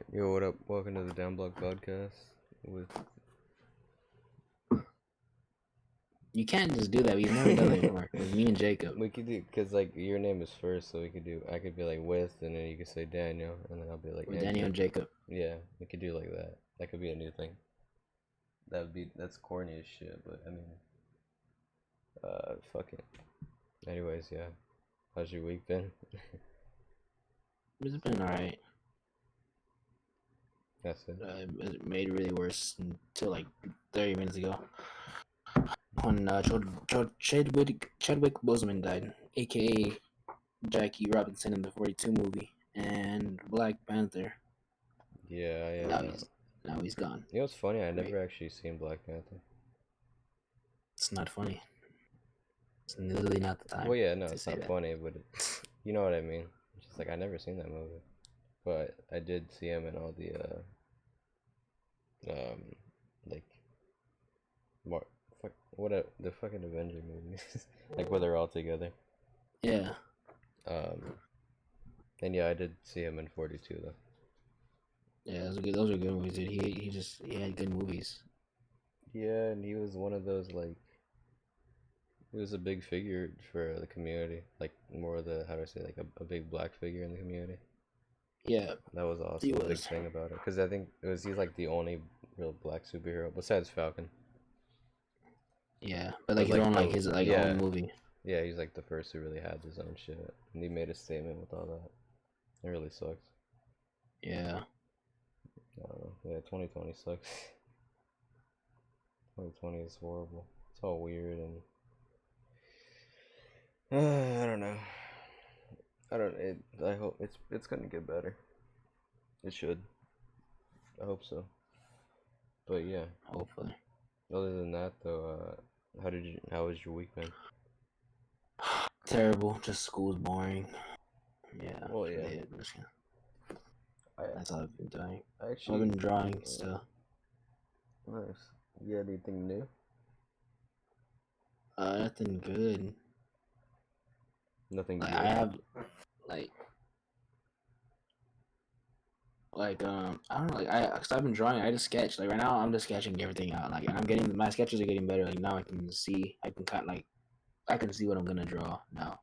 Alright, yo, what up? Welcome to the DownBlock Podcast. With You can't just do that. We've never done that before. It was me and Jacob. we could do, cause like your name is first, so we could do. I could be like with, and then you could say Daniel, and then I'll be like With Daniel and Jacob. Yeah, we could do like that. That could be a new thing. That's corny as shit, but I mean, fuck it. Anyways, yeah. How's your week been? It's been alright. That's it. It made it really worse until like 30 minutes ago. When Chadwick Boseman died, aka Jackie Robinson in the 42 movie, and Black Panther. Yeah, Now he's gone. You know what's funny? I never actually seen Black Panther. It's not funny. It's literally not the time. Well, yeah, no, it's not funny, but you know what I mean. It's just like I never seen that movie, but I did see him in all the like the fucking Avenger movies, like where they're all together. Yeah. And yeah, I did see him in 42 though. Yeah, those are good movies, dude. He had good movies. Yeah, and he was one of those like. He was a big figure for the community, like more of the, how do I say, like a big black figure in the community. Yeah, that was also a big thing about it, because I think he's like the only real black superhero besides Falcon. Yeah, but like his own, like his own movie. Yeah, he's like the first who really had his own shit, and he made a statement with all that. It really sucks. Yeah. I don't know. Yeah, 2020 sucks. 2020 is horrible. It's all weird and. I don't know. I hope it's gonna get better. It should. I hope so. But yeah. Hopefully. Other than that, though, how was your week, man? Terrible. Just school's boring. Yeah. Well, yeah. That's all I've been doing. I've been drawing still. Nice. You had anything new? Nothing good. Nothing good. I have I don't know, cause I've been drawing. I just sketch. Like right now, I'm just sketching everything out. Like, and my sketches are getting better. Like now, I can see what I'm gonna draw now.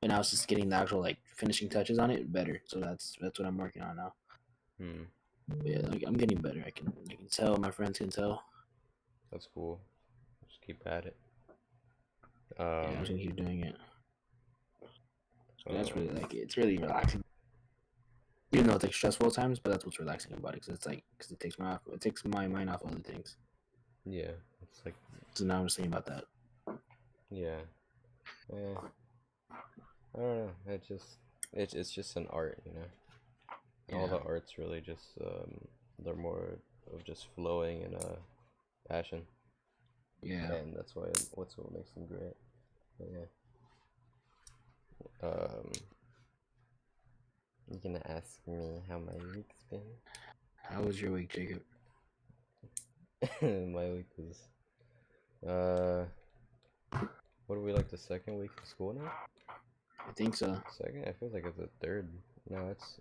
And now it's just getting the actual like finishing touches on it better. So that's what I'm working on now. Yeah, like I'm getting better. I can tell. My friends can tell. That's cool. Just keep at it. Yeah, I'm just gonna keep doing it. That's really it's really relaxing. Even though it's like stressful at times, but that's what's relaxing about it, because it takes my mind off other things. Yeah, it's like. So now I'm just thinking about that. Yeah. I don't know. It's just an art, you know. Yeah. All the art's really just they're more of just flowing and passion. Yeah. And that's what makes them great. But yeah. You're gonna ask me how my week's been? How was your week, Jacob? My week was what are we, like the second week of school now? I think so. Second? I feel like it's the third. No, it's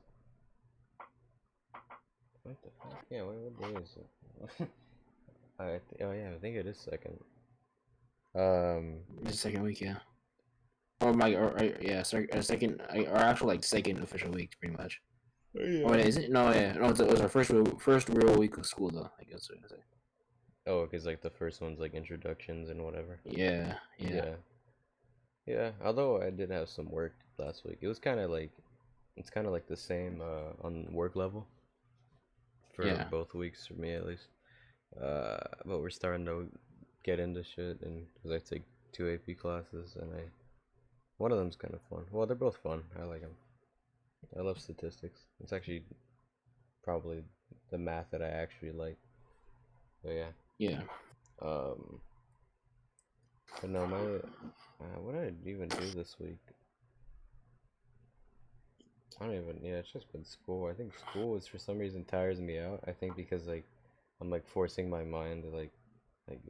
what the fuck? Yeah, what day is it? I think it is second. It's the second week, yeah. Second, or actual like second official week, pretty much. Yeah. Oh, is it? No, yeah, no. It was our first real week of school, though. I guess. Oh, because like the first one's like introductions and whatever. Yeah. Although I did have some work last week, it's kind of like the same on work level for both weeks for me at least. But we're starting to get into shit, and because I take 2 AP classes, and one of them's kind of fun. Well, they're both fun. I like them. I love statistics. It's actually probably the math that I actually like. But yeah. Yeah. But no, what did I even do this week? I don't even. Yeah, it's just been school. I think school is for some reason tires me out. I think because like I'm like forcing my mind to like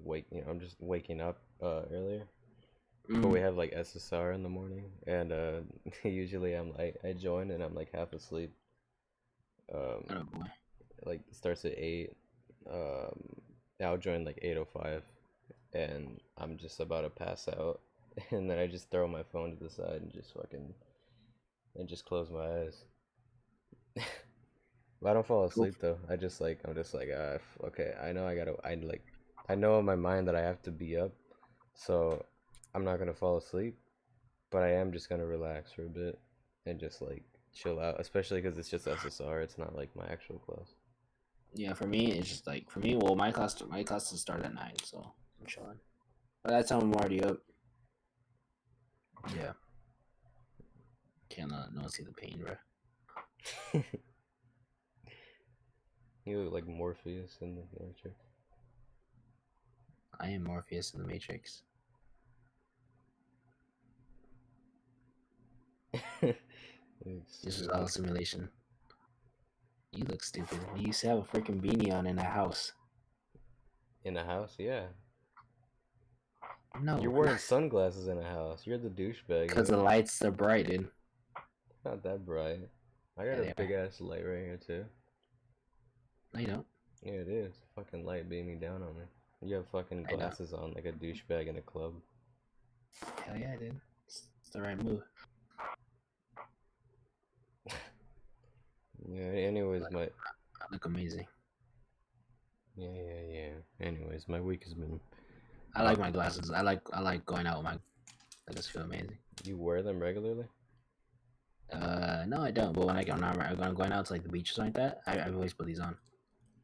wake. You know, I'm just waking up earlier. But we have like SSR in the morning, and usually I join and I'm like half asleep. Oh boy. like starts at 8. Um, I'll join like 8:05, and I'm just about to pass out, and then I just throw my phone to the side and just fucking and just close my eyes. But I don't fall Cool. asleep though. I'm just like okay. I know in my mind that I have to be up, so I'm not gonna fall asleep. But I am just gonna relax for a bit and just like chill out, especially because it's just SSR. It's not like my actual class. Yeah, for me, it's just like for me. Well, my classes start at 9, so I'm chilling. By that time, I'm already up. Yeah, can't let no one see the pain, bro. You look like Morpheus in the Matrix. I am Morpheus in the Matrix. This is all simulation. You look stupid. You used to have a freaking beanie on in the house. In a house, yeah. No, You're wearing sunglasses in a house. You're the douchebag. because the lights are bright, dude. Not that bright. I got Yeah, a they big are. ass light right here too. No, you don't. Yeah, it is. Fucking light beaming down on me. You have fucking I don't. glasses on like a douchebag in a club. Hell yeah, dude. It's the right move. Yeah. Anyways, my I look amazing. yeah. Anyways, my week has been. I like my glasses. I like going out with my. I just feel amazing. You wear them regularly? No, I don't. But when I'm going out to like the beach or something like that, I always put these on.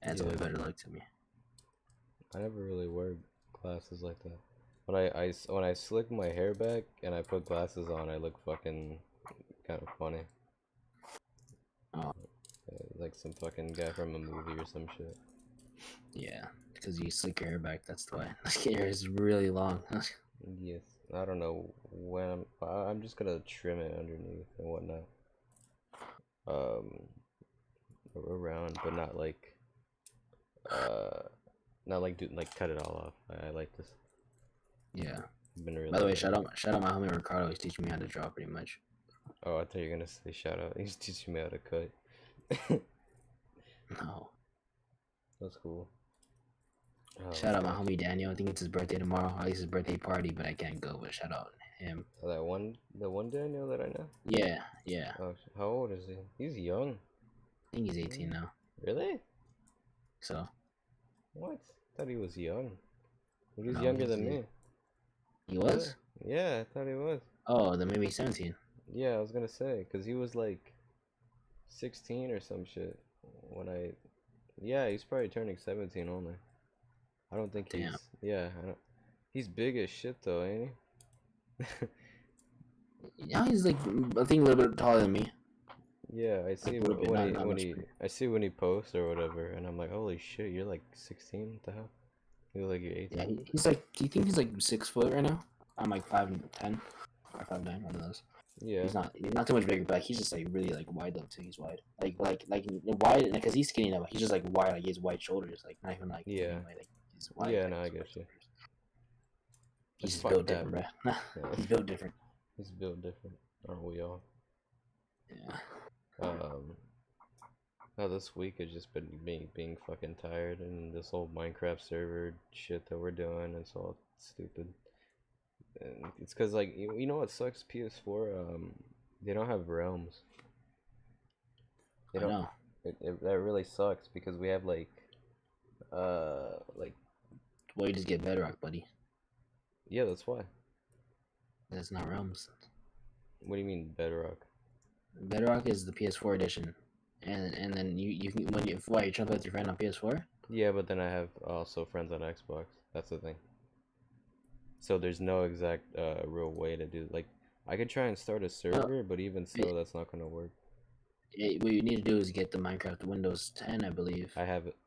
And it's Yeah. always better look to me. I never really wear glasses like that. When I slick my hair back and I put glasses on, I look fucking kind of funny. Oh Like some fucking guy from a movie or some shit. yeah, because you slick your hair back. That's why. Your hair is really long. Yes. I don't know when I'm just gonna trim it underneath and whatnot. Um, around, but uh, not like do like cut it all off. I like this. Yeah. Been By the way, really. shout out my homie Ricardo. He's teaching me how to draw pretty much. Oh, I thought you were gonna say shout out. He's teaching me how to cut. No. That's cool. Oh Shout my out my gosh. homie Daniel. I think it's his birthday tomorrow. At least his birthday party, but I can't go. But shout out him. Oh, the one Daniel that I know. Yeah, yeah. Oh, how old is he? He's young. I think he's 18 now. Really? So What? I thought he was young. He was no, younger than me. he Really? was. Yeah, I thought he was. Oh, then maybe 17. Yeah, I was gonna say, cause he was like 16 or some shit when I. Yeah, he's probably turning 17 only. I don't think Damn. he's. Yeah, I don't. He's big as shit though, ain't he? Now he's like I think a little bit taller than me. Yeah, I Like see a little bit, not when much he bigger. I see when he posts or whatever, and I'm like, holy shit, you're like 16. What the hell? You look like you're Yeah, 18. he's like. Do you think he's like 6 foot right now? I'm like 5'10" or 5'9", one of those. Yeah, He's not too much bigger, but he's just like really like wide though too. He's wide, like wide because he's skinny now. But he's just like wide, like he has wide shoulders, like not even like yeah, anyway, like he's wide. yeah. Like, No, I he's wide get you. shoulders. He's just Fuck built that. different, bro. Yeah, He's built different. he's built different, aren't we all? Yeah. Now this week has just been me being fucking tired, and this whole Minecraft server shit that we're doing. It's all stupid. And it's cause like you know what sucks? PS4 they don't have realms. They I don't. know. That really sucks because we have like Well, you just get Bedrock, buddy. yeah, that's why. That's not Realms. What do you mean Bedrock? Bedrock is the PS4 edition, and then you can when you why you jump with your friend on PS4. Yeah, but then I have also friends on Xbox. That's the thing. So there's no exact real way to do like I could try and start a server, but even so, that's not gonna work. What you need to do is get the Minecraft Windows 10, I believe. I have it.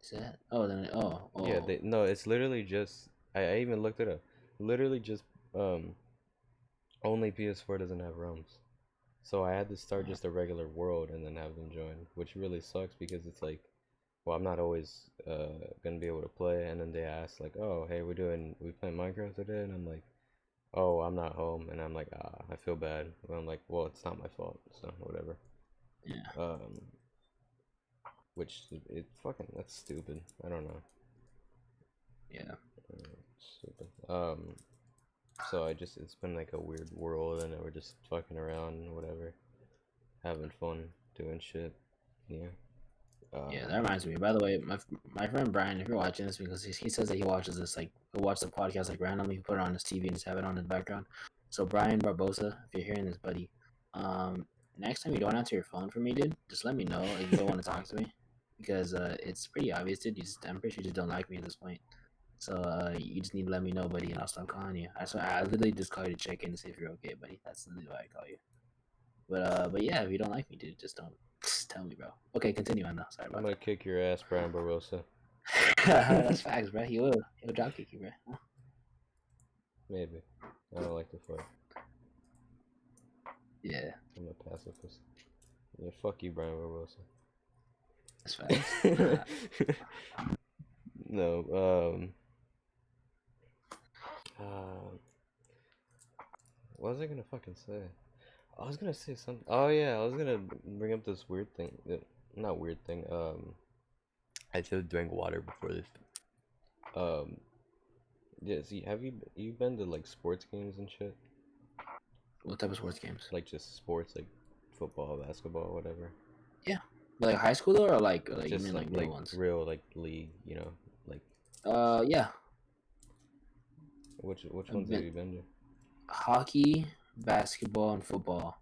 Is that? Oh, then Yeah, no, it's literally just I even looked it up. Literally just um only PS4 doesn't have realms. So I had to start just a regular world and then have them join, which really sucks because it's like, well, I'm not always gonna be able to play. And then they ask like, oh, hey, we playing Minecraft today, and I'm like, oh, I'm not home, and I'm like, I feel bad. And I'm like, well, it's not my fault, so whatever. yeah. Um, which it fucking that's stupid. I don't know. Yeah. Stupid. So it's been like a weird world, and we're just fucking around and whatever, having fun, doing shit. Yeah. Yeah, that reminds me. By the way, my friend Brian, if you're watching this, because he says that he watches this, like, he'll watch the podcast like randomly, put it on his TV and just have it on in the background. So Brian Barbosa, if you're hearing this, buddy, next time you don't answer your phone for me, dude, just let me know. Like, you don't want to talk to me, because it's pretty obvious, dude. I'm pretty sure you just don't like me at this point. So you just need to let me know, buddy, and I'll stop calling you. I literally just call you to check in to see if you're okay, buddy. That's literally why I call you. But yeah, if you don't like me, dude, just don't tell me, bro. Okay, continue on though. Sorry about I'm gonna kick your ass, Brian Barbosa. that. That's facts, bro. He will drop kick you, bro. Maybe. I don't like to fight. Yeah. I'm a pacifist. Yeah, fuck you, Brian Barbosa. That's facts. No, what was I gonna fucking say? I was gonna say something. Oh yeah, I was gonna bring up this weird thing. Not weird thing. I should drink water before this. Yeah. See, have you been to like sports games and shit? What type of sports games? Like just sports, like football, basketball, whatever. Yeah. Like high school though, or like Just you mean like real ones? Real like league, you know, like. Yeah. Which ones have you been to? Hockey, basketball, and football.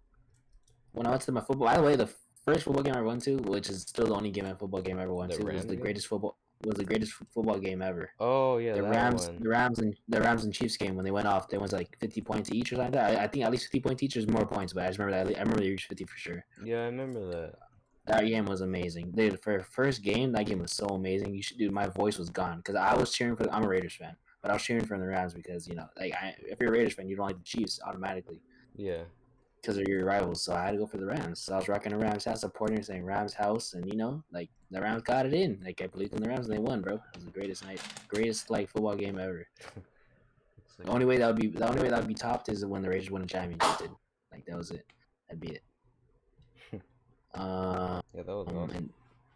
When I went to my football, by the way, the first football game I went to, which is still the only football game I ever went to, was the greatest football game ever. Oh yeah, the Rams and Chiefs game when they went off, they went like 50 points each or something like that. I think at least 50 points each. There's more points, but I just remember that. I remember they reached 50 for sure. Yeah, I remember that. That game was amazing. Dude, for first game, that game was so amazing. Dude, my voice was gone because I was cheering for. I'm a Raiders fan, but I was cheering for the Rams because if you're a Raiders fan, you don't like the Chiefs automatically. Yeah. Because they're your rivals, so I had to go for the Rams. So I was rocking a Rams hat, supporting, saying Rams house, and like the Rams got it in. Like I believed in the Rams, and they won, bro. It was the greatest like football game ever. The only way that would be topped is when the Raiders won a championship. Dude. Like that was it. That'd be it. Yeah, that was awesome. And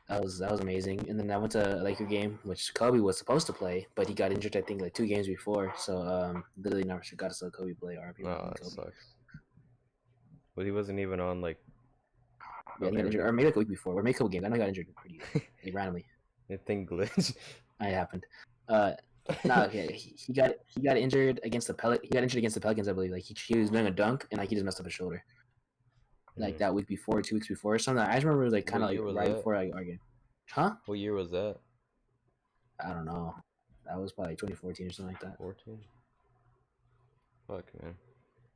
that was amazing. And then I went to a Laker game, which Kobe was supposed to play, but he got injured. I think like 2 games before. So literally never got to see Kobe play. RP. Oh, that sucks. But he wasn't even on like. Yeah, he got injured, or maybe like a week before, or maybe a couple games. I know he got injured pretty like, randomly. That thing glitched. It happened. Okay. He got injured against the He got injured against the Pelicans, I believe. Like he was doing a dunk and like he just messed up his shoulder. Like that week before, 2 weeks before, or something. I just remember it was like kind of like right before our game. Huh? What year was that? I don't know. That was probably 2014 or something like that. 14. Fuck, man.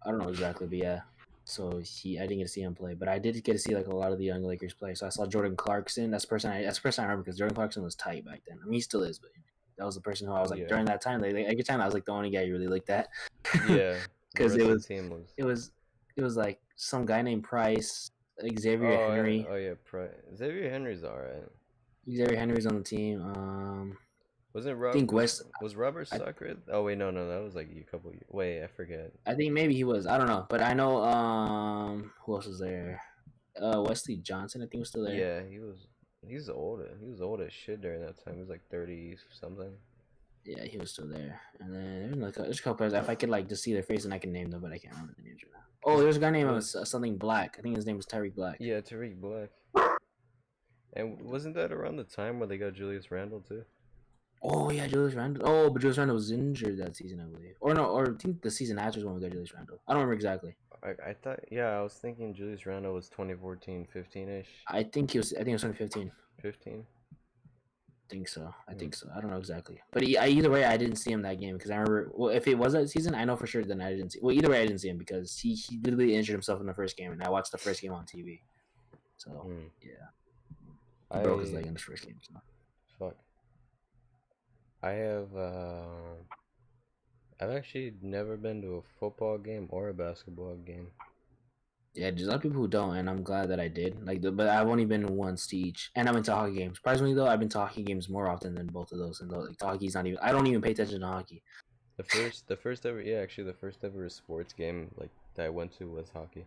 I don't know exactly, but yeah. So I didn't get to see him play, but I did get to see like a lot of the young Lakers play. So I saw Jordan Clarkson. That's the person I remember because Jordan Clarkson was tight back then. I mean, he still is, but that was the person who I was like during that time. Like every time I was like the only guy you really looked at. Yeah, because it was like some guy named Price, like Xavier Henry. Oh yeah, Price. Xavier Henry's alright. Xavier Henry's on the team. Wasn't Robert? I think was Robert Sacre? Oh wait, no, that was like a couple years. Wait, I forget. I think maybe he was. I don't know, but I know. Who else was there? Wesley Johnson, I think, was still there. Yeah, he's old. He was old as shit during that time. He was like 30 something. Yeah, he was still there. And then there's a couple players. If I could like just see their face and I can name them, but I can't remember the names right now. Oh, there's a guy named something Black. I think his name was Tariq Black. Yeah, Tariq Black. And wasn't that around the time where they got Julius Randle too? Oh yeah, Julius Randle. Oh, but Julius Randle was injured that season, I believe. Or no, or I think the season after is when we got Julius Randle. I don't remember exactly. I thought, yeah, I was thinking Julius Randle was 2014, 15-ish. I think it was 2015. 15. I think so. I don't know exactly, but either way, I didn't see him that game because I remember. Well, if it was that season, I know for sure. Then I didn't see. Well, either way, I didn't see him because he literally injured himself in the first game, and I watched the first game on TV. So yeah, he broke his leg in the first game. So. Fuck. I've actually never been to a football game or a basketball game. Yeah, there's a lot of people who don't, and I'm glad that I did. But I've only been once to each, and I went to hockey games. Surprisingly, though, I've been to hockey games more often than both of those. And hockey's not even. I don't even pay attention to hockey. The first ever sports game that I went to was hockey.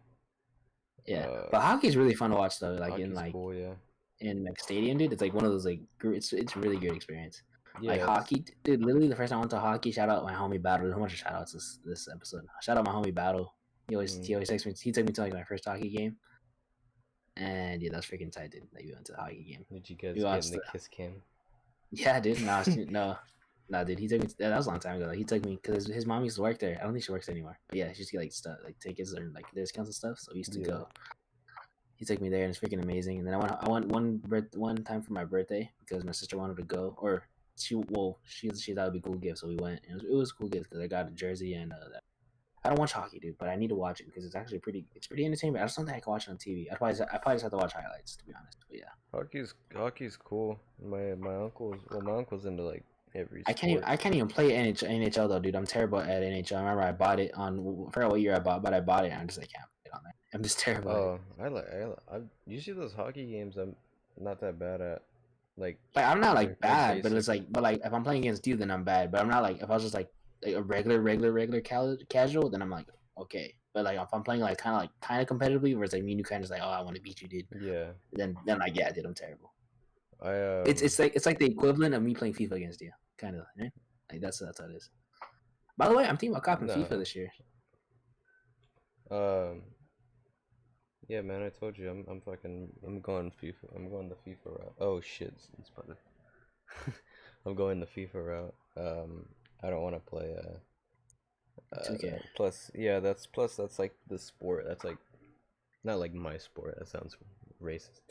Yeah, but hockey's really fun to watch though. Like cool, yeah. in like stadium, dude. It's like one of those like it's a really good experience. Yeah, Like hockey, dude. Literally, the first time I went to hockey, shout out my homie Battle. There's a bunch of shout outs this episode. Shout out my homie Battle. He always takes me. He took me to like my first hockey game, and yeah, that's freaking tight, dude. Like we went to the hockey game. Did you guys get in the kiss cam? Yeah, dude. No, dude. He took me. That was a long time ago. Like, he took me because his mom used to work there. I don't think she works there anymore. But yeah, she used to get like stuff, like tickets or like discounts and stuff. So we used to go. He took me there, and it's freaking amazing. And then I went one time for my birthday because my sister wanted to go, or she thought it'd be a cool gift, so we went. And it was a cool gift because I got a jersey and I don't watch hockey, dude, but I need to watch it because it's actually pretty entertaining. I just don't think I can watch it on TV. I probably just have to watch highlights, to be honest. But yeah, hockey's cool. My uncle's into like every sport. I can't even play NHL though, dude. I'm terrible at NHL. I remember I bought it on, I forgot what year I bought, but I bought it and I just like can't play it on there. I'm just terrible. Oh, I usually those hockey games I'm not that bad at. Like I'm not like bad, but it's like if I'm playing against you, then I'm bad. But I'm not like if I was just like a regular casual, then I'm like okay. But like if I'm playing like kind of competitively, where it's like me and you kind of just like, oh, I want to beat you, dude. Yeah. Then like yeah, dude, I'm terrible. I it's like the equivalent of me playing FIFA against you, kind of. Right? Like that's how it is. By the way, I'm thinking about copping FIFA this year. Yeah, man, I told you I'm going FIFA. I'm going the FIFA route. Oh shit, it's better. I'm going the FIFA route. I don't want to play. Okay. Plus that's like the sport. That's like not like my sport. That sounds racist.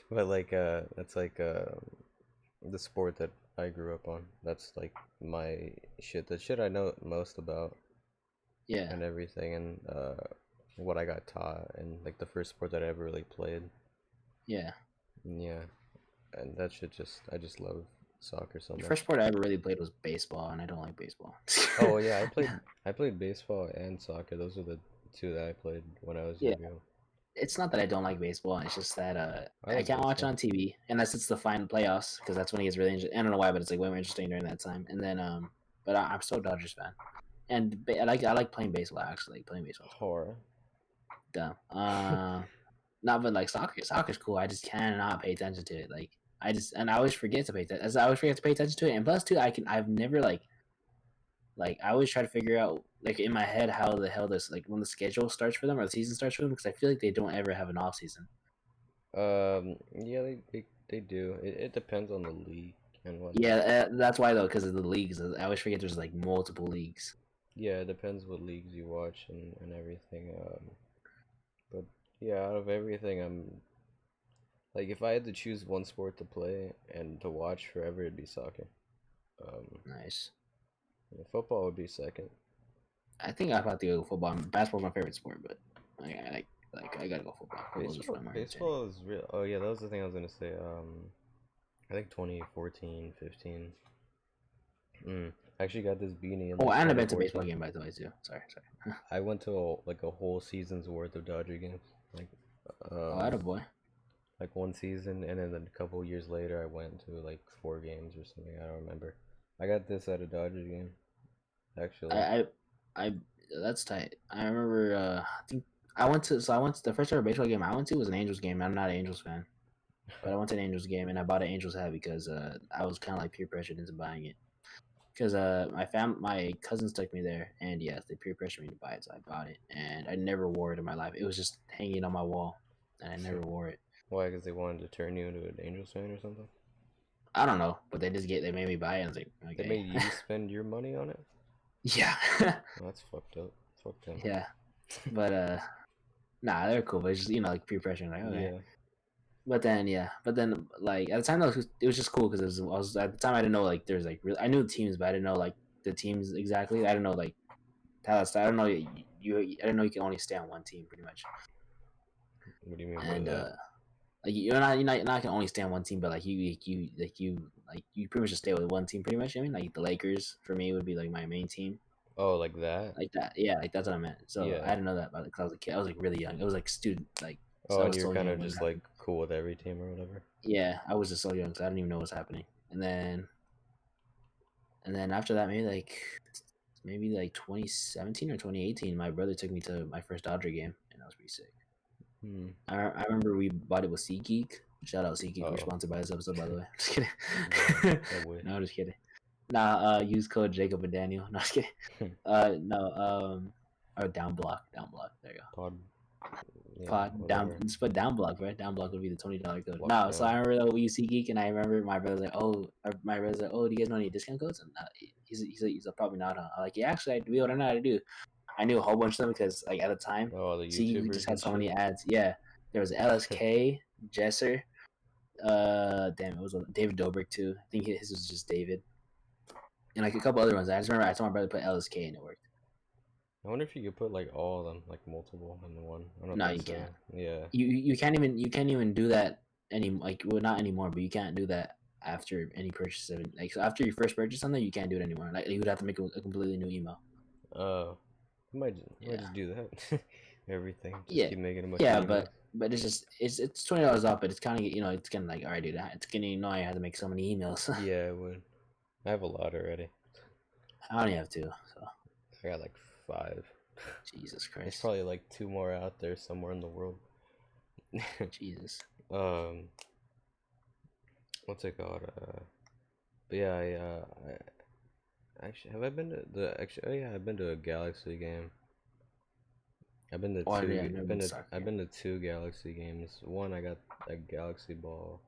But like that's like the sport that I grew up on. That's like my shit. The shit I know most about. Yeah. And everything, and what I got taught, and like the first sport that I ever really played. Yeah. Yeah, and that shit I just love soccer so much. The first sport I ever really played was baseball, and I don't like baseball. Oh yeah, I played baseball and soccer. Those are the two that I played when I was younger. It's not that I don't like baseball. It's just that I can't watch it on TV unless it's the final playoffs, because that's when it gets really interesting. I don't know why, but it's like way more interesting during that time. And then but I'm still a Dodgers fan, and I like playing baseball. I actually like playing baseball. Horror. Dumb. Not but like soccer's cool. I just cannot pay attention to it. Like I always forget to pay attention. I always forget to pay attention to it. And plus, too, I've never like I always try to figure out like in my head how the hell this like when the schedule starts for them or the season starts for them, because I feel like they don't ever have an off season. Yeah, they do. It depends on the league and what. Yeah, that's why though, because of the leagues. I always forget there's like multiple leagues. Yeah, it depends what leagues you watch and everything. But yeah, out of everything, I'm like, if I had to choose one sport to play and to watch forever, it'd be soccer. Nice. Yeah, football would be second. I think I'd have to go football. Basketball's my favorite sport, but I gotta go football. Baseball is real. Oh yeah, that was the thing I was gonna say. I think 2014, 15. I actually got this beanie. And I've been to a baseball game by the way too. Sorry. I went to a whole season's worth of Dodger games. Like, attaboy. Like one season, and then a couple years later, I went to like 4 games or something. I don't remember. I got this at a Dodger game. Actually, I that's tight. I remember. I think I went to the first ever baseball game I went to was an Angels game. I'm not an Angels fan, but I went to an Angels game and I bought an Angels hat because I was kind of like peer pressured into buying it. Because my cousins took me there, and yes, they peer pressured me to buy it, so I bought it, and I never wore it in my life. It was just hanging on my wall, and I never wore it. Why? Because they wanted to turn you into an Angels fan or something? I don't know, but they made me buy it. I was like, okay. They made you spend your money on it? Yeah. That's fucked up. Fuck them. Yeah, but nah, they're cool. But it's just like peer pressure, like okay. Yeah. But then like at the time it was just cool because at the time I didn't know like there's like I knew the teams, but I didn't know like the teams exactly. I didn't know like how that's. I don't know I didn't know you can only stay on one team pretty much. What do you mean by that? Like you're not gonna only stay on one team, but like you pretty much just stay with one team pretty much. I mean, like the Lakers for me would be like my main team. Oh, like that? Like that, yeah. Like that's what I meant. So yeah. I didn't know that because I was a kid. I was like really young. It was like student like. Oh, so and you're kind of just like cool with every team or whatever. Yeah, I was just so young, so I didn't even know what was happening. And then after that, maybe like 2017 or 2018, my brother took me to my first Dodger game, and that was pretty sick. I remember we bought it with SeatGeek, Shout out SeatGeek. We're sponsored by this episode, by the way. Just kidding. No, I'm just kidding. Nah, use code Jacob and Daniel. No, just kidding. No, or DownBlock. There you go. Just put DownBlock, right? DownBlock would be the $20 code. No, so I remember that we use SeatGeek, and I remember my brother's like, oh, do you guys know any discount codes? And he's probably not. I'm like, yeah, actually, I don't know how to do. I knew a whole bunch of them because, like, at the time, the SeatGeek just had so many ads. Yeah, there was LSK, Jesser, it was David Dobrik too. I think his was just David, and like a couple other ones. I just remember I told my brother to put LSK and it worked. I wonder if you could put like all of them, like multiple in one. No, you can't. Yeah. You can't even do that not anymore. But you can't do that after any purchase of it. Like, so after you first purchase something, you can't do it anymore. Like, you would have to make a completely new email. You might just do that. Everything. Just keep making them. Yeah, but it's just it's $20 off. But it's kind of it's kind of like, all right, dude, it's getting annoying. I have to make so many emails. Yeah, it would. I have a lot already. I only have 2. So I got like 5. Jesus Christ. There's probably like 2 more out there somewhere in the world. Jesus. What's it called? But yeah, I actually have I been to the actually? Oh yeah, I've been to a Galaxy game. I've been to 2. I've been to 2 Galaxy games. One, I got a Galaxy ball,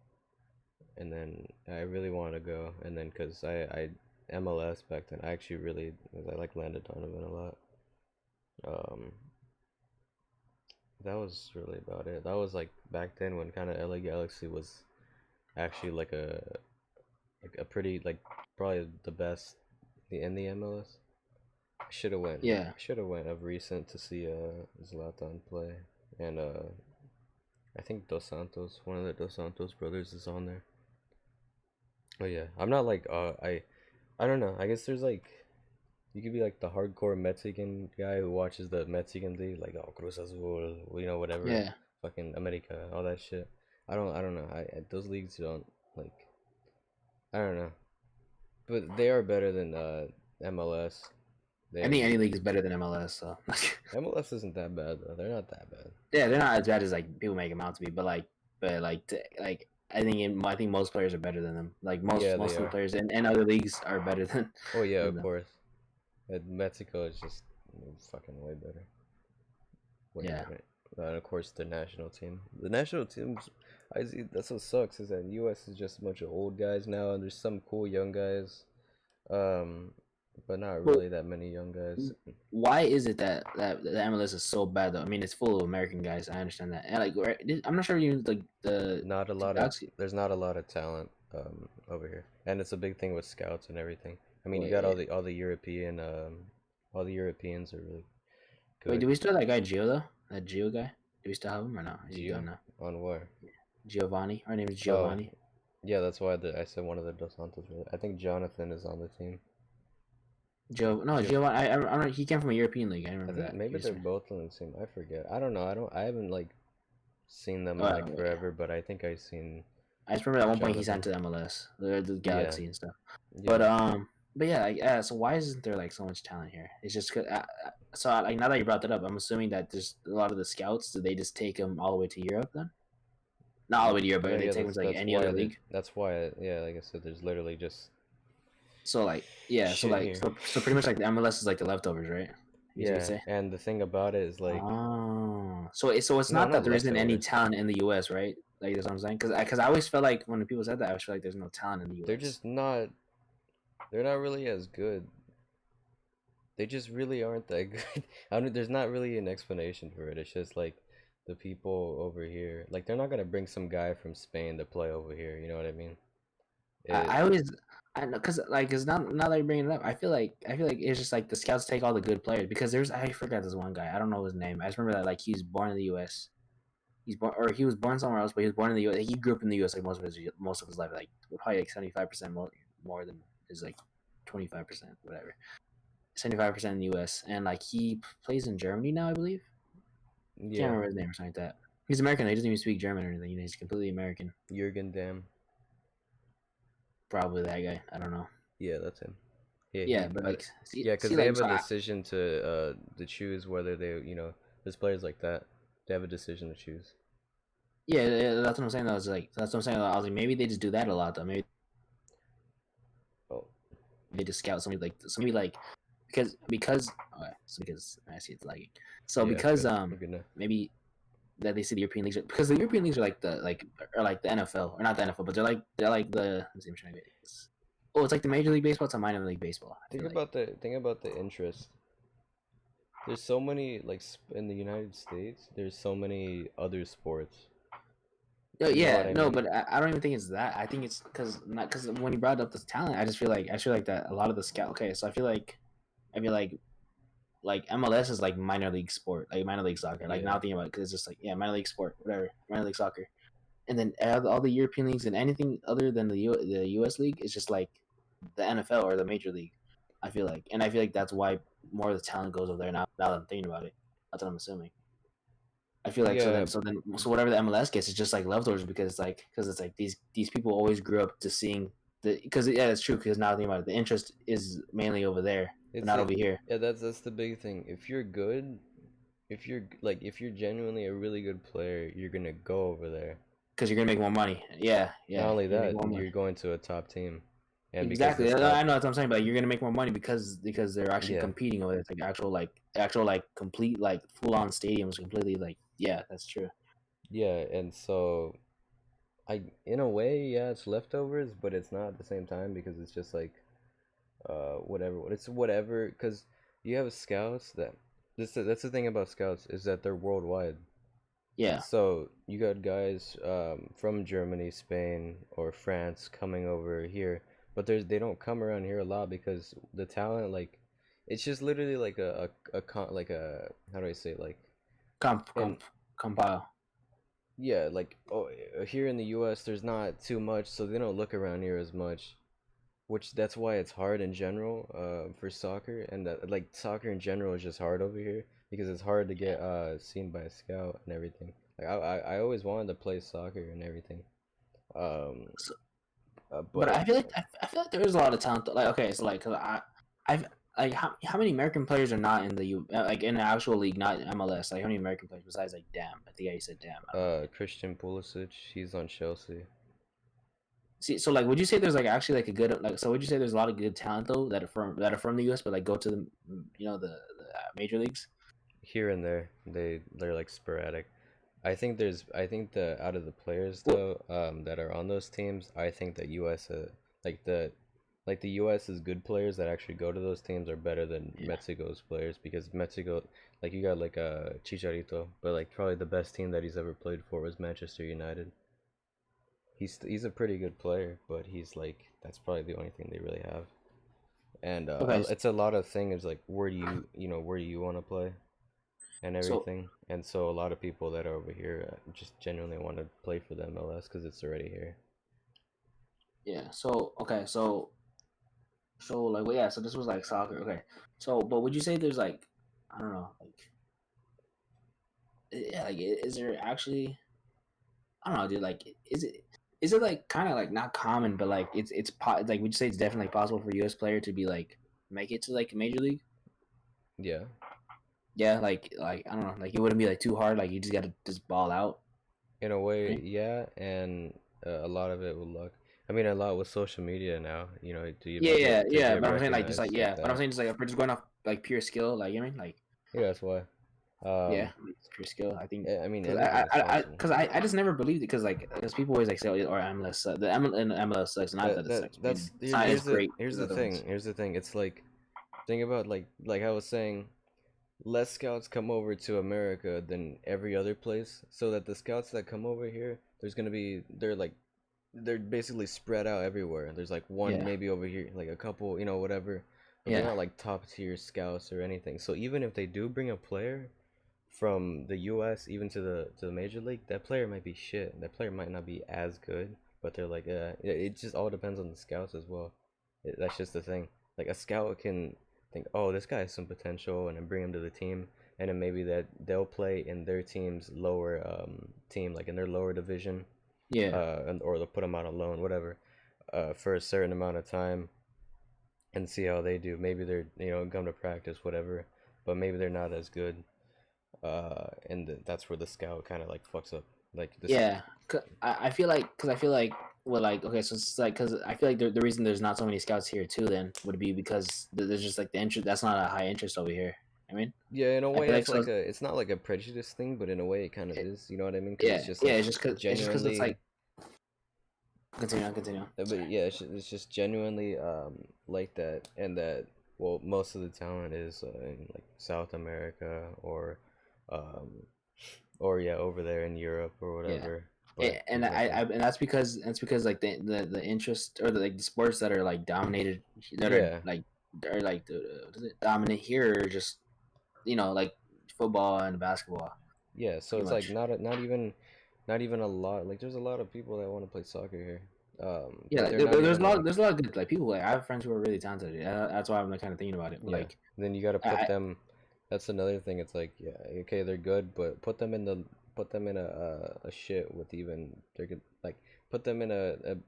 and then I really wanted to go, and then because I MLS back then, I like Landon Donovan a lot. That was really about it. That was like back then when kind of LA Galaxy was actually like a pretty, like, probably the best in the MLS. I should have went. Yeah. I should have went of recent to see Zlatan play, and I think one of the Dos Santos brothers is on there. But yeah, I'm not like I don't know. I guess there's like, you could be like the hardcore Mexican guy who watches the Mexican league, like, oh, Cruz Azul, whatever. Yeah. Fucking America, all that shit. I don't know. Those leagues don't, like, I don't know. But they are better than MLS. I think any league is better than MLS. So MLS isn't that bad though. They're not that bad. Yeah, they're not as bad as like people make them out to be. But I think most players are better than them. Like most of the players in other leagues are better than. Oh yeah, of course. Mexico is just fucking way better. And of course the national team. The national teams, I see. That's what sucks, is that U.S. is just a bunch of old guys now, and there's some cool young guys, but not really that many young guys. Why is it that the MLS is so bad though? I mean, it's full of American guys. I understand that, and like, I'm not sure you like the. There's not a lot of talent over here, and it's a big thing with scouts and everything. I mean, you got all the European all the Europeans are really good. Wait, do we still have that guy Gio though? That Gio guy? Do we still have him or no? Is he gone now? On where? Giovanni. Our name is Giovanni. Yeah, that's why I said one of the Dos Santos. I think Jonathan is on the team. Giovanni. I don't know. He came from a European league. I remember that. Maybe they're both on the team. I forget. I don't know. I haven't like seen them forever, but I think I've seen. I just remember at one point he signed to MLS, the Galaxy and stuff. Yeah. But yeah, so why isn't there like so much talent here? It's just cause, so like, now that you brought that up, I'm assuming that there's a lot of the scouts. Do they just take them all the way to Europe then? Not all the way to Europe, but they take them to like any other league. That's why, like I said, there's literally just. So like, yeah, so pretty much like the MLS is like the leftovers, right? Yeah, and the thing about it is like. So it's not that there isn't any talent in the U.S., right? Like, that's what I'm saying. Because I always felt like when people said that, I always felt like there's no talent in the U.S. They're just not. They're not really as good. They just really aren't that good. There's not really an explanation for it. It's just like the people over here. Like, they're not gonna bring some guy from Spain to play over here. You know what I mean? I know, cause now that you're bringing it up, I feel like it's just like the scouts take all the good players, because I forgot this one guy. I don't know his name. I just remember that like he was born in the U.S. He was born somewhere else, but he was born in the U.S. He grew up in the U.S. like most of his life, like probably like 75% more than is like 25%, whatever. 75% in the U.S. and like he plays in Germany now, I believe. Yeah. Can't remember his name or something like that. He's American. He doesn't even speak German or anything. He's completely American. Jürgen Damm. Probably that guy. I don't know. Yeah, that's him. But like, because they have a decision to choose whether they, there's players like that. They have a decision to choose. Yeah, that's what I'm saying. Though. That's what I'm saying. Though. I was like, maybe they just do that a lot though. Maybe Oh, they just scout somebody so maybe because okay, so because I see it's lagging. So yeah, because good. We're good now. maybe that they see the European leagues because the European leagues are like the NFL or not the NFL, but they're like the. Let's see, I'm trying to get this. Oh, it's like the Major League Baseball. It's a minor league baseball. I feel like. Think about the interest. There's so many like in the United States. There's so many other sports. Oh You know what yeah, I no, mean? but I don't even think it's that. I think it's because when you brought up this talent, I feel like that a lot of the scout. Okay, so I feel like MLS is like minor league sport, like minor league soccer. Like Yeah. now thinking about it, because it's just like minor league sport, whatever, minor league soccer. And then all the European leagues and anything other than the U.S. league is just like the NFL or the major league. I feel like that's why more of the talent goes over there now. Now that I'm thinking about it, that's what I'm assuming. I feel like Yeah, so whatever the MLS gets is just like leftovers because it's like these people always grew up to seeing the because yeah it's true because now thinking about it the interest is mainly over there but it's not a, over here yeah, that's the big thing. If you're good, if you're genuinely a really good player, you're gonna go over there. because you're gonna make more money. Yeah, Not yeah, only you're gonna make that, more money. you're going to a top team, and because Exactly. this I top, know what I'm saying, but you're gonna make more money because they're actually yeah, competing over there. It's like actual complete like full on stadiums completely like yeah that's true. yeah, and so in a way, yeah, it's leftovers, but it's not at the same time because it's just like whatever. It's whatever because you have scouts that that's the thing about scouts is that they're worldwide. Yeah, So you got guys from Germany, Spain, or France coming over here, but they don't come around here a lot because the talent like it's just literally like like a how do I say it? Like comp and comp compile. yeah like oh here in the U.S. there's not too much, so they don't look around here as much, which that's why it's hard in general for soccer and that like soccer in general is just hard over here because it's hard to get seen by a scout and everything. Like I always wanted to play soccer and everything. Um, But but I feel like there is a lot of talent. Like okay, so like 'cause I've like how many American players are not in the like in the actual league, not MLS? Like how many American players besides like Damn? I think I said Damn. I don't know. Christian Pulisic, he's on Chelsea. See, so like, would you say there's like actually like a good like? So would you say there's a lot of good talent though that are from the U.S. but like go to the the major leagues? Here and there, they're like sporadic. I think the out of the players Well, though that are on those teams, I think that US like the like the US's good players that actually go to those teams are better than yeah. Mexico's players because Mexico like you got like Chicharito, but like probably the best team that he's ever played for was Manchester United. He's a pretty good player, but he's like that's probably the only thing they really have. And Okay, it's a lot of things like where do where do you want to play? And so everything. And so a lot of people that are over here just genuinely want to play for the MLS because it's already here. yeah, so okay, so like well, yeah, so this was like soccer. Okay, so but would you say there's like I don't know like yeah like is there actually I don't know, dude. Like, is it like kind of like not common, but like like would you say it's definitely possible for a U.S. player to be like make it to like a major league? Yeah, Yeah, like I don't know, like it wouldn't be like too hard. Like you just gotta just ball out. in a way, Right? yeah, and a lot of it with luck. I mean, a lot with social media now. You know, Yeah, yeah, to yeah. get But I'm saying like just like recognized like yeah. But I'm that. saying just like if we're just going off like pure skill, like you know what I mean like Yeah, that's why. yeah, Um, it's pure skill. I think I mean, because anything is possible. I just never believed it because people always like say oh, or MLS and MLS sucks. Not that it sucks. I mean, it's not as great Here's as the other thing. ones. Here's the thing. It's like think about like I was saying. Less scouts come over to America than every other place, so that the scouts that come over here, they're basically spread out everywhere. There's like one Yeah, maybe over here, like a couple, whatever, but they're yeah, not like top tier scouts or anything. So even if they do bring a player from the U.S. even to the major league, that player might be shit. That player might not be as good, but they're like, it just all depends on the scouts as well. That's just the thing. Like a scout can think, oh, this guy has some potential, and then bring him to the team, and then maybe that they'll play in their team's lower team, like in their lower division, yeah. or they'll put him out on loan, whatever, for a certain amount of time, and see how they do. Maybe they're come to practice, whatever, but maybe they're not as good, and that's where the scout kind of like fucks up Like this. Yeah, I feel like well, like okay, so it's like because I feel like the reason there's not so many scouts here too then would be because there's just like the interest. That's not a high interest over here. I mean, Yeah, in a I way, feel like it's so. like it's not like a prejudice thing, but in a way, it kind of is. You know what I mean? Because it's Yeah, just yeah. like It's just because it's genuinely. like continue. But Sorry. yeah, it's just genuinely like that, and that well, most of the talent is in like South America um, or yeah, over there in Europe or Yeah. whatever. But And there's I nothing. and that's because like the interest or like the sports that are like dominated Yeah, are like what is it dominant here are just like football and basketball yeah. So pretty it's like much. not even a lot. Like there's a lot of people that want to play soccer here, Yeah, but like they're not there's even like a lot of good like people. Like I have friends who are really talented. That's why I'm like kind of thinking about it. But yeah. like Then you got to put I them. That's another thing. It's like yeah, okay, they're good, but put them in a shit with even they're good like put them in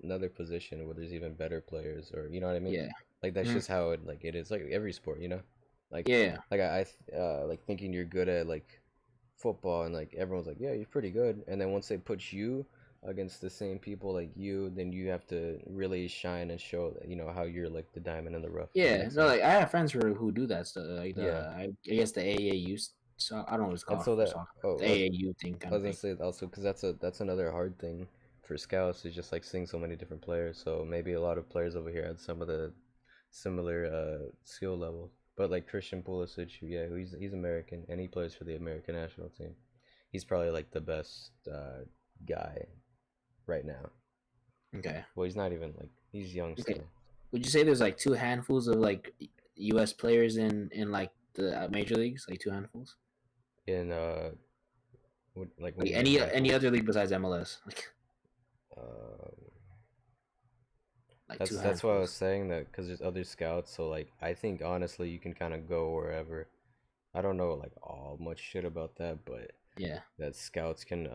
another position where there's even better players or you know what I mean? yeah. Like that's Mhm. just how it is like every sport, you know? Like Yeah, like thinking you're good at like football and like everyone's like, yeah, you're pretty good. And then once they put you against the same people like you, then you have to really shine and show that, you know, how you're like the diamond in the rough, if that yeah. makes No, sense. like I have friends who do that stuff. Like Yeah. I guess the AAU. So I don't know what it's And called so for that soccer. oh The AAU thing I kind was of gonna thing. say also because that's another hard thing for scouts is just like seeing so many different players. So maybe a lot of players over here had some of the similar skill levels. But like Christian Pulisic, yeah, he's American and he plays for the American national team. He's probably like the best guy right now. Okay. Well, he's not even like he's young Okay. still. Would you say there's like two handfuls of like U.S. players in like the major leagues, like two handfuls? In what do Like you mean any handfuls? other league besides MLS, Um, like two that's why I was handfuls. saying that because there's other scouts. So like I think honestly you can kind of go wherever. I don't know like all much shit about that, but Yeah. that scouts can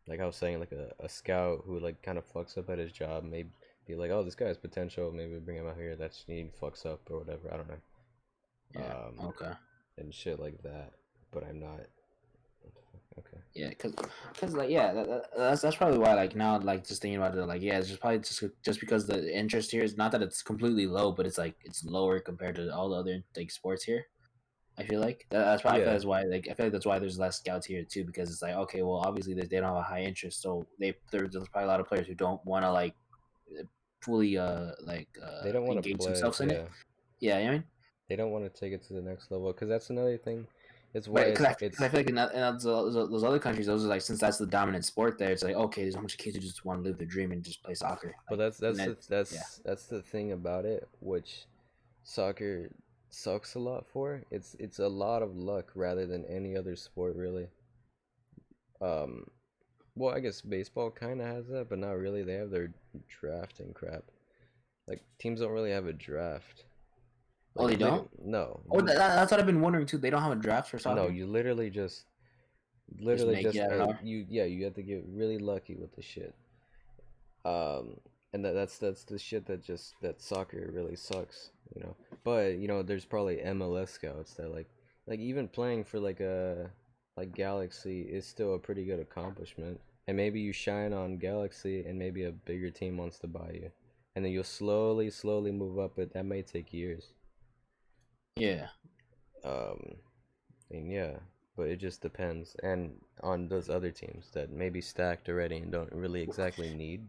like I was saying like a scout who like kind of fucks up at his job may be like, oh, this guy has potential, maybe bring him out here. That's he fucks up or whatever. I don't know. Yeah. Um, Okay. and shit like that. But I'm not. Okay. Yeah, cause like yeah, that's probably why like now like just thinking about it like yeah, it's just probably just because the interest here is not that it's completely low, but it's like it's lower compared to all the other like sports here. I feel like that's probably I feel Yeah. that's why like I feel like that's why there's less scouts here too because it's like okay, well obviously they don't have a high interest, so there's probably a lot of players who don't want to like fully They don't want to engage play. themselves in it. Yeah. Yeah, you know what I mean. They don't want to take it to the next level because that's another thing. It's why But it's cause I feel like in those other countries, those are like since that's the dominant sport there, it's like okay, there's a bunch of kids who just want to live their dream and just play soccer. but Like and yeah, that's the thing about it, which soccer sucks a lot for. It's a lot of luck rather than any other sport really. Um, well, I guess baseball kind of has that, but not really. They have their draft and crap. Like teams don't really have a draft. oh Like they don't. no, Oh, that's what I've been wondering too. They don't have a draft for no, soccer. you Just literally make it just out of nowhere. you yeah, you have to get really lucky with the shit. Um, and that's the shit that just that soccer really sucks, you know. But you know, there's probably MLS scouts that like even playing for like a like Galaxy is still a pretty good accomplishment. And maybe you shine on Galaxy, and maybe a bigger team wants to buy you, and then you'll slowly move up, but that may take years. Yeah. Um, and yeah, but it just depends, and on those other teams that may be stacked already and don't really exactly need.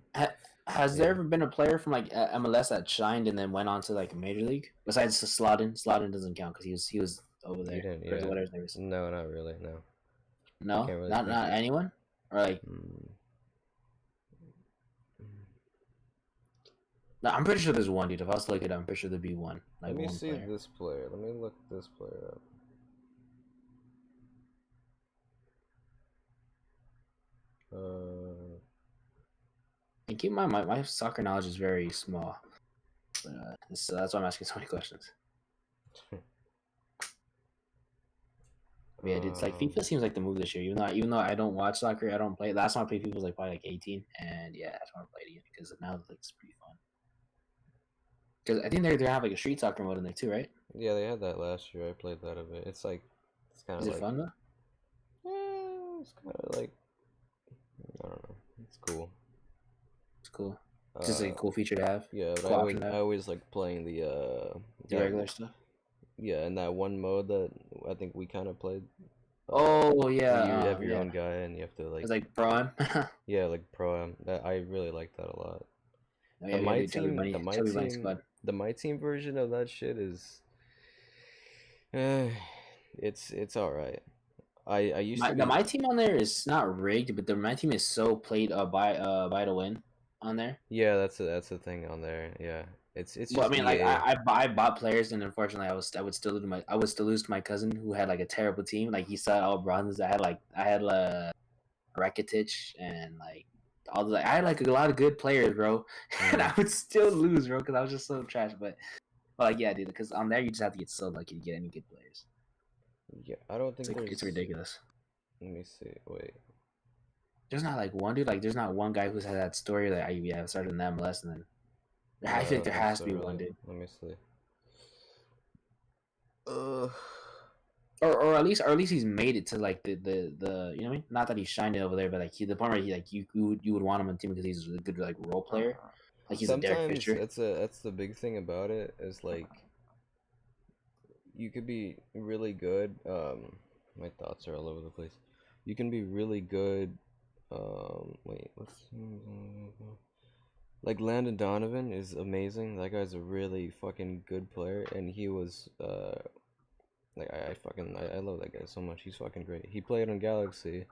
Has there Yeah, ever been a player from like MLS that shined and then went on to like a major league? Besides Slaughton, Slaughton doesn't count because he was over he there didn't. or Yeah, whatever his name is. no, not really. No, I No, can't really think. not anyone. Or like, Mm. no, I'm pretty sure there's one dude. If I was to look it up, I'm pretty sure there'd be one, Let like me one see player. this player. Let me look this player up. Uh, And keep in mind, my soccer knowledge is very small. But, so that's why I'm asking so many questions. But yeah, dude, it's like um, FIFA seems like the move this year. Even though I don't watch soccer, I don't play. Last time I played FIFA was like probably like 18, and yeah, I just want to play it again because now it's pretty fun. Because I think they have like a street soccer mode in there too, right? yeah, they had that last year. I played that a bit. It's like, it's kind Is of it like, fun though? it's kind of like, I don't know. It's cool. It's cool. Just a cool feature to have. Yeah, but Cool I always like playing the that regular stuff. yeah, and that one mode that I think we kind of played. Oh yeah, You have your yeah. own guy and you have to like. It's like Braun. Yeah, like pro. I really like that a lot. Oh, yeah, we have to tell everybody. The my team version of that shit is, it's all right. I used to be. My team on there is not rigged, but my team is so played by to win on there. Yeah, that's a thing on there. Yeah, it's just. Well, I mean, like EA. I bought players, and unfortunately, I would still lose to my cousin who had like a terrible team. Like he saw all bronzes. I had Rakitic and like all the I had like a lot of good players, bro, and I would still lose, bro, because I was just so trash. But like yeah, dude, because on there you just have to get so lucky to get any good players. Yeah, I don't think it's ridiculous. Let me see. Wait. There's not like one dude. Like there's not one guy who's had that story that I started in that MLS, and then I think there has to be one dude. Let me see. Or at least he's made it to like the you know what I mean? Not that he's shining over there, but like the point where he like you would want him on the team because he's a good like role player. Like he's sometimes a Derek Fisher. That's the big thing about it is like you could be really good. My thoughts are all over the place. You can be really good. Wait, like Landon Donovan is amazing. That guy's a really fucking good player, and he was like I love that guy so much. He's fucking great. He played on Galaxy.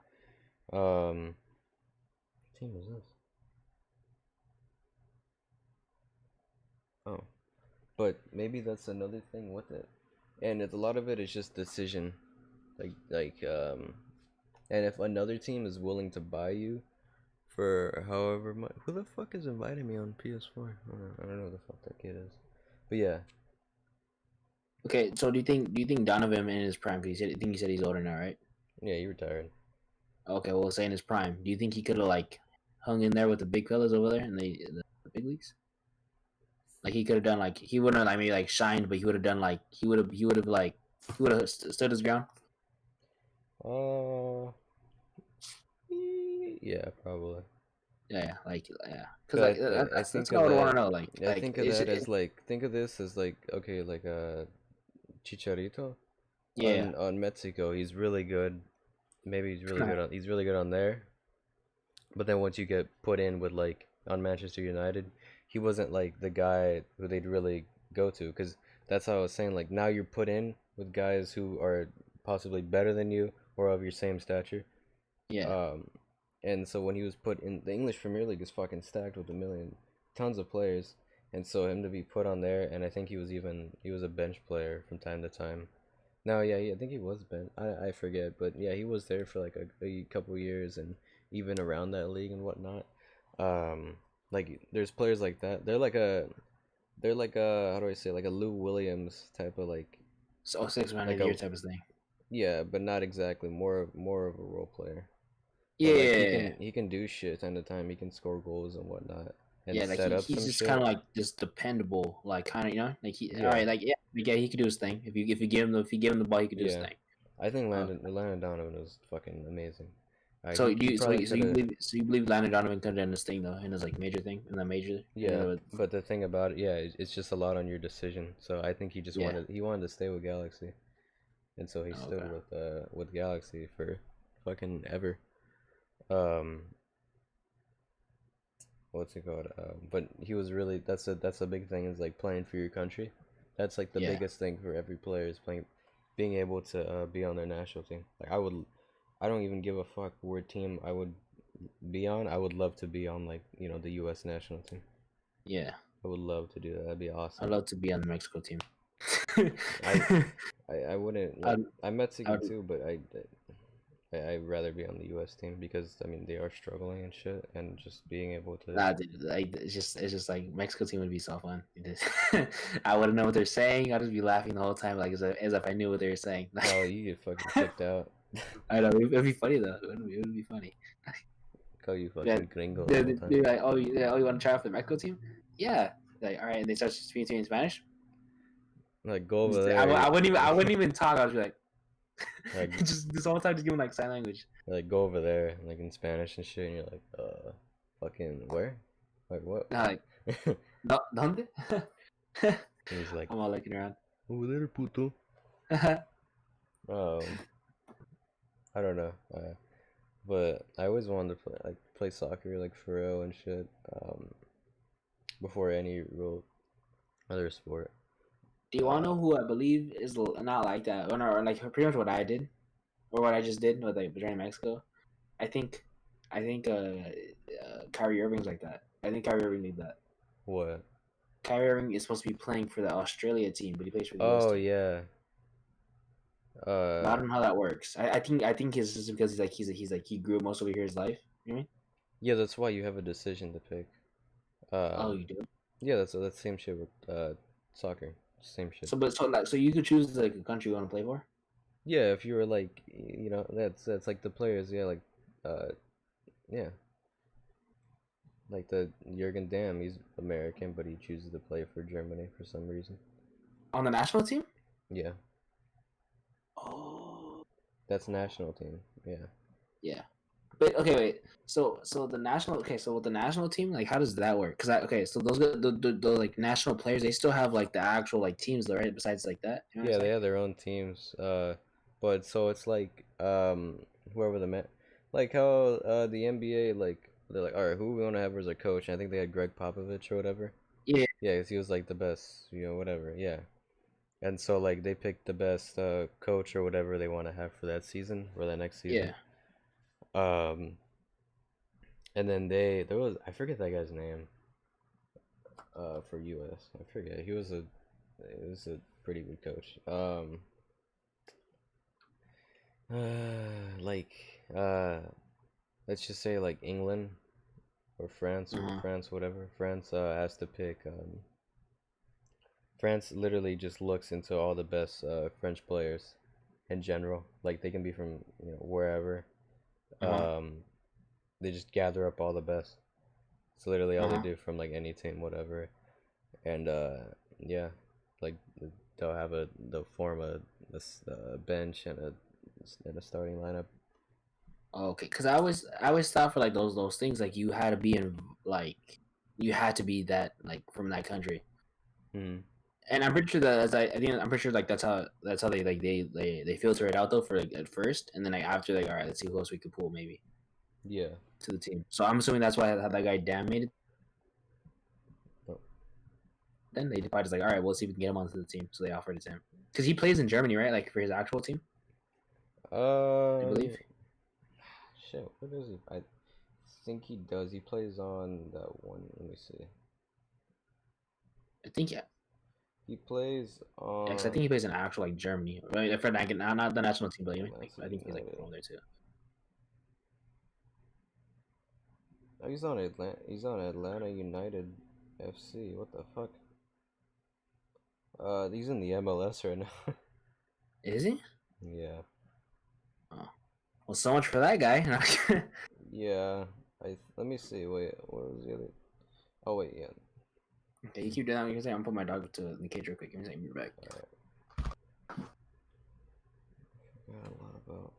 What team was this? Oh, but maybe that's another thing with it, and a lot of it is just decision, and if another team is willing to buy you for however much, who the fuck is inviting me on PS4? I don't know who the fuck that kid is, but yeah. Okay, so do you think Donovan in his prime? Because you said he's older now, right? Yeah, he retired. Okay, well, say in his prime, do you think he could have like hung in there with the big fellas over there in the big leagues? Like he could have done like he wouldn't have like maybe like shined, but he would have done like he would have stood his ground. Yeah, probably. Yeah, because like that's what I would want to know. Like, think of that as like think of this as like okay, like Chicharito. Yeah. On Mexico, he's really good. Maybe he's really good on there. But then once you get put in with like on Manchester United, he wasn't like the guy who they'd really go to, because that's how I was saying, like now you're put in with guys who are possibly better than you or of your same stature. Yeah. And so when he was put in, the English Premier League is fucking stacked with tons of players, and so him to be put on there, and I think he was a bench player from time to time. No, yeah, I think he was bench. I forget, but yeah, he was there for like a couple years, and even around that league and whatnot. Like there's players like that. They're like a how do I say, like a Lou Williams type of like. So 6 man of the year type of thing. Yeah, but not exactly. More of a role player. Yeah, like, he can do shit time to time. He can score goals and whatnot. And yeah, like he's just kind of like just dependable, like kind of, you know, like all right, like yeah, he could do his thing. If you give him the ball, he could do his thing. I think Landon Donovan was fucking amazing. So you believe Lionel Donovan could have done this thing though, in his like major thing, in that major? Yeah, but the thing about it, it's just a lot on your decision. So I think he just wanted to stay with Galaxy, and so he stood with Galaxy for fucking ever. What's it called? But he was really that's a big thing, is like playing for your country. That's like the biggest thing for every player, is being able to be on their national team. Like I don't even give a fuck what team I would be on. I would love to be on, like, you know, the U.S. national team. Yeah. I would love to do that. That'd be awesome. I'd love to be on the Mexico team. I wouldn't. Like, I'm Mexican too, but I'd rather be on the U.S. team, because I mean they are struggling and shit, and just being able to. Nah, dude, like it's just like Mexico team would be so fun. I wouldn't know what they're saying. I'd just be laughing the whole time, like as if I knew what they were saying. Oh, you get fucking kicked out. I know, it'd be funny though. It would be funny. Call you fucking gringo. They're like, oh, you want to try out for the Mexico team? Yeah. Like, all right, and they start speaking to me in Spanish. Like, go over there. I wouldn't even talk. I was like, Like just this whole time just giving like sign language. like go over there like in Spanish and shit, and you're like, fucking where? Like what? Like, ¿dónde? And he's like, I'm all looking around. over there, puto. Um, I don't know. But I always wanted to play soccer like for real and shit. Before any real other sport. Do you want to know who I believe is not like that, or like pretty much what I did, or what I just did with like joining Mexico? I think Kyrie Irving's like that. I think Kyrie Irving did that. What? Kyrie Irving is supposed to be playing for the Australia team, but he plays for the US Oh team. yeah. But I don't know how that works. I think it's just because he grew up most over here his life. You know what I mean? Yeah, that's why you have a decision to pick. Oh, you do? Yeah, that's the same shit with soccer. Same shit. So you could choose like a country you want to play for. Yeah, if you were like, that's like the players. Yeah, like, yeah, like the Jurgen Damm. He's American, but he chooses to play for Germany for some reason. On the national team? Yeah. Oh. That's national team. Yeah. Yeah. But okay, wait. So the national. Okay, so with the national team, like, how does that work? So those the like national players, they still have like the actual like teams, though, right? Besides like that. You know Yeah, they have their own teams. But so it's like whoever like how the NBA, like they're like, all right, who we want to have as a coach? And I think they had Greg Popovich or whatever. Yeah. Yeah, 'cause he was like the best, whatever. Yeah. And so like they picked the best coach or whatever they want to have for that season or that next season. Yeah. And then I forget that guy's name. For US, I forget. He was a pretty good coach. Like let's just say like England or France whatever. France has to pick. France literally just looks into all the best French players in general. Like they can be from wherever. They just gather up all the best. It's literally all they do from like any team, whatever. And yeah, like they'll form a bench and a starting lineup. Okay, because I always thought for like those things like you had to be you had to be that like from that country. And I'm pretty sure that I'm pretty sure like that's how they like they filter it out though for like at first, and then like after like all right, let's see who else we could pull maybe. Yeah. To the team. So I'm assuming that's why how that guy Damm made it. Oh. Then they decided like all right, we'll see if we can get him onto the team. So they offered it to him because he plays in Germany, right? Like for his actual team. I believe. Shit, what is he? I think he does. He plays on that one. Let me see. I think yeah. He plays on. Yeah, I think he plays in actual like Germany. Right, for not the national team, but I think he's like from there too. Oh, he's on Atlanta. He's on Atlanta United FC. What the fuck? He's in the MLS right now. Is he? Yeah. Oh. Well, so much for that guy. Yeah. Let me see. Wait, what was the other? Oh wait, yeah. Okay, you keep doing that. I'm gonna put my dog to the cage real quick. Give me a second. Be back. I forgot a lot about.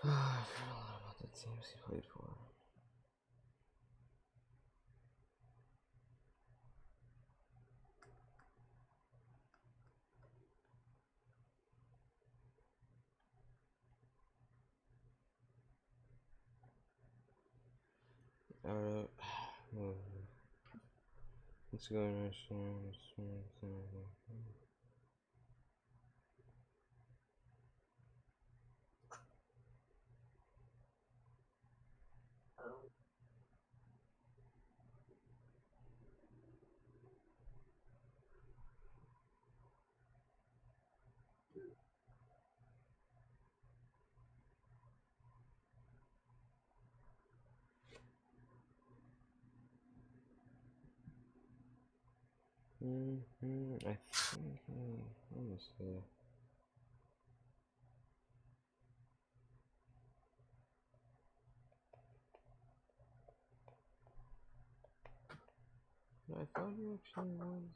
I forgot a lot about the teams he played for. Let's go national. I think. Let me see. I thought he actually was.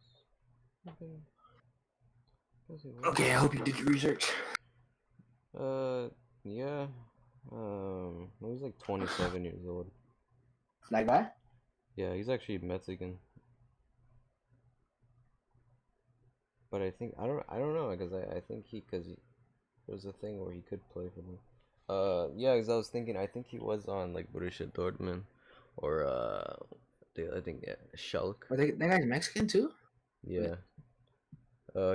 Okay, I hope you did your research. Uh, yeah. He's like 27 years old. Like that? Yeah, he's actually Mexican. But I don't know, because I think there was a thing where he could play for them. Yeah, because I was thinking, I think he was on like Borussia Dortmund or I think, yeah, Schalke. But that guy's Mexican too? Yeah.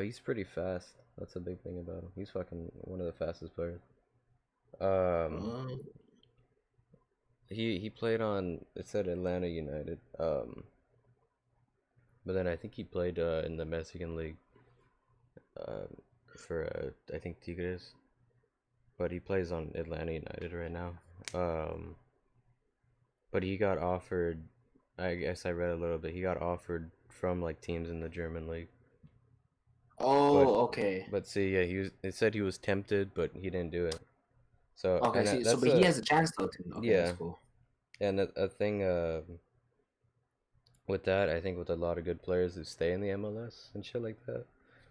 He's pretty fast. That's a big thing about him. He's fucking one of the fastest players. Um, Oh, he played on, it said Atlanta United. But then I think he played in the Mexican league um for I think Tigres, but he plays on Atlanta United right now. Um, but he got offered. I guess I read a little bit. He got offered from like teams in the German league, but oh, okay. see, yeah, he was. It said he was tempted, but he didn't do it. So, Okay, and see, so that's but he a, has a chance though too. Okay, that's yeah, cool. and a thing with that, I think with a lot of good players who stay in the MLS and shit like that.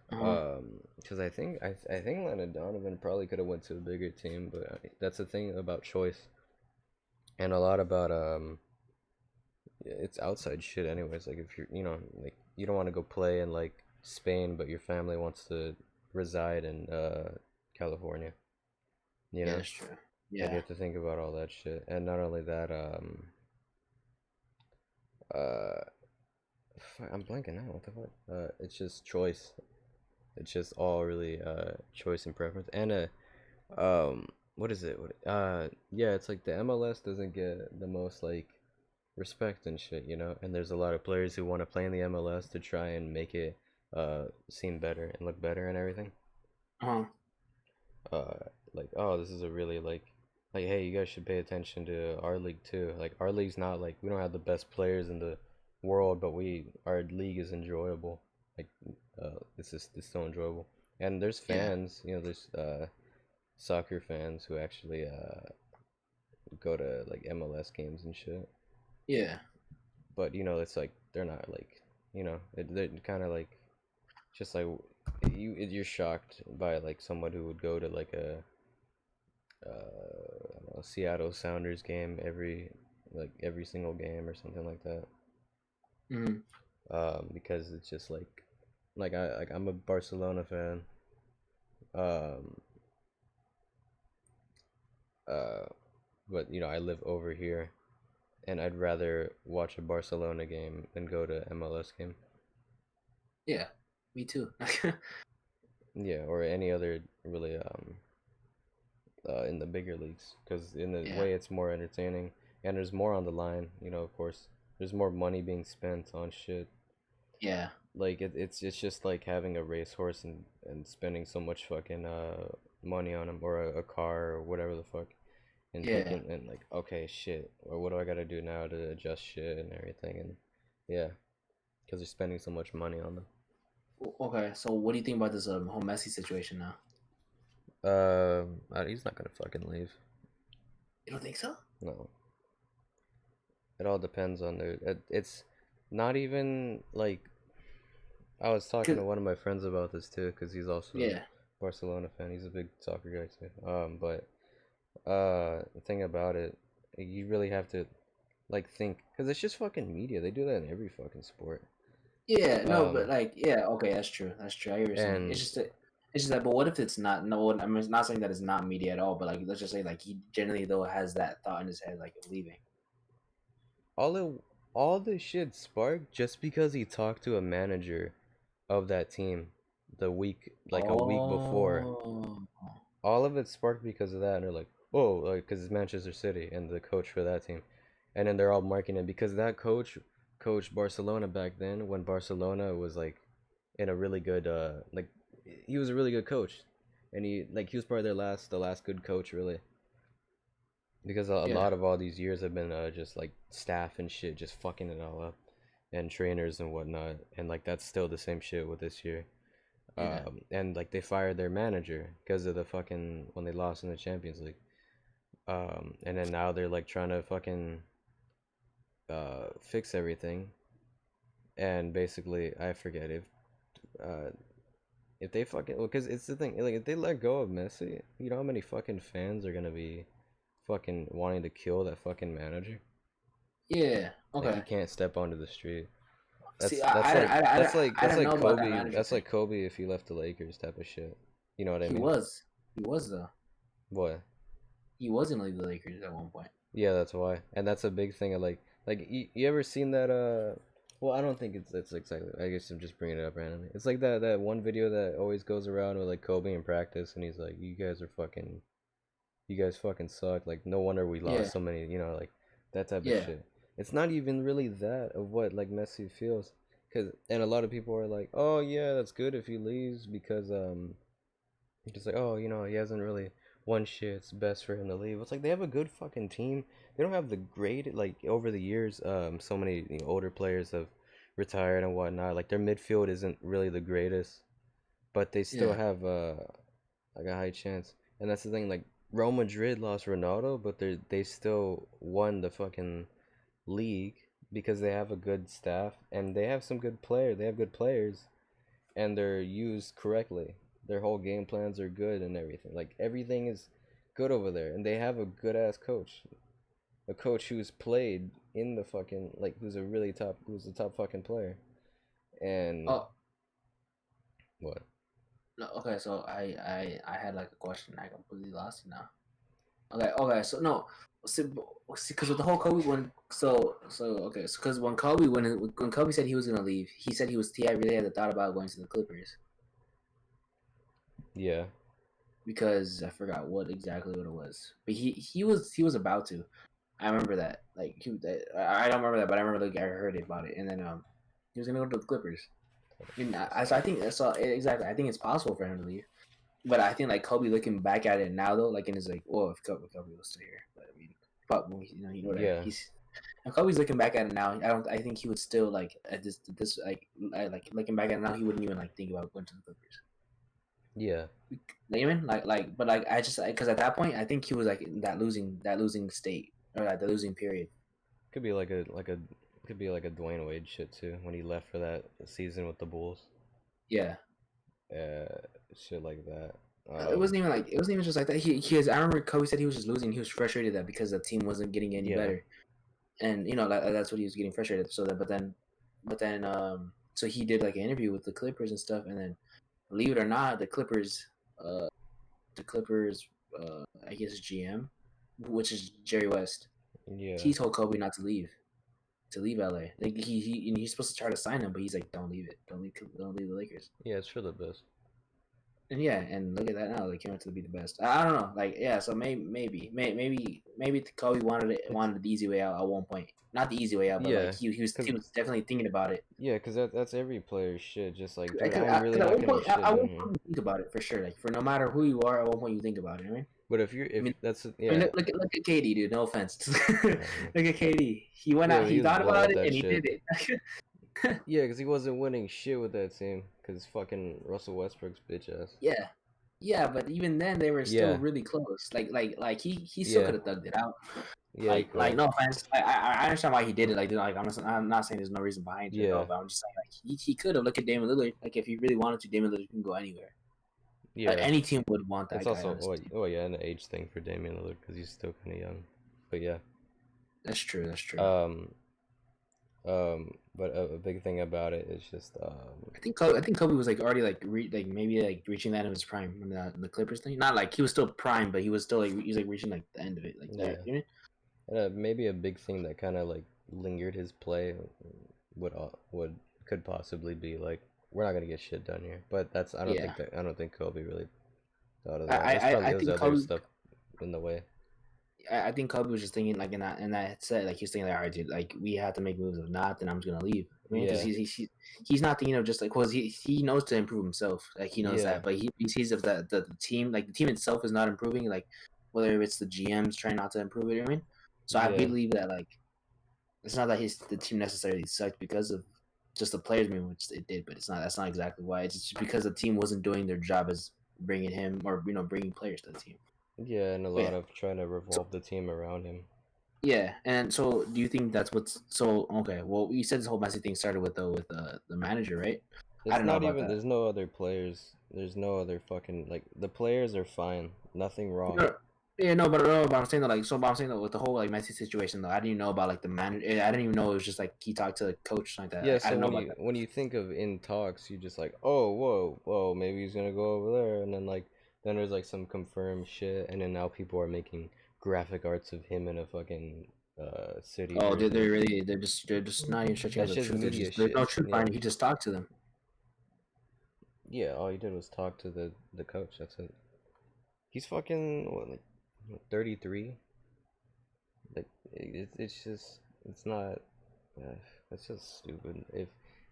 Uh-huh. Because I think Landon Donovan probably could have went to a bigger team, but that's the thing about choice, and a lot about yeah, it's outside shit anyways. Like if you're like you don't want to go play in like Spain, but your family wants to reside in California, you Yeah, know? that's true. Like you Yeah. have to think about all that shit. And not only that, uh I'm blanking out. What the fuck? It's just choice. It's just all really choice and preference. And what is it? Yeah, it's like the MLS doesn't get the most like respect and shit, and there's a lot of players who want to play in the MLS to try and make it seem better and look better and everything. Uh-huh. uh like, oh, this is a really like, hey, you guys should pay attention to our league too. Like, our league's not like, we don't have the best players in the world, but our league is enjoyable. Like, it's still enjoyable. And there's Yeah. fans, there's soccer fans who actually go to like MLS games and shit. Yeah. But it's like they're not like, they're kind of like, just like, you're shocked by like someone who would go to like a I don't know, Seattle Sounders game every single game or something like that. Mm-hmm. Because it's just I'm a Barcelona fan. Um, uh, but I live over here, and I'd rather watch a Barcelona game than go to MLS game. Yeah. Me too. Yeah, or any other really in the bigger leagues, because in the Yeah. way it's more entertaining, and there's more on the line. Of course, there's more money being spent on shit. Yeah. Like it's just like having a racehorse and spending so much fucking money on him, or a car or whatever the fuck, and Yeah. thinking, and like, okay, shit, or what do I gotta do now to adjust shit and everything, and yeah, because they're spending so much money on them. Okay, so what do you think about this whole Messi situation now? He's not gonna fucking leave. You don't think so? No, it all depends on it's not even like, I was talking Cause to one of my friends about this too, because he's also a yeah, Barcelona fan. He's a big soccer guy too. But the thing about it, you really have to like think, because it's just fucking media. They do that in every fucking sport. yeah, no, but Um, like, yeah, okay, that's true. That's true. I hear what you're saying. and It's just that. But what if it's not? No, I mean, it's not saying that it's not media at all. But like, let's just say like he generally though has that thought in his head like of leaving. all it, all this shit sparked just because he talked to a manager of that team like a week before. Oh, All of it sparked because of that, and they're like, oh, like, because it's Manchester City and the coach for that team, and then they're all marking it because that coach coached Barcelona back then, when Barcelona was like in a really good like, he was a really good coach, and he was probably the last good coach, really, because a yeah, lot of all these years have been just like staff and shit just fucking it all up, and trainers and whatnot, and like that's still the same shit with this year. yeah, And like they fired their manager because of the fucking, when they lost in the Champions League. And then now they're like trying to fucking fix everything. And basically, I forget if uh If they fucking, well, because it's the thing, like if they let go of Messi, you know how many fucking fans are gonna be fucking wanting to kill that fucking manager? Yeah. Like he Okay. can't step onto the street. See, I That's don't like know about that Kobe. manager That's thing. like Kobe if he left the Lakers type of shit. You know what I He mean? was. He was though. What? He was in the Lakers at one point. Yeah, that's why. And that's a big thing of like you ever seen that well, I don't think it's exactly. I guess I'm just bringing it up randomly. It's like that one video that always goes around with like Kobe in practice and he's like, you guys fucking suck. Like no wonder we Yeah. lost so many, like that type of Yeah. shit. It's not even really that of what like Messi feels. And a lot of people are like, "Oh yeah, that's good if he leaves because just like, oh, he hasn't really won shit. It's best for him to leave." It's like they have a good fucking team. They don't have the great like over the years. So many older players have retired and whatnot. Like their midfield isn't really the greatest, but they still Yeah. have like a high chance. And that's the thing. Like Real Madrid lost Ronaldo, but they still won the fucking league because they have a good staff and they have some good players. They have good players and they're used correctly. Their whole game plans are good and everything. Like everything is good over there, and they have a good ass coach, a coach who's played in the fucking like who's a top fucking player. And Oh what? no. Okay. So I had like a question. I completely lost it now. Okay. Okay. So no. See, because with the whole Kobe when okay, because when Kobe said he was gonna leave, he said he really had the thought about going to the Clippers Yeah, because I forgot what it was, but he was about to. I remember that. Like I don't remember that, but I remember like I heard about it, and then he was gonna go to the Clippers. And I think that's all exactly. I think it's possible for him to leave, but I think like Kobe looking back at it now though, like in his like, well, if Kobe was still here, but I mean, probably that yeah, he's. And Kobe's looking back at it now. I don't. I think he would still like at this like looking back at it now, he wouldn't even like think about going to the Clippers. yeah, Like, you know what I mean? But like, I just because at that point, I think he was like in that losing state or like the losing period. could be could be like a Dwayne Wade shit too when he left for that season with the Bulls. Yeah. Uh, Shit like that. It wasn't even just like that. I remember Kobe said he was just losing. He was frustrated that because the team wasn't getting any Yeah, better, and that's what he was getting frustrated. So that, but then so he did like an interview with the Clippers and stuff, and then believe it or not, uh, the Clippers, I guess GM, which is Jerry West, yeah, he told Kobe not to leave LA. Like he's supposed to try to sign him, but he's like, don't leave it, don't leave the Lakers. yeah. It's for the best. And yeah, and look at that now. They came out to be the best. I don't know. Like yeah, so maybe Kobe It's wanted the easy way out at one point. Not the easy way out, but like yeah, he cause was definitely thinking about it. yeah, cause that's every player's shit. Just like, dude, Because I'm really at not one getting point, shit at done one here. point you think about it for sure. Like for no matter who you are, at one point you think about it. Right? But I mean, I mean yeah, look at KD, dude. No offense. uh, Look at KD. He went yeah, out. but he He was thought balling about with it that and he shit. did it. Yeah, cause he wasn't winning shit with that team. Cause fucking Russell Westbrook's bitch ass. Yeah, yeah, but even then they were still Yeah, really close. Like he still yeah, could have thugged it out. yeah, he could Like have. no offense, I understand why he did it. Like I'm not saying there's no reason behind it at all, Yeah, but I'm just saying like he could have. Look at Damian Lillard. Like if he really wanted to, Damian Lillard can go anywhere. Like yeah. any team would want It's that guy also on his team. yeah, an age thing for Damian Lillard because he's still kind of young. But yeah, That's true. That's true. um, but a big thing about it is just I think Kobe was like already like maybe like reaching the end of his prime in the Clippers thing. Not like he was still prime, but he was still like he's like reaching like the end of it, like yeah, that. You know? and maybe a big thing that kind of like lingered his play would could possibly be like we're not gonna get shit done here. But that's Yeah. I don't think Kobe really thought of I that. There's probably I those think other Kobe. stuff in the way. I think Kobe was just thinking like in that set, like he's thinking like, all right, dude, like we have to make moves. If not, then I'm just gonna leave. I mean, because Yeah, he's not thinking of just like, cause he knows to improve himself. Like he knows yeah, that, but he sees if the team, like the team itself, is not improving. Like whether it's the GMs trying not to improve it. You know what I mean? So I yeah, believe that like it's not that the team necessarily sucked because of just the players, maybe which it did, but it's not. That's not exactly why. It's just because the team wasn't doing their job as bringing him or bringing players to the team. yeah, and a But lot yeah. of trying to So revolve the team around him. yeah, and so do you think that's what's so okay? Well, you said this whole Messi thing started with the manager, right? I It's don't know not about even. that. There's no other players. There's no other fucking like the players are fine. Nothing wrong. No, yeah, no, but I'm saying that like so. But I'm saying that with the whole like Messi situation though, I didn't even know about like the man. I didn't even know it was just like he talked to the coach like that. Yeah. I So didn't know about when you think of in talks, you just like, oh, whoa, whoa, maybe he's gonna go over there, and then then there's like some confirmed shit, and then now people are making graphic arts of him in a fucking city that. Oh, jersey they're and shit. really they're just not even stretching out That's the just truth. media There's no shit. truth Yeah. behind it. He just talked to them. Yeah. All he did was talk to the coach. That's it. He's fucking what, like 33. Like it's just it's not. Uh, it's just stupid.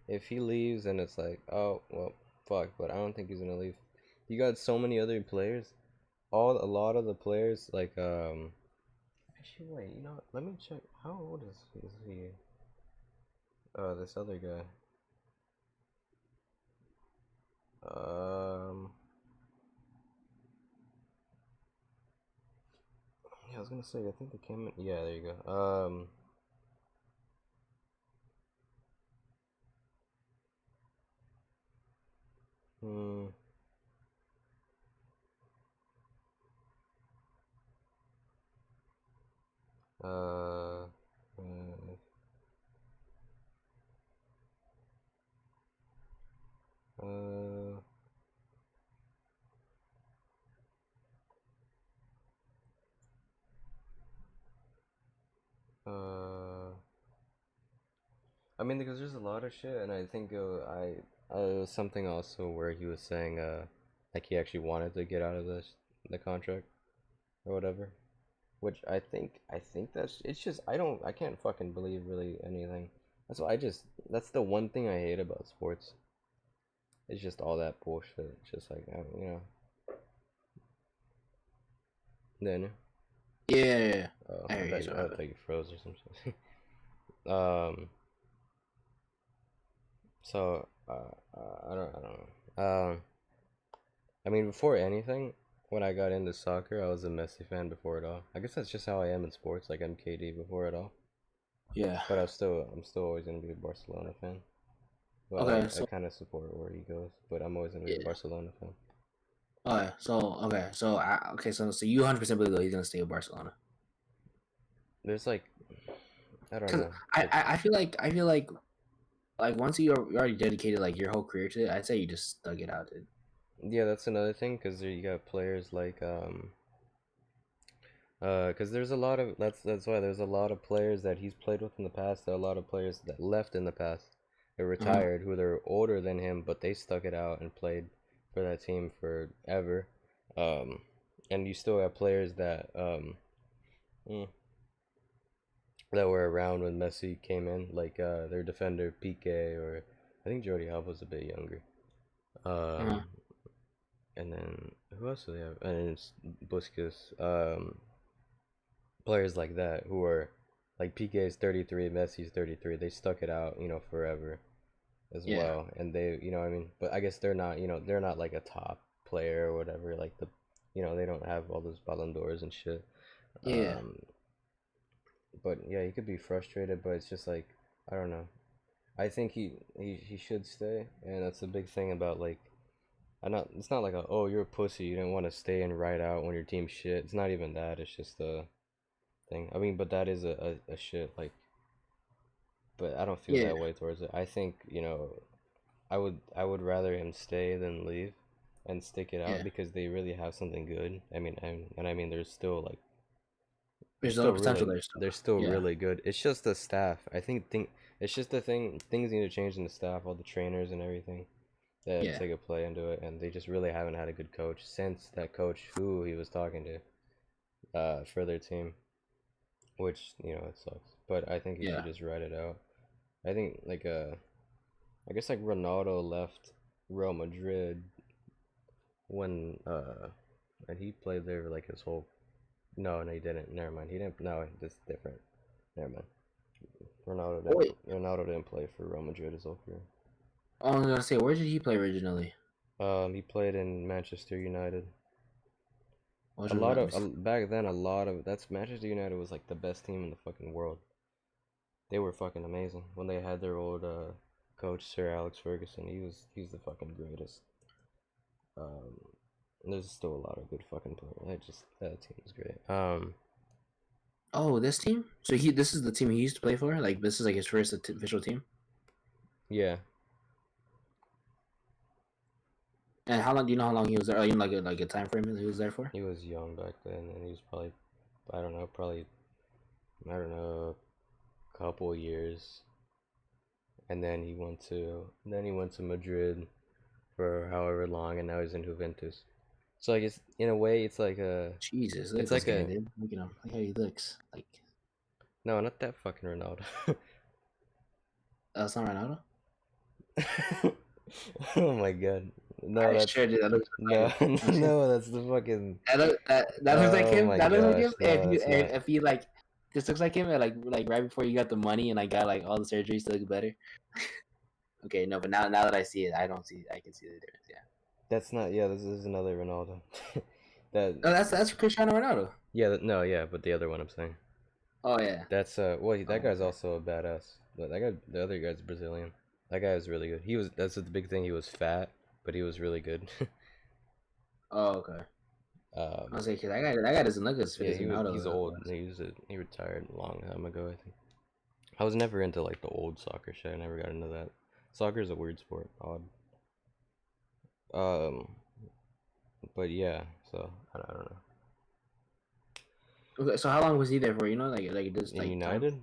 If he leaves and it's like, oh well, fuck. But I don't think he's gonna leave. You got so many other players. A lot of the players like Actually, wait. You know, what, let me check. How old is he? This other guy. Um. Yeah, I was gonna say. I think they came in. Yeah, there you go. Hmm. Uh. Uh. uh Uh, I mean, because there's a lot of shit, and I think it was something also where he was saying like he actually wanted to get out of the contract or whatever, which I think that's it's just I can't fucking believe really anything. That's why that's the one thing I hate about sports. It's just all that bullshit. It's just like then Yeah, oh I hear you. I thought you froze or something. um. So I don't know. I mean, before anything, when I got into soccer, I was a Messi fan before it all. I guess that's just how I am in sports. Like I'm KD before it all. Yeah. But I'm still always gonna be a Barcelona fan. But Okay. I So kind of support where he goes. But I'm always gonna be a yeah. Barcelona fan. So you 100% believe that he's gonna stay with Barcelona? There's like I don't Because know. Like I feel like once you already dedicated like your whole career to it, I'd say you just stuck it out, dude. yeah, that's another thing because you got players like because there's a lot of that's why there's a lot of players that he's played with in the past. There are a lot of players that left in the past, they Uh-huh. retired, who they're older than him, but they stuck it out and played for that team forever. Um, and you still have players mm, that were around when Messi came in, like their defender Piqué, or I think Jordi Alba was a bit younger. Uh-huh. Um, and then who else do they have? And it's Busquets. Players like that who are like Piqué is 33, Messi's 33. They stuck it out, forever as Yeah. well. And they, what I mean, but I guess they're not, they're not like a top player or whatever. Like they don't have all those Ballon d'Ors and shit. Yeah. Um, but yeah, he could be frustrated, but it's just like I don't know. I think he should stay, and that's the big thing about like I not. It's not like oh you're a pussy. You didn't want to stay and ride out when your team's shit. It's not even that. It's just thing. I mean, but that is a shit like. But I don't feel Yeah. that way towards it. I think I would rather him stay than leave, and stick it out Yeah. because they really have something good. I mean, and I mean, there's still like There's a lot of potential there still. they're still Yeah. really good. It's just the staff. I think it's just the thing. Things need to change in the staff, all the trainers and everything that Yeah. take a play into it, and they just really haven't had a good coach since that coach who he was talking to for their team, which it sucks. But I think he should Yeah. just ride it out. I think I guess like Ronaldo left Real Madrid when and he played there like his whole no he didn't. Never mind. He didn't no, this different. Never mind. Oh, wait. Ronaldo didn't play for Real Madrid his whole career. Oh, I was gonna say, where did he play originally? He played in Manchester United. Which A one? lot Let me of see. back then, a lot of that's Manchester United was like the best team in the fucking world. They were fucking amazing when they had their old coach Sir Alex Ferguson. He's the fucking greatest. Um, there's still a lot of good fucking players. That team is great. Oh, this team. So this is the team he used to play for. Like this is like his first official team. Yeah. And how long? Do you know how long he was there? Even like a time frame he was there for? He was young back then, and he was probably, I don't know, a couple years, and then he went to Madrid for however long, and now he's in Juventus. So I guess in a way, it's like a Jesus, look it's at this like guy, a dude. Look at him. Look how he looks. Like no, not that fucking Ronaldo. that's not Ronaldo. Oh my god, no, I that's sure did. That looks no, like him. no, that's the fucking. That looks like Oh him. my That looks like gosh, him. no, it's not. If he like this looks like him, like right before you got the money and I got like all the surgeries to look better. Okay, no, but now that I see it, I don't see. I can see the difference. Yeah. That's not. Yeah, this is another Ronaldo. That. No, that's Cristiano Ronaldo. Yeah, no, yeah, but the other one I'm saying. Oh yeah. That's well, that Oh, guy's okay. also a badass. But that guy, the other guy's Brazilian. That guy was really good. That's the big thing. He was fat, but he was really good. Oh okay. I Um, was like, that guy doesn't look as fit yeah, as Ronaldo he's though. old. He retired a long time ago, I think. I was never into like the old soccer shit. I never got into that. Soccer is a weird sport, odd. Um, but yeah, so I don't know. Okay, so how long was he there for? You know, like this In like time. United,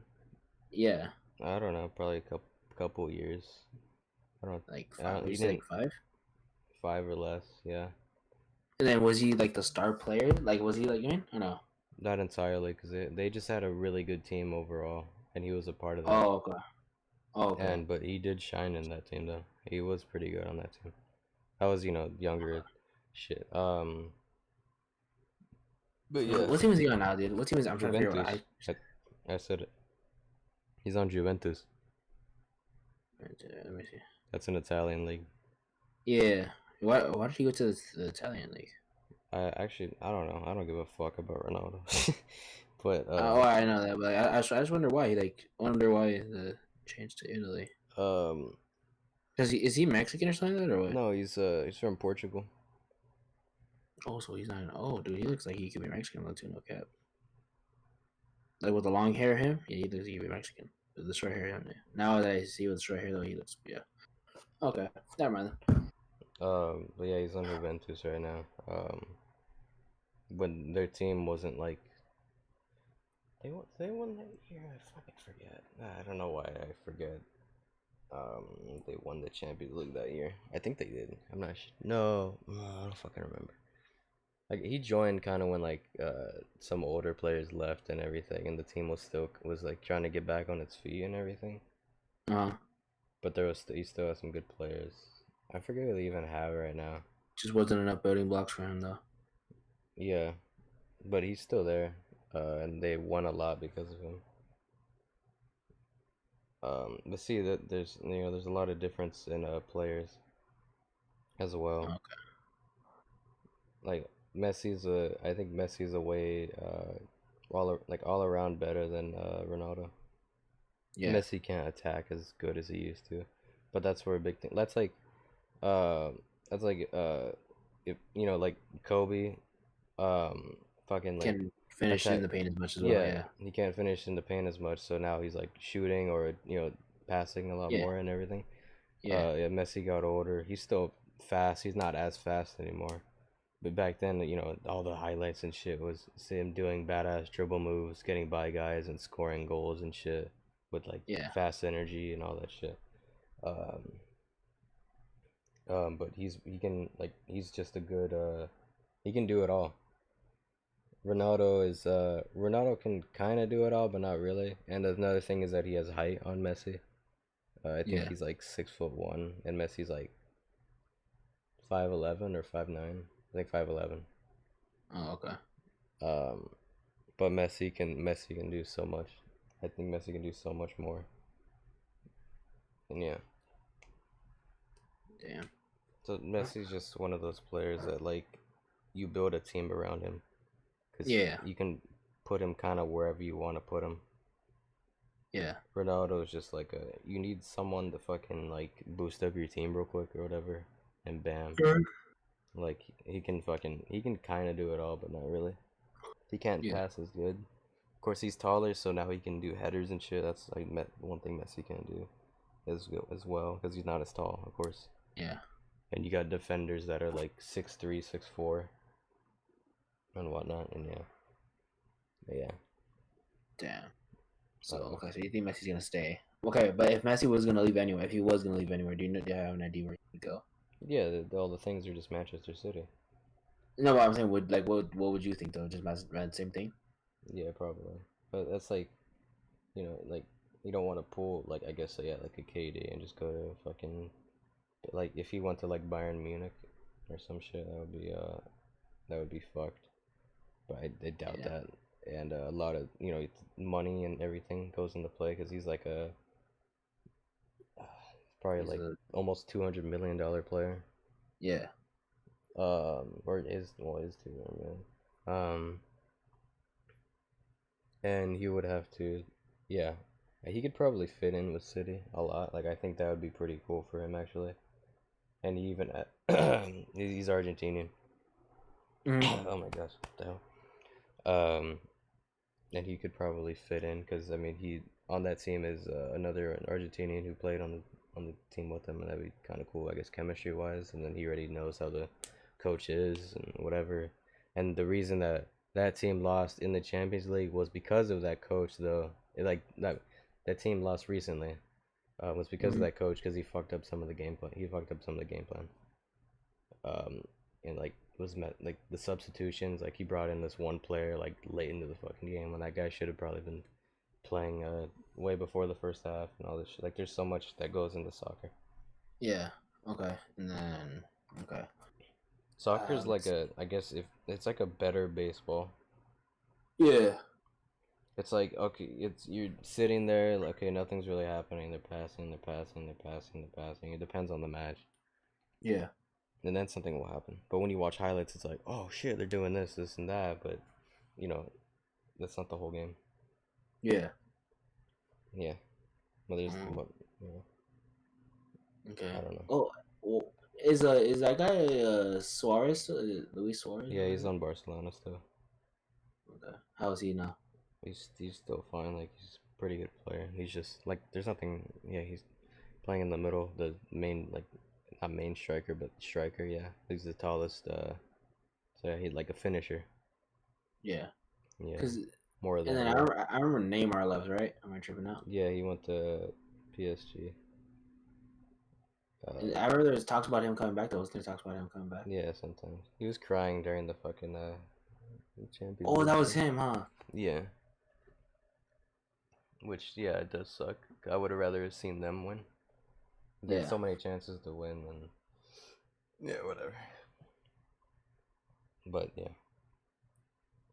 Yeah, I don't know, probably a couple years. I don't. like I five. don't. You He said didn't like 5. 5 or less. Yeah. And then was he like the star player? Like was he like in or no? Not entirely, because they just had a really good team overall, and he was a part of that. Oh okay. Oh okay. But he did shine in that team though. He was pretty good on that team. I was younger, shit. But yeah, What team is he on now, dude? What team is? I'm trying to figure out. Juventus. I said it. He's on Juventus. Let me see. That's an Italian league. Yeah. Why did he go to the Italian league? I don't know. I don't give a fuck about Ronaldo. But Oh, I know that, but I just wonder why the change to Italy. um Is he Mexican or something like that or what? no, he's from Portugal. Oh, so he's not. Oh, dude, he looks like he could be Mexican though too. No cap. Like with the long hair, him. Yeah, he looks like he could be Mexican. With the short hair, him. Yeah. Now that I see with the short hair though, he looks. Yeah. Okay, never mind. But yeah, he's on Juventus right now. When their team wasn't like they won that year. I fucking forget. I don't know why I forget. They won the Champions League that year. I think they did. I'm not sure. No, I don't fucking remember. Like he joined kind of when like some older players left and everything, and the team was like trying to get back on its feet and everything. Uh, But he still has some good players. I forget who they even have right now. just wasn't enough building blocks for him though. Yeah, but he's still there, and they won a lot because of him. But see that there's a lot of difference in players as well. Okay. Like I think Messi's a way all around better than Ronaldo. Yeah. Messi can't attack as good as he used to, but that's where a big thing. Uh, that's like if like Kobe, fucking like Can finish attack. in the paint as much as well. Yeah, Yeah. he can't finish in the paint as much, so now he's like shooting or passing a lot Yeah. more and everything. Yeah. Yeah, Messi got older. He's still fast. He's not as fast anymore. But back then, all the highlights and shit was him doing badass dribble moves, getting by guys and scoring goals and shit with like Yeah. fast energy and all that shit. Um, but he's just a good he can do it all. Ronaldo can kind of do it all, but not really. And another thing is that he has height on Messi. I think Yeah. he's like 6'1", and Messi's like 5'11" or 5'9". I think 5'11". Oh, okay. But Messi can do so much. I think Messi can do so much more. And yeah. Damn. So Messi's just one of those players that like you build a team around him. Cause Yeah. you can put him kind of wherever you want to put him. Yeah. Ronaldo is just like you need someone to fucking like boost up your team real quick or whatever, and bam, like he can kind of do it all, but not really. He can't Yeah. pass as good. Of course, he's taller, so now he can do headers and shit. That's like one thing Messi can't do as well because he's not as tall, of course. Yeah. And you got defenders that are like 6'3", 6'4", and whatnot, and yeah. Damn. So okay, so you think Messi's gonna stay? Okay, but if Messi was gonna leave anyway, if he was gonna leave anywhere, do you have an idea where he would go? Yeah, all the things are just Manchester City. No, but I'm saying, what would you think though? Just the same thing? Yeah, probably. But that's like, like you don't want to pull like I guess like a KD and just go to fucking like if he went to like Bayern Munich or some shit that would be fucked. But I doubt that. And a lot of money and everything goes into play because he's like probably like almost $200 million player. Yeah. Or is 200 million. And he would have to, yeah, he could probably fit in with City a lot. Like I think that would be pretty cool for him actually. And he even he's Argentinian. Oh my gosh, what the hell? And he could probably fit in because I mean he on that team is an Argentinian who played on the team with him, and that'd be kind of cool, I guess, chemistry wise. And then he already knows how the coach is and whatever. And the reason that team lost in the Champions League was because of that coach, though. That team lost recently was because of that coach because he fucked up some of the game plan. He fucked up some of the game plan. And like like the substitutions, like he brought in this one player like late into the fucking game when that guy should have probably been playing way before the first half and all this shit. Like there's so much that goes into soccer. Yeah. Okay. And then okay. Soccer's like I guess if it's like a better baseball. Yeah. It's like okay, you're sitting there, like, okay, nothing's really happening. They're passing. It depends on the match. Yeah. And then something will happen. But when you watch highlights, it's like, oh shit, they're doing this, and that. But that's not the whole game. Yeah. Yeah. Well, there's okay. I don't know. Oh, well, is that guy Suarez? Luis Suarez? Yeah, he's on Barcelona still. Okay. How is he now? He's still fine. Like he's a pretty good player. He's just like there's nothing. Yeah, he's playing in the middle, the main like not main striker, but striker. Yeah, he's the tallest. So yeah, he's like a finisher. Yeah. Yeah. Because more of that. And then I remember Neymar left, right? Am I tripping out? Yeah, he went to PSG. I remember there was talks about him coming back. There talks about him coming back. Yeah, sometimes he was crying during the fucking Champions League. Oh, that was him, huh? Yeah. Which it does suck. I would have rather seen them win. They had so many chances to win, and whatever. But yeah.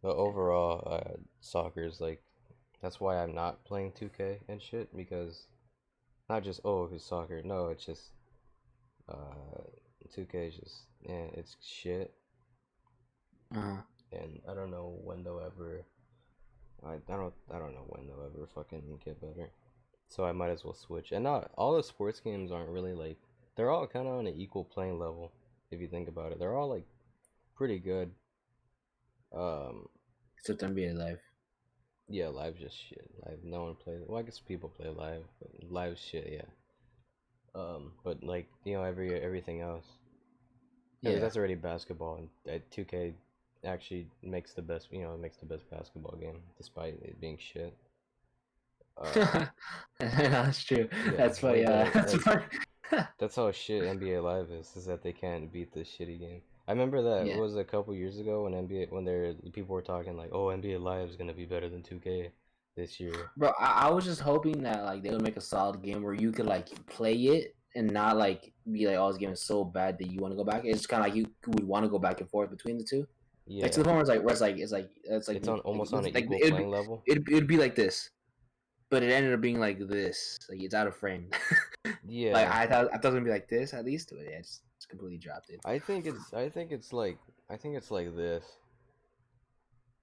But overall, soccer is like that's why I'm not playing 2K and shit because not just it's soccer. No, it's just 2K is just it's shit. And I don't know when they'll ever. I don't know when they'll ever fucking get better. So I might as well switch. And not all the sports games aren't really like they're all kind of on an equal playing level if you think about it. They're all like pretty good. Except NBA Live. Yeah, live just shit. Live, no one plays. Well, I guess people play live, but live shit, yeah. But like everything else. Yeah, that's already basketball, and 2K actually makes the best. Makes the best basketball game despite it being shit. That's true. Yeah, that's funny. That's funny. That's how shit NBA Live is that they can't beat this shitty game. I remember that it was a couple years ago when people were talking like, oh, NBA Live is gonna be better than 2K this year. Bro, I was just hoping that like they would make a solid game where you could like play it and not like be like, oh, this game is so bad that you want to go back. It's kind of like you would want to go back and forth between the two. Yeah. Like to the point where it's on almost on an equal playing level. It'd be like this, but it ended up being like this. Like it's out of frame. Yeah. Like I thought it was gonna be like this at least, but it's completely dropped it. I think it's like this.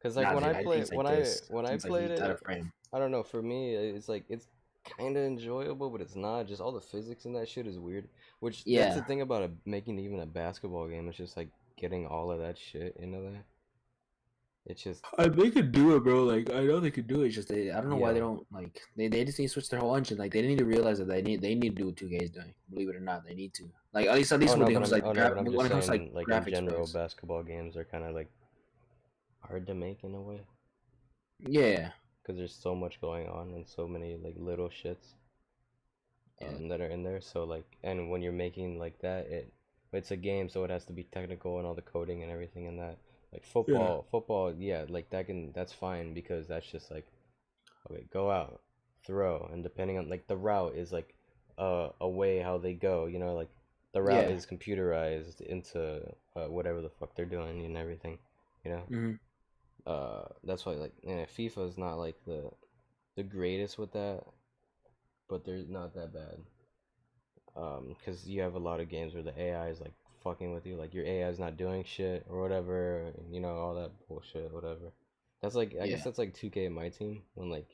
Cause like when I played it, I don't know. For me, it's like it's kind of enjoyable, but it's not. Just all the physics in that shit is weird. Which that's the Yeah, thing about making even a basketball game. It's just like getting all of that shit into there. It's just they could do it, bro. Like I know they could do it. It's just I don't know why they yeah. don't like. They just need to switch their whole engine. Like they need to realize that they need to do what 2K is doing. Believe it or not, they need to. Like at least Oh when no, it but comes to, I'm like oh no, but I'm when just it comes to like saying like in graphics general, wise. basketball games are kind of like hard to make in a way Yeah, because there's so much going on and so many like little shits yeah, that are in there. So like, and when you're making like that, it's a game, so it has to be technical and all the coding and everything in that. Like yeah, football, yeah, like that's fine because that's just like okay, go out, throw, and depending on like the route is like a way how they go, like the route yeah. is computerized into whatever the fuck they're doing and everything, you know. Mm-hmm. That's why like FIFA is not like the greatest with that, but they're not that bad. Because you have a lot of games where the AI is like fucking with you, like your AI is not doing shit or whatever, all that bullshit, whatever. That's like I guess Yeah. that's like 2K in my team when like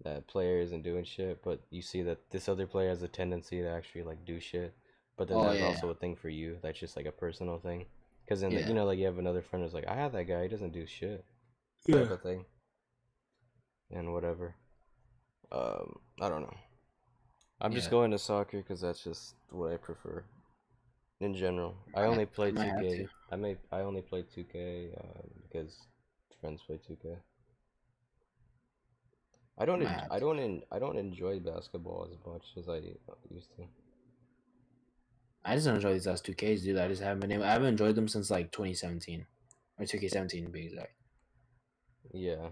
that player isn't doing shit, but you see that this other player has a tendency to actually like do shit. But then Oh that's yeah, also a thing for you. That's just like a personal thing. Because then like yeah, like you have another friend who's like, I have that guy, he doesn't do shit, type yeah, of thing, and whatever. I don't know. I'm just yeah. going to soccer because that's just what I prefer in general. I I, only I play might have 2K. to. I only play 2K because friends play 2K. I might have to. I don't enjoy basketball as much as I used to. I just don't enjoy these last 2Ks, dude. I haven't enjoyed them since like 2017 or 2K17 to be exact. Yeah.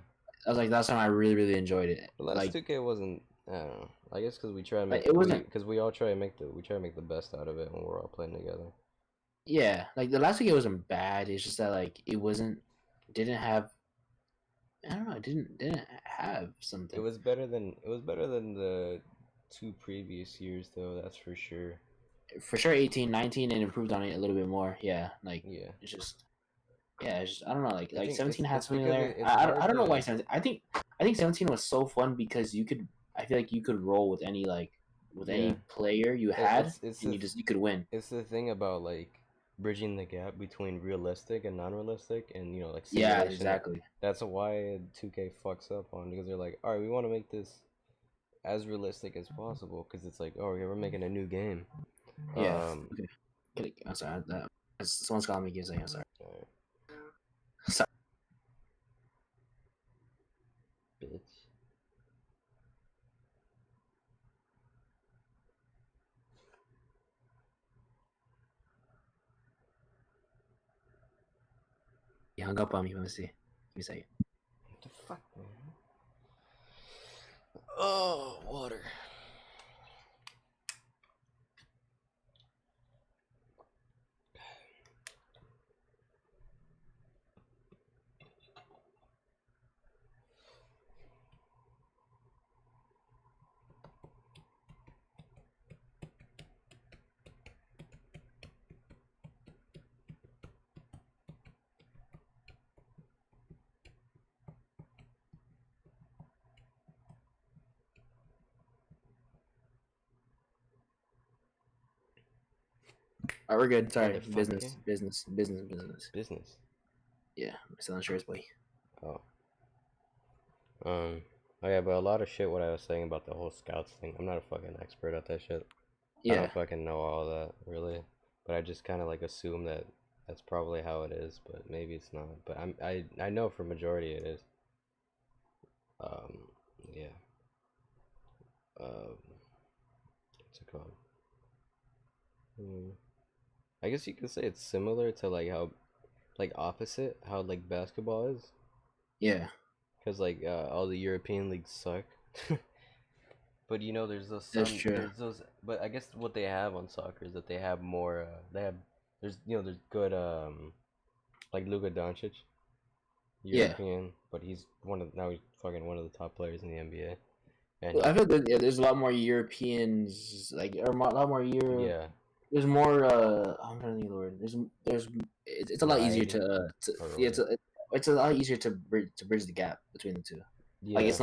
I was like that's time I really really enjoyed it. The last 2K wasn't. I don't know. I guess because we try to Like make it wasn't. because we all try to make the best out of it when we're all playing together. Yeah, like the last 2K wasn't bad. It's just that like it wasn't. Didn't have. I don't know. It didn't have something. It was better than the two previous years though. That's for sure. For sure, 18, 19, and improved on it a little bit more. Yeah, like Yeah. it's just. Yeah, it's just I don't know. Like I like think 17 had it's something because there. it's hard I don't know why to. 17. I think 17 was so fun because you could. I feel like you could roll with any with Yeah. any player you It, had, it's and the you could win. it's the thing about like bridging the gap between realistic and non-realistic and like Yeah, simulation. exactly. That's why 2K fucks up on because they're like, all right, we want to make this as realistic as possible because it's like, oh yeah, we're making a new game. Yeah. Um, Okay. I'm sorry. Someone's calling me. Give me a second. I'm sorry. alright, Sorry. bitch. He hung up on me. Let me see. Give me a second. What the fuck, man? Oh, water. All right, we're good. Sorry. Motherfucker. Business. Business. Yeah, I'm selling shirts, boy. Oh. Um. Oh yeah, but a lot of shit. What I was saying about the whole scouts thing. I'm not a fucking expert at that shit. I Yeah. don't fucking know all that really, but I just kind of like assume that that's probably how it is, but maybe it's not. But I know for majority it is. Um, yeah. What's it called? Hmm. I guess you could say it's similar to like how like opposite how like basketball is, Yeah. because like all the European leagues suck. But there's those That's true. but I guess what they have on soccer is that they have more. They have there's good like Luka Doncic, Yeah. European, but he's fucking one of the top players in the NBA, and I feel that there's a lot more Europeans, like or a lot more Europe. yeah, There's more. I'm trying to think of the word. There's. It's a lot easier variety to or yeah. what? It's a lot easier to bridge the gap between the two. Like Yeah, it's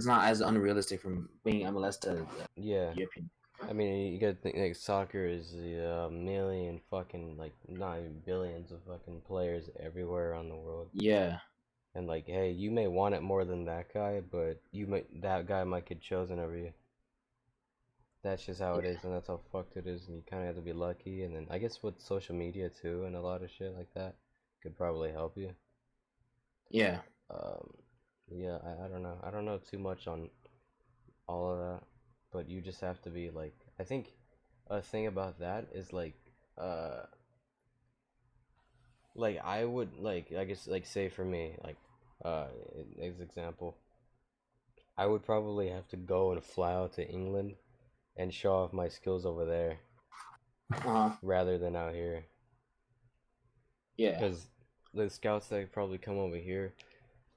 not as unrealistic from being MLS to yeah. European. I mean, you gotta think like soccer is a million fucking like not even billions of fucking players everywhere around the world. Yeah, And like, hey, you may want it more than that guy, but that guy might get chosen over you. That's just how it yeah, is, and that's how fucked it is. And you kind of have to be lucky. And then I guess with social media too, and a lot of shit like that, could probably help you. yeah, Um, yeah, I don't know. I don't know too much on all of that, but you just have to be like. I think a thing about that is uh, like I would like I guess like say for me uh, as example, I would probably have to go and fly out to England and show off my skills over there uh-huh. rather than out here. Yeah, Because the scouts that probably come over here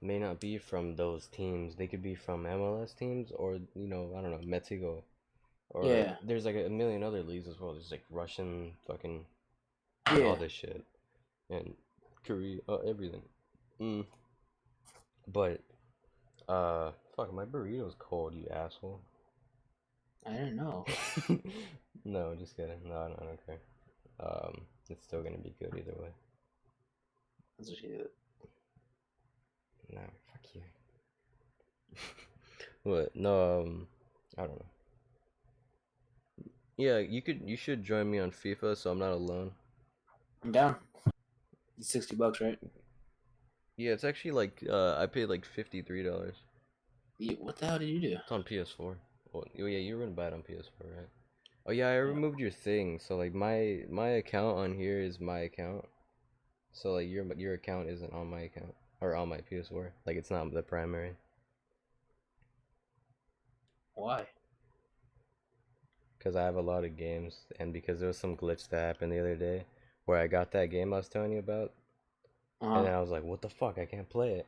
may not be from those teams. They could be from MLS teams or, I don't know, Mexico. Or yeah, there's like a million other leagues as well. There's like Russian, fucking, all yeah. this shit. And Korea, everything. Mm. But, fuck, my burrito's cold, you asshole. I don't know. No, just kidding. No, I don't care. It's still gonna be good either way. That's what she did. No, fuck you. What? No, I don't know. Yeah, you should join me on FIFA so I'm not alone. I'm down. It's $60, right? Yeah, it's actually like I paid like $53. What the hell did you do? It's on PS4. Well, oh yeah, you were gonna buy it on PS4, right? Oh yeah, I Yeah. removed your thing. So like my account on here is my account. So like your account isn't on my account or on my PS4. Like it's not the primary. Why? Because I have a lot of games, and because there was some glitch that happened the other day where I got that game I was telling you about, and Uh-huh. then I was like, what the fuck, I can't play it.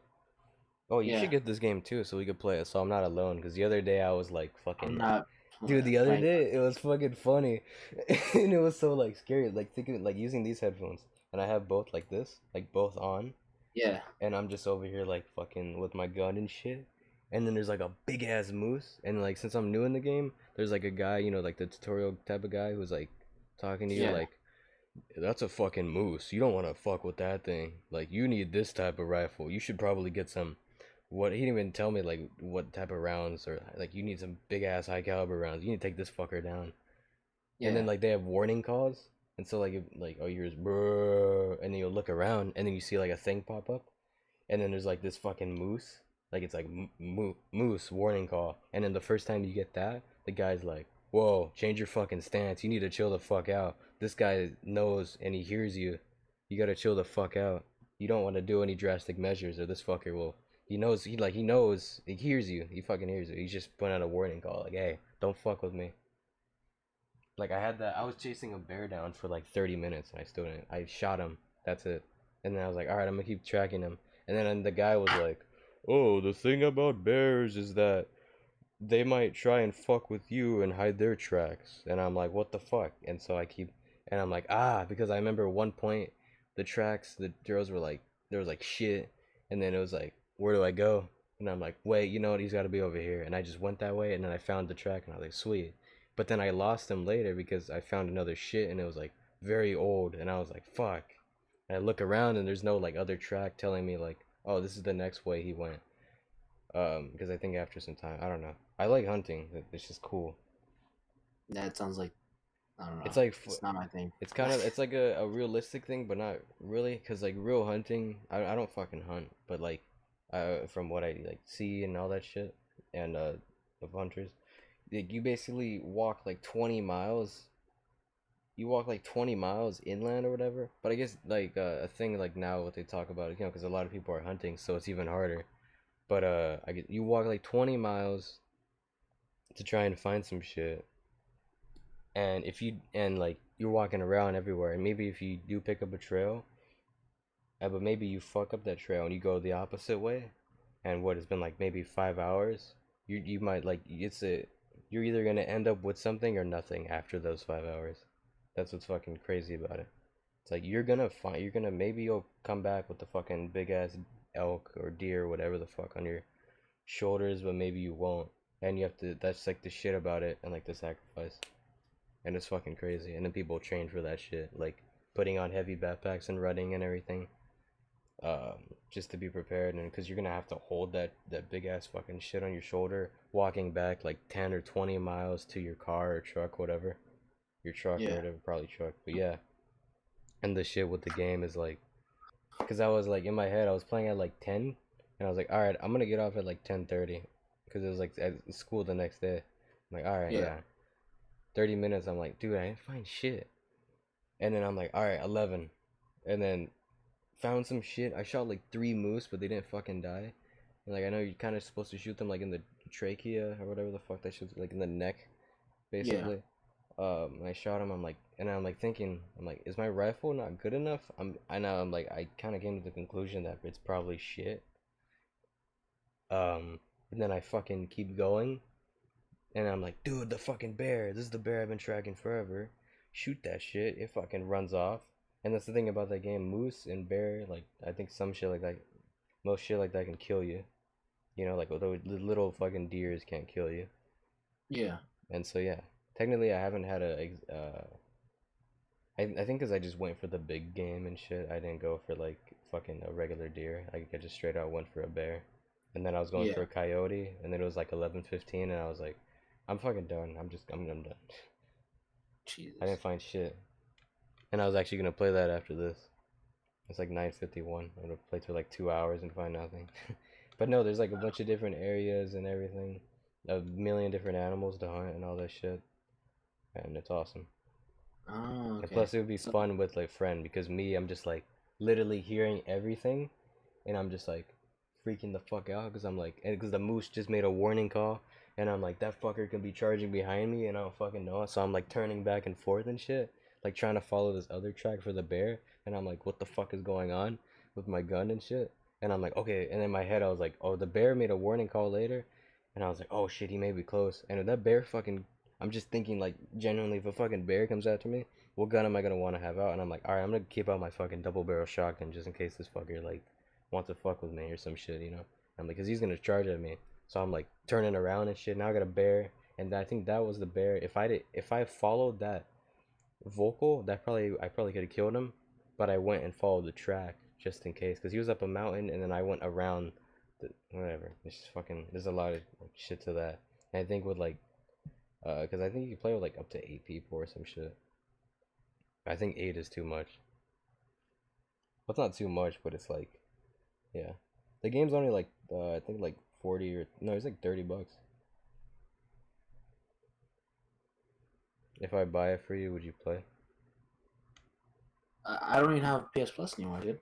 Oh, you should Yeah. get this game too so we could play it so I'm not alone. Because the other day I was like I'm fucking. not Dude, the other playing. day it was fucking funny. And it was so like scary. Like thinking, like using these headphones. And I have both like this, like both on. Yeah. And I'm just over here like fucking with my gun and shit. And then there's like a big ass moose. And like since I'm new in the game, there's like a guy, like the tutorial type of guy who's like talking to you Yeah. like, that's a fucking moose. You don't want to fuck with that thing. Like you need this type of rifle. You should probably get some. What he didn't even tell me like what type of rounds or like you need some big ass high caliber rounds. You need to take this fucker down. And then Yeah. like they have warning calls, and so like oh you hear brrr, and then you'll look around, and then you see like a thing pop up, and then there's like this fucking moose, like it's like moose warning call, and then the first time you get that, the guy's like, whoa, change your fucking stance. You need to chill the fuck out. This guy knows and he hears you. You gotta chill the fuck out. You don't want to do any drastic measures, or this fucker will. He knows he hears you. He fucking hears you. He's just putting out a warning call, like, hey, don't fuck with me. Like I had that. I was chasing a bear down for like 30 minutes, and I still didn't. I shot him. That's it. And then I was like, all right, I'm gonna keep tracking him. And then the guy was like, oh, the thing about bears is that they might try and fuck with you and hide their tracks. And I'm like, what the fuck? And so I keep, and I'm like, because I remember one point, the trails were like, there was like shit. And then it was like, where do I go? And I'm like, wait, you know what? He's got to be over here. And I just went that way, and then I found the track, and I was like, sweet. But then I lost him later because I found another shit, and it was like very old. And I was like, fuck. And I look around, and there's no like other track telling me like, oh, this is the next way he went. Because I think after some time, I don't know. I like hunting. It's just cool. That sounds like I don't It's know. like It's not my thing. it's like a realistic thing, but not really. Cause like real hunting, I don't fucking hunt, but like, from what I like see and all that shit, and of hunters, like you basically walk like 20 miles. You walk like 20 miles inland or whatever. But I guess like a thing like now what they talk about, because a lot of people are hunting, so it's even harder. But I get you walk like 20 miles to try and find some shit, and if you and like you're walking around everywhere, and maybe if you do pick up a trail, but maybe you fuck up that trail and you go the opposite way, and what has been like maybe 5 hours, you might like you're either gonna end up with something or nothing after those 5 hours. That's what's fucking crazy about it. It's like you're gonna maybe you'll come back with the fucking big ass elk or deer or whatever the fuck on your shoulders, but maybe you won't. And you have to, that's like the shit about it and like the sacrifice. And it's fucking crazy. And then people train for that shit, like putting on heavy backpacks and running and everything, just to be prepared. And because you're gonna have to hold that big ass fucking shit on your shoulder, walking back like 10 or 20 miles to your car or truck, whatever, your truck or Yeah. whatever, probably truck. But yeah, and the shit with the game is like, because I was like in my head, I was playing at like 10, and I was like, all right, I'm gonna get off at like 10:30, because it was like at school the next day. I'm like, all right, Yeah. yeah, 30 minutes. I'm like, dude, I didn't find shit. And then I'm like, all right, 11, and then found some shit. I shot like 3 moose, but they didn't fucking die. And like I know you're kind of supposed to shoot them like in the trachea or whatever the fuck that shoots, like in the neck, basically. I shot him. I'm like, and I'm like thinking, I'm like, is my rifle not good enough? I'm like, I kind of came to the conclusion that it's probably shit. And then I fucking keep going, and I'm like, dude, the fucking bear. This is the bear I've been tracking forever. Shoot that shit. It fucking runs off. And that's the thing about that game. Moose and bear, like, I think some shit like that, most shit like that can kill you. You know, like, although the little fucking deers can't kill you. Yeah. And so, yeah. Technically, I haven't had I think because I just went for the big game and shit. I didn't go for, like, fucking a regular deer. I just straight out went for a bear. And then I was going for a coyote, and then it was like 11:15, and I was like, I'm fucking done. I'm done. Jesus. I didn't find shit. And I was actually gonna play that after this. It's like 9:51. I'm gonna play for like 2 hours and find nothing. But no, there's like a bunch of different areas and everything, a million different animals to hunt and all that shit, and it's awesome. Oh, okay. And plus, it would be fun with like friend, because me, I'm just like literally hearing everything, and I'm just like freaking the fuck out, because I'm like, and because the moose just made a warning call, and I'm like, that fucker could be charging behind me, and I don't fucking know. So I'm like turning back and forth and shit, like trying to follow this other track for the bear, and I'm like, what the fuck is going on with my gun and shit? And I'm like, okay, and in my head I was like, oh, the bear made a warning call later, and I was like, oh shit, he may be close. And if that bear fucking, I'm just thinking like genuinely, if a fucking bear comes after me, what gun am I gonna want to have out? And I'm like, all right, I'm gonna keep out my fucking double barrel shotgun just in case this fucker like wants to fuck with me or some shit, you know? I'm like, cause he's gonna charge at me. So I'm like turning around and shit. Now I got a bear, and I think that was the bear. If I followed that vocal, I probably could have killed him, but I went and followed the track just in case, cause he was up a mountain, and then I went around the whatever. It's just fucking. There's a lot of like, shit to that. And I think with like, cause I think you can play with like up to 8 people or some shit. I think 8 is too much. Well, it's not too much, but it's like, yeah. The game's only like, I think like 40 or, no, it's like $30. If I buy it for you, would you play? I don't even have PS Plus anymore, dude.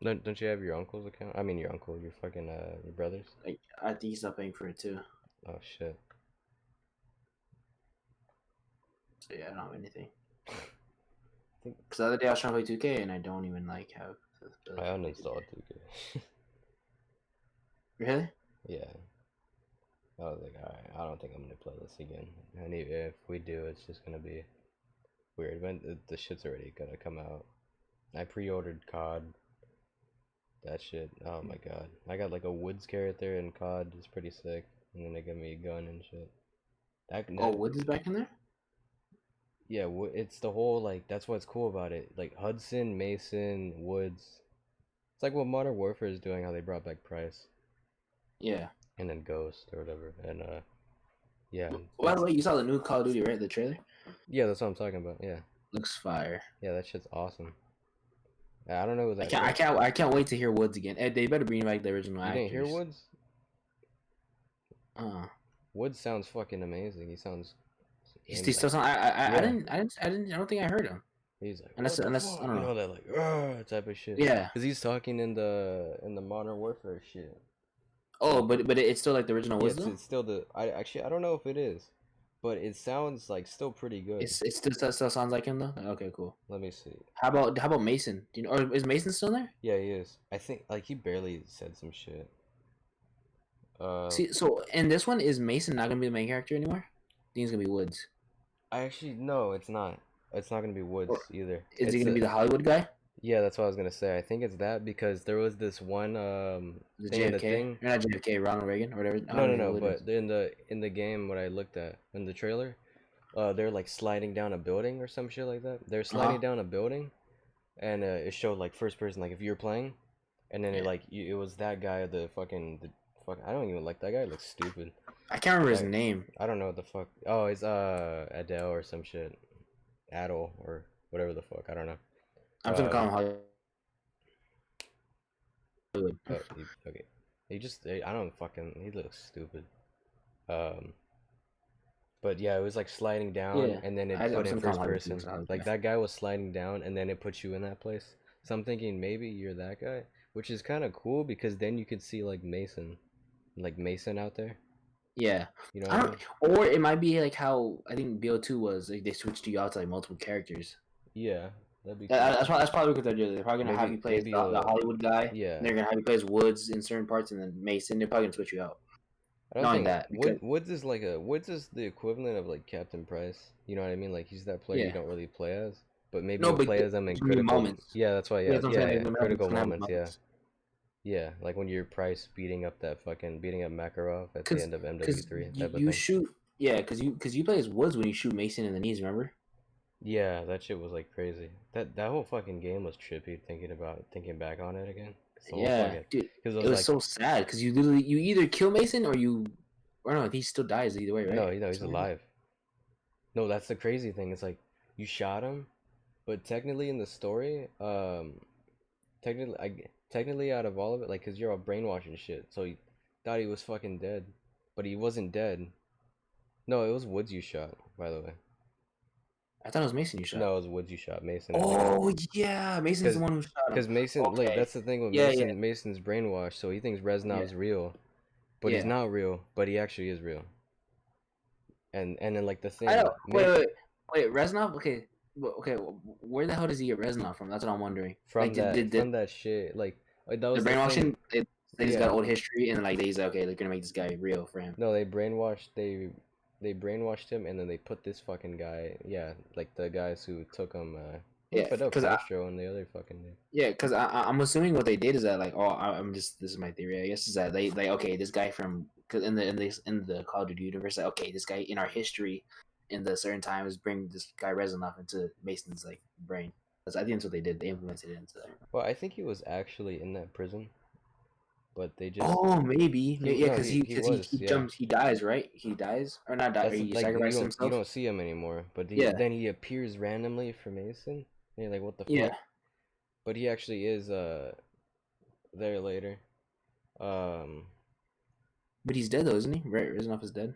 Don't you have your uncle's account? I mean, your uncle, your fucking, your brother's? I think he's not paying for it too. Oh, shit. So yeah, I don't have anything. Because the other day I was trying to play 2K and I don't even like have. I uninstalled 2K. Really? Yeah. I was like, alright, I don't think I'm gonna play this again. And if we do, it's just gonna be weird. When the shit's already gonna come out. I pre-ordered COD. That shit, oh my god. I got like a woods carrot there in COD. It's pretty sick. And then they give me a gun and shit. Woods is back in there? Yeah, it's the whole, like, that's what's cool about it. Like, Hudson, Mason, Woods. It's like what Modern Warfare is doing, how they brought back Price. Yeah. And then Ghost or whatever. And, yeah. By the way, you saw the new Call of Duty, right? The trailer? Yeah, that's what I'm talking about, yeah. Looks fire. Yeah, that shit's awesome. I don't know that. I can't wait to hear Woods again. They better bring back the original actors. You didn't hear Woods? Woods sounds fucking amazing. He sounds. He still sounds. I don't think I heard him. He's like, unless I don't know that like type of shit. Yeah, because he's talking in the Modern Warfare shit. Oh, but it's still like the original Woods. It's still the. I don't know if it is, but it sounds like still pretty good. It still sounds like him though. Okay, cool. Let me see. How about Mason? Do you know? Or is Mason still there? Yeah, he is. I think like he barely said some shit. See, so in this one, is Mason not gonna be the main character anymore? I think it's gonna be Woods. No, it's not. It's not gonna be Woods either. Is he gonna be the Hollywood guy? Yeah, that's what I was gonna say. I think it's that because there was this one The thing in the JFK, thing. or not JFK, Ronald Reagan, or whatever. I No, don't no, know no. who it is. But in the game, what I looked at in the trailer, they're like sliding down a building or some shit like that. They're Uh huh. sliding down a building, and it showed like first person, like if you're playing, and then Yeah. it was that guy, the fuck. I don't even like that guy. Looks stupid. I can't remember his That name. I don't know what the fuck. Oh, it's Adele or some shit. Adel or whatever the fuck. I don't know. I'm just gonna call him Hollywood. Okay. He just I don't fucking. He looks stupid. Um, but yeah, it was like sliding down, Yeah. and then it I'm put just in gonna call him first Hollywood 'cause person. it's Hollywood Like guy. that guy was sliding down, and then it puts you in that place. So I'm thinking maybe you're that guy, which is kind of cool because then you could see like Mason out there. Yeah. You know what I I don't. mean? Or it might be like how I think BO2 was. Like they switched you out to like multiple characters. Yeah, that'd be Yeah, cool. that's probably what they're doing. They're probably gonna have you play as Maybe the Hollywood guy. And yeah. they're gonna have you play as Woods in certain parts, and then Mason. They're probably gonna switch you out. I don't Not only think that, because Woods is the equivalent of like Captain Price. You know what I mean? Like he's that player you yeah, don't really play as, but maybe no, you'll but play as him in there's gonna be critical. moments. Yeah, that's why. Yeah, Yeah, that's what I'm yeah, saying. yeah. It's Critical gonna have moments. Yeah, moments. yeah. Like when you're Price beating up Makarov at the Cause, end of cause MW3 you, type of you thing. shoot. Yeah, cause you play as Woods when you shoot Mason in the knees. Remember? Yeah, that shit was like crazy. That whole fucking game was trippy. Thinking back on it again. The whole Yeah, fucking dude. because it It was was like so sad because you either kill Mason or no, he still dies either way, right? no, you know he's For some reason. alive. No, that's the crazy thing. It's like you shot him, but technically in the story, technically out of all of it, like, cause you're all brainwashed and shit. So he thought he was fucking dead, but he wasn't dead. No, it was Woods you shot, by the way. I thought it was Mason you shot. No, it was Woods you shot. Mason is the guy. Oh yeah, Mason's the Cause, one who shot him. cause Mason, like, Okay. that's the thing with Yeah, yeah, Mason. Mason's brainwashed, so he thinks yeah, Reznov's real, but he's yeah. not real. But he actually is real. And then like the I thing, don't. Wait. Reznov. Okay, okay. Where the hell does he get Reznov from? That's what I'm wondering. Like, did from that shit, like that the was the thing. brainwashing? They just got Yeah. old history, and like he's like, okay, they're gonna make this guy real for him. No, they brainwashed him, and then they put this fucking guy, yeah, like the guys who took him, who Yeah, Fidel because Castro and the other fucking dude. yeah, because I'm assuming what they did is that like, oh, I'm just this is my theory, I guess, is that they like, okay, this guy from cause in the Call of Duty universe, like, okay, this guy in our history in the certain times bring this guy Reznov into Mason's like brain. I think that's what they did. They implemented it into that. Well, I think he was actually in that prison, but they just Oh, maybe. he Yeah, no because he was, he yeah. jumps, he dies, right? He dies or not die, or That's he like sacrifices you himself. don't see him anymore, but Yeah, then he appears randomly for Mason, and you're like, what the yeah. fuck? But he actually is there later. Um, But he's dead though, isn't he? Right, Reznov is dead,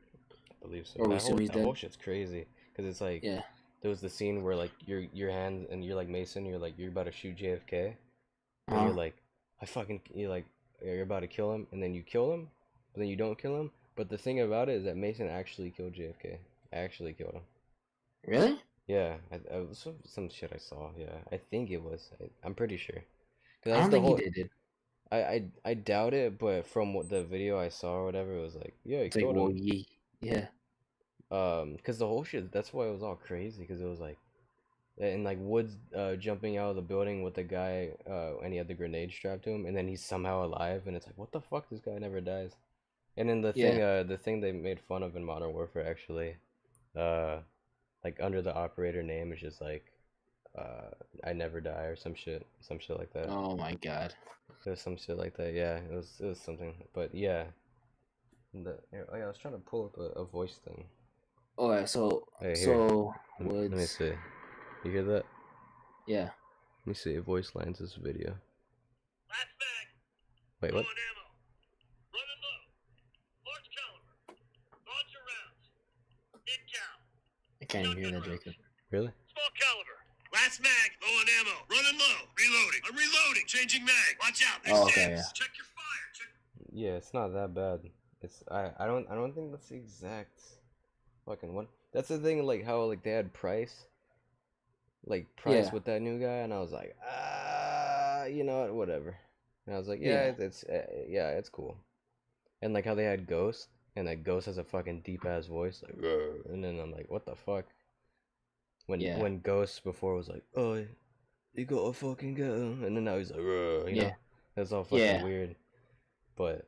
I believe so. or we assume he's That whole dead. shit's crazy because it's like Yeah. there was the scene where like your hands and you're like Mason, you're about to shoot JFK, and Uh-huh. you're like, you're like, you're about to kill him, and then you kill him, but then you don't kill him. But the thing about it is that Mason actually killed JFK. Actually killed him. Really? Yeah, I was some shit I saw. Yeah, I think it was. I'm pretty sure. 'Cause I that was don't the think he whole. did. Dude. I doubt it, but from what the video I saw or whatever, it was like, yeah, he It's like, killed well, him. yeah. Because the whole shit. That's why it was all crazy. Because it was like, and like Woods jumping out of the building with the guy and he had the grenade strapped to him, and then he's somehow alive, and it's like, what the fuck, this guy never dies. And then Yeah. the thing they made fun of in Modern Warfare actually, uh like under the operator name is just like uh I never die or some shit like that. Oh my god. It was some shit like that. Yeah, it was something. But yeah, oh yeah, I was trying to pull up a voice thing. Alright, so Hey, here. so Let me Woods. see. You hear that? Yeah. Let me see. Voice lines this video. Last mag. Wait, Low what? on ammo. Running low. Large caliber. Launcher rounds. Mid cal. I can't even hear that, Jacob. Really? Small caliber. Last mag. Low on ammo. Running low. Reloading. I'm reloading. Changing mag. Watch out. There's Oh, okay, Sims. yeah. Check your fire. Check. Yeah, it's not that bad. It's I don't think that's the exact fucking one. That's the thing, like how like they had Price Yeah. with that new guy, and I was like, you know what, whatever. And I was like, yeah, Yeah. yeah, it's cool. And like how they had Ghost, and that Ghost has a fucking deep ass voice, like, "Rrr," and then I'm like, what the fuck? Yeah. When Ghost before was like, oh, You gotta fucking go. And then now he's like, you Yeah, know, that's all fucking yeah, weird. But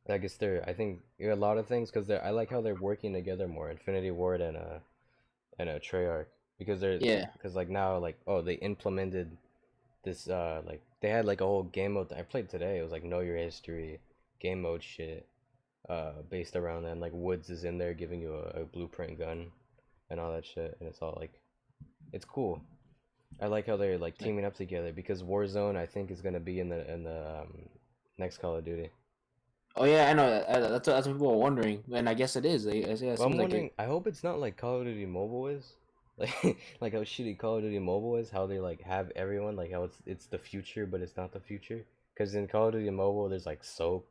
I guess I think a lot of things because I like how they're working together more. Infinity Ward and a Treyarch because yeah. because like now like oh they implemented this like they had like a whole game mode I played today. It was like know your history game mode shit based around that. And, like Woods is in there giving you a blueprint gun and all that shit, and it's all like it's cool. I like how they're like teaming up together because Warzone I think is gonna be in the next Call of Duty. Oh yeah, I know. That's what people are wondering, and I guess it is. Yeah, it Well, I'm seems like wondering. it. I hope it's not like Call of Duty Mobile is, like like how shitty Call of Duty Mobile is. How they like have everyone like how it's the future, but it's not the future. Because in Call of Duty Mobile, there's like soap,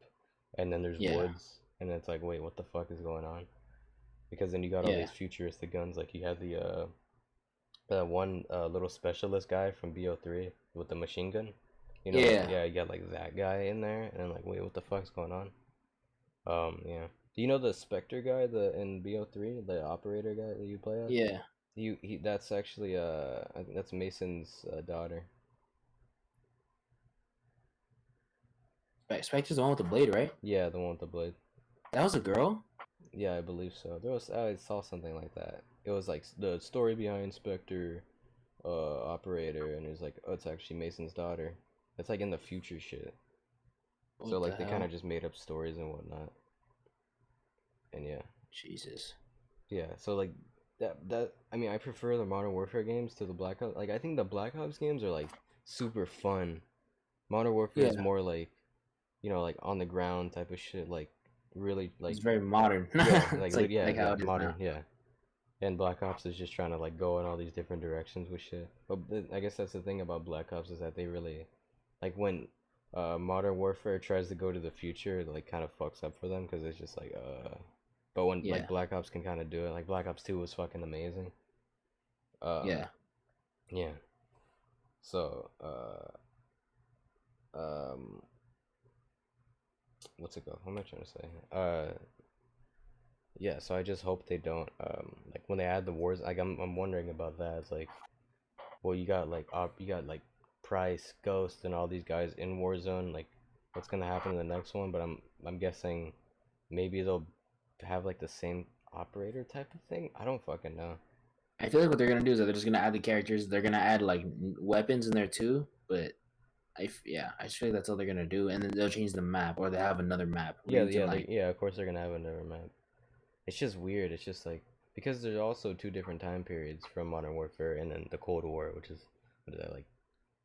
and then there's Yeah, woods, and it's like, wait, what the fuck is going on? Because then you got all yeah, these futuristic guns. Like you had the one little specialist guy from BO3 with the machine gun. You know, like yeah. yeah, you got like that guy in there, and I'm like, wait, what the fuck's going on? Yeah. Do you know the Spectre guy, the in BO3, the operator guy that you play as? Yeah. He that's actually I think that's Mason's daughter. Spectre's the one with the blade, right? Yeah, the one with the blade. That was a girl. Yeah, I believe so. There was I saw something like that. It was like the story behind Spectre operator and it's like oh it's actually Mason's daughter. It's like in the future shit. So What the like they kind of hell? just made up stories and whatnot. And yeah. Jesus. Yeah, so like that I mean I prefer the Modern Warfare games to the Black Ops. Like I think the Black Ops games are like super fun. Modern Warfare is Yeah, more like like on the ground type of shit, like really like it's very modern. yeah, It's like yeah, how yeah, it is modern, now. yeah. And Black Ops is just trying to like go in all these different directions with shit. But I guess that's the thing about Black Ops is that they really like when Modern Warfare tries to go to the future, it like kind of fucks up for them because it's just like but when like Yeah, Black Ops can kind of do it, like Black Ops 2 was fucking amazing. Um, yeah. yeah. So, um, what's it go? What am I trying to say? Yeah. So I just hope they don't like when they add the wars. Like I'm wondering about that. It's like, well, you got like Price, Ghost, and all these guys in Warzone. Like, what's gonna happen in the next one? But I'm guessing maybe they'll have like the same operator type of thing. I don't fucking know. I feel like what they're gonna do is that they're just gonna add the characters. They're gonna add like weapons in there too. But yeah, I just feel like that's all they're gonna do, and then they'll change the map, or they have another map where Yeah, you can like. yeah. Of course they're gonna have another map. It's just weird. It's just like because there's also two different time periods from Modern Warfare and then the Cold War, which is what is that like?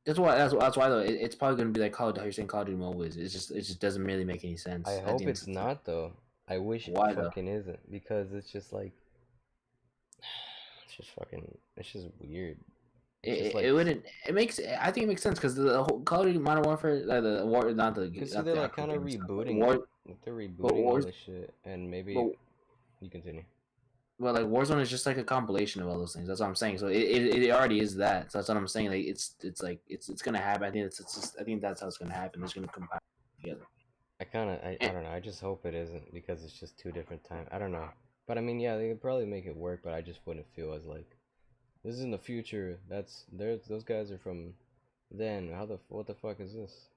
That's why though it's probably gonna be like Call. How you're saying Call of Duty Mobile is. It just doesn't really make any I sense at the hope end of it's the day. not though. I wish it Why though? fucking isn't because it's just like it's just fucking it's just weird. It's just It like wouldn't. It makes. I think it makes sense because the whole Call of Duty Modern Warfare, the war, because see not they're the like actual kind of game itself, but rebooting war, like they're but rebooting all wars, this shit and but, maybe you continue. but like Warzone is just like a compilation of all those things. That's what I'm saying. So it already is that. So that's what I'm saying. Like it's like it's gonna happen. I think it's just, I think that's how it's gonna happen. It's gonna combine together. I don't know. I just hope it isn't because it's just two different times. I don't know. But I mean, yeah, they could probably make it work, but I just wouldn't feel as like this is in the future. That's there's those guys are from then. What the fuck is this?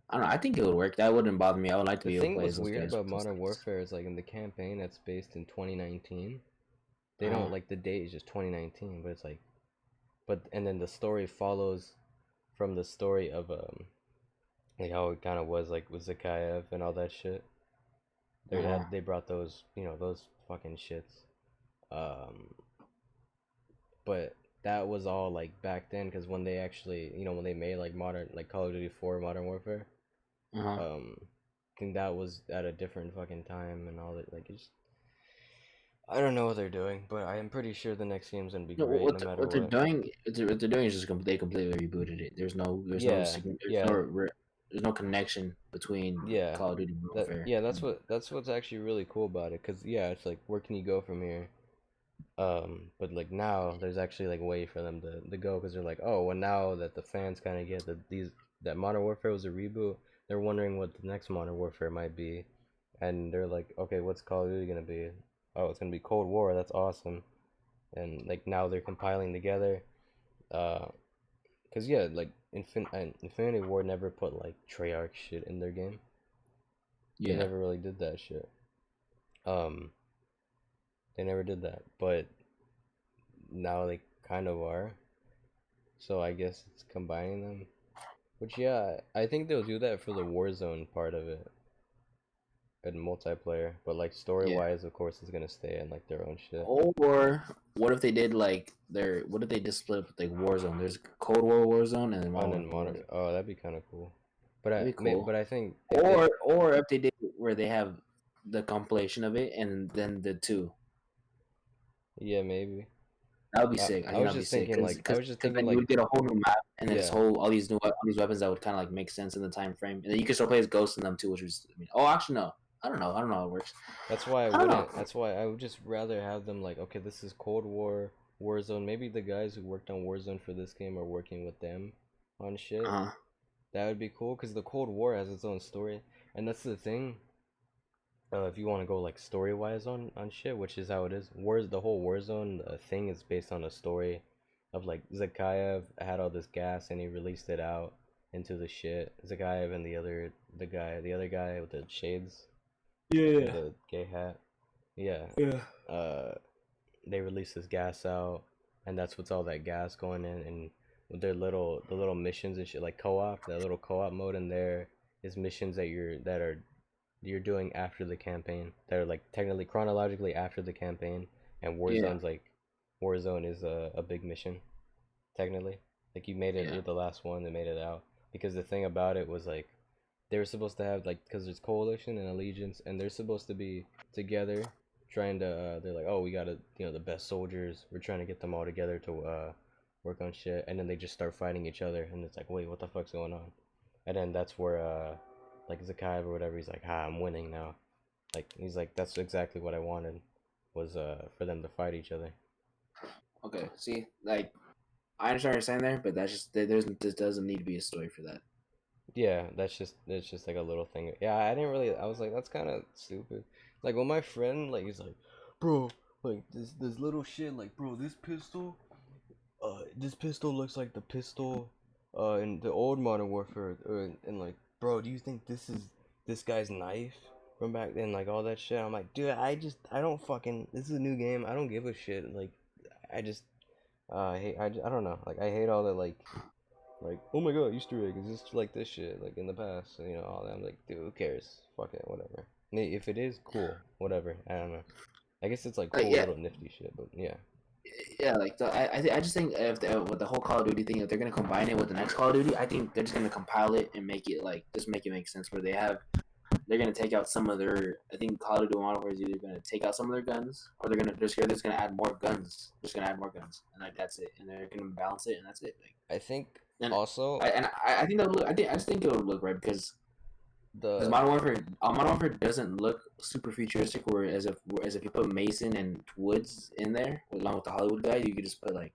I don't know. I think it would work. That wouldn't bother me. I would like to The be able to thing play as was those weird guys about with those Modern things. Warfare is like in the campaign that's based in 2019. They Uh, don't like the date is just 2019, but it's like but and then the story follows from the story of like how it kind of was like with Zakayev and all that shit. uh, They brought those those fucking shits. Um, but that was all like back then because when they actually when they made like modern like Call of Duty 4 Modern Warfare, uh. I think that was at a different fucking time and all that like it's I don't know what they're doing, but I am pretty sure the next game's gonna be No, great no matter what they're what. doing what they're doing is just they completely rebooted it. Yeah, yeah, There's no connection between yeah. Call of Duty Warfare. That's what's actually really cool about it, cause yeah, it's like where can you go from here? But like now there's actually like way for them to go, cause they're like, oh, well now that the fans kind of get that Modern Warfare was a reboot, they're wondering what the next Modern Warfare might be, and they're like, okay, what's Call of Duty gonna be? Oh, it's gonna be Cold War. That's awesome. And like now they're compiling together. Uh, Cause yeah, like Infinity War never put like Treyarch shit in their game. They Yeah. never really did that shit. Um, they never did that, but now they kind of are. So I guess it's combining them. Which yeah, I think they'll do that for the Warzone part of it and multiplayer. But like story Yeah. wise, of course, it's gonna stay in like their own shit. Or what if they did like their? What if they just split up like Warzone? There's Cold War Warzone and then Oh, and Modern then Warfare modern. Warzone. Oh, that'd be kind of cool. But That'd be cool. but I think if they, Or if they did where they have the compilation of it and then the two. yeah, maybe. That would be sick. I I think was that'd be just sick thinking because like I was just thinking then you like would get a whole new map and then this yeah. whole all these weapons that would kind of like make sense in the time frame, and then you can still play as ghosts in them too, which was oh actually no, I don't know how it works. That's why I I don't know. wouldn't. That's why I would just rather have them like, okay, this is Cold War, Warzone. Maybe the guys who worked on Warzone for this game are working with them on shit. Uh-huh. That would be cool because the Cold War has its own story, and that's the thing. If you want to go like story wise on shit, which is how it is. The whole Warzone thing is based on a story of like Zakayev had all this gas and he released it out into the shit. Zakayev and the other guy with the shades and Yeah. the gay hat. Yeah. Yeah. Uh, they released this gas out, and that's what's all that gas going in, and with their little missions and shit, like co-op, that little co-op mode in there is missions you're doing after the campaign, that are like technically chronologically after the campaign, and Yeah. Warzone is a big mission, technically. Like you made it, Yeah. you're the last one that made it out, because the thing about it was like they were supposed to have like because there's coalition and allegiance, and they're supposed to be together trying to they're like, oh, we gotta, the best soldiers, we're trying to get them all together to work on shit, and then they just start fighting each other, and it's like, wait, what the fuck's going on? And then that's where like Zakayev or whatever, he's like, I'm winning now. Like he's like, that's exactly what I wanted, was for them to fight each other. Okay. See, like I understand what you're saying there, but that's just there doesn't need to be a story for that. Yeah, it's just like a little thing. Yeah, I was like, that's kind of stupid. Like when my friend, like, he's like, bro, like this little shit, like, bro, this pistol looks like the pistol in the old Modern Warfare, and like, bro, do you think this is this guy's knife from back then, like all that shit? I'm like, dude, I don't fucking, this is a new game, I don't give a shit. Like I just I don't know, like I hate all that, like, oh my god, Easter egg is just like this shit, like in the past, all that. I'm like, dude, who cares? Fuck it, whatever. If it is, cool, whatever. I don't know. I guess it's like cool Yeah. little nifty shit, but yeah. Yeah, like I just think if with the whole Call of Duty thing, if they're gonna combine it with the next Call of Duty, I think they're just gonna compile it and make it like just make it make sense. Where they're gonna take out some of their. I think Call of Duty Modern Warfare is either gonna take out some of their guns, or they're just gonna add more guns. Just gonna add more guns, and like that's it. And they're gonna balance it, and that's it. Like, I think and also I think that look. I just think it would look right because the Modern Warfare doesn't look super futuristic. Where as if you put Mason and Woods in there along with the Hollywood guy, you could just put like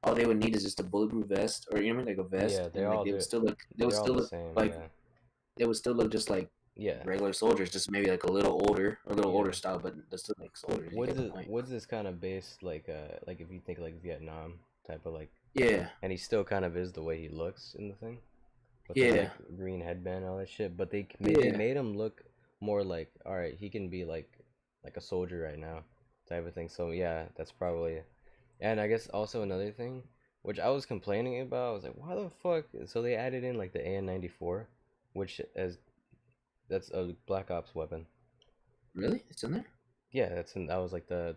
all they would need is just a bulletproof vest, or you know what I mean, like a vest, yeah, and like they would they're all still the look same, like yeah. they would still look just like Yeah. regular soldiers, just maybe like a little older or a little Yeah. older style, but they're still like soldiers. You get the point. Woods is kind of based like if you think like Vietnam type of like, Yeah, and he still kind of is the way he looks in the thing, with the yeah, like green headband and all that shit. But they yeah. made him look more like, all right, he can be like a soldier right now, type of thing. So yeah, that's probably, and I guess also another thing, which I was complaining about. I was like, why the fuck? So they added in like the AN-94, which as that's a Black Ops weapon. Really, it's in there. Yeah, that was like the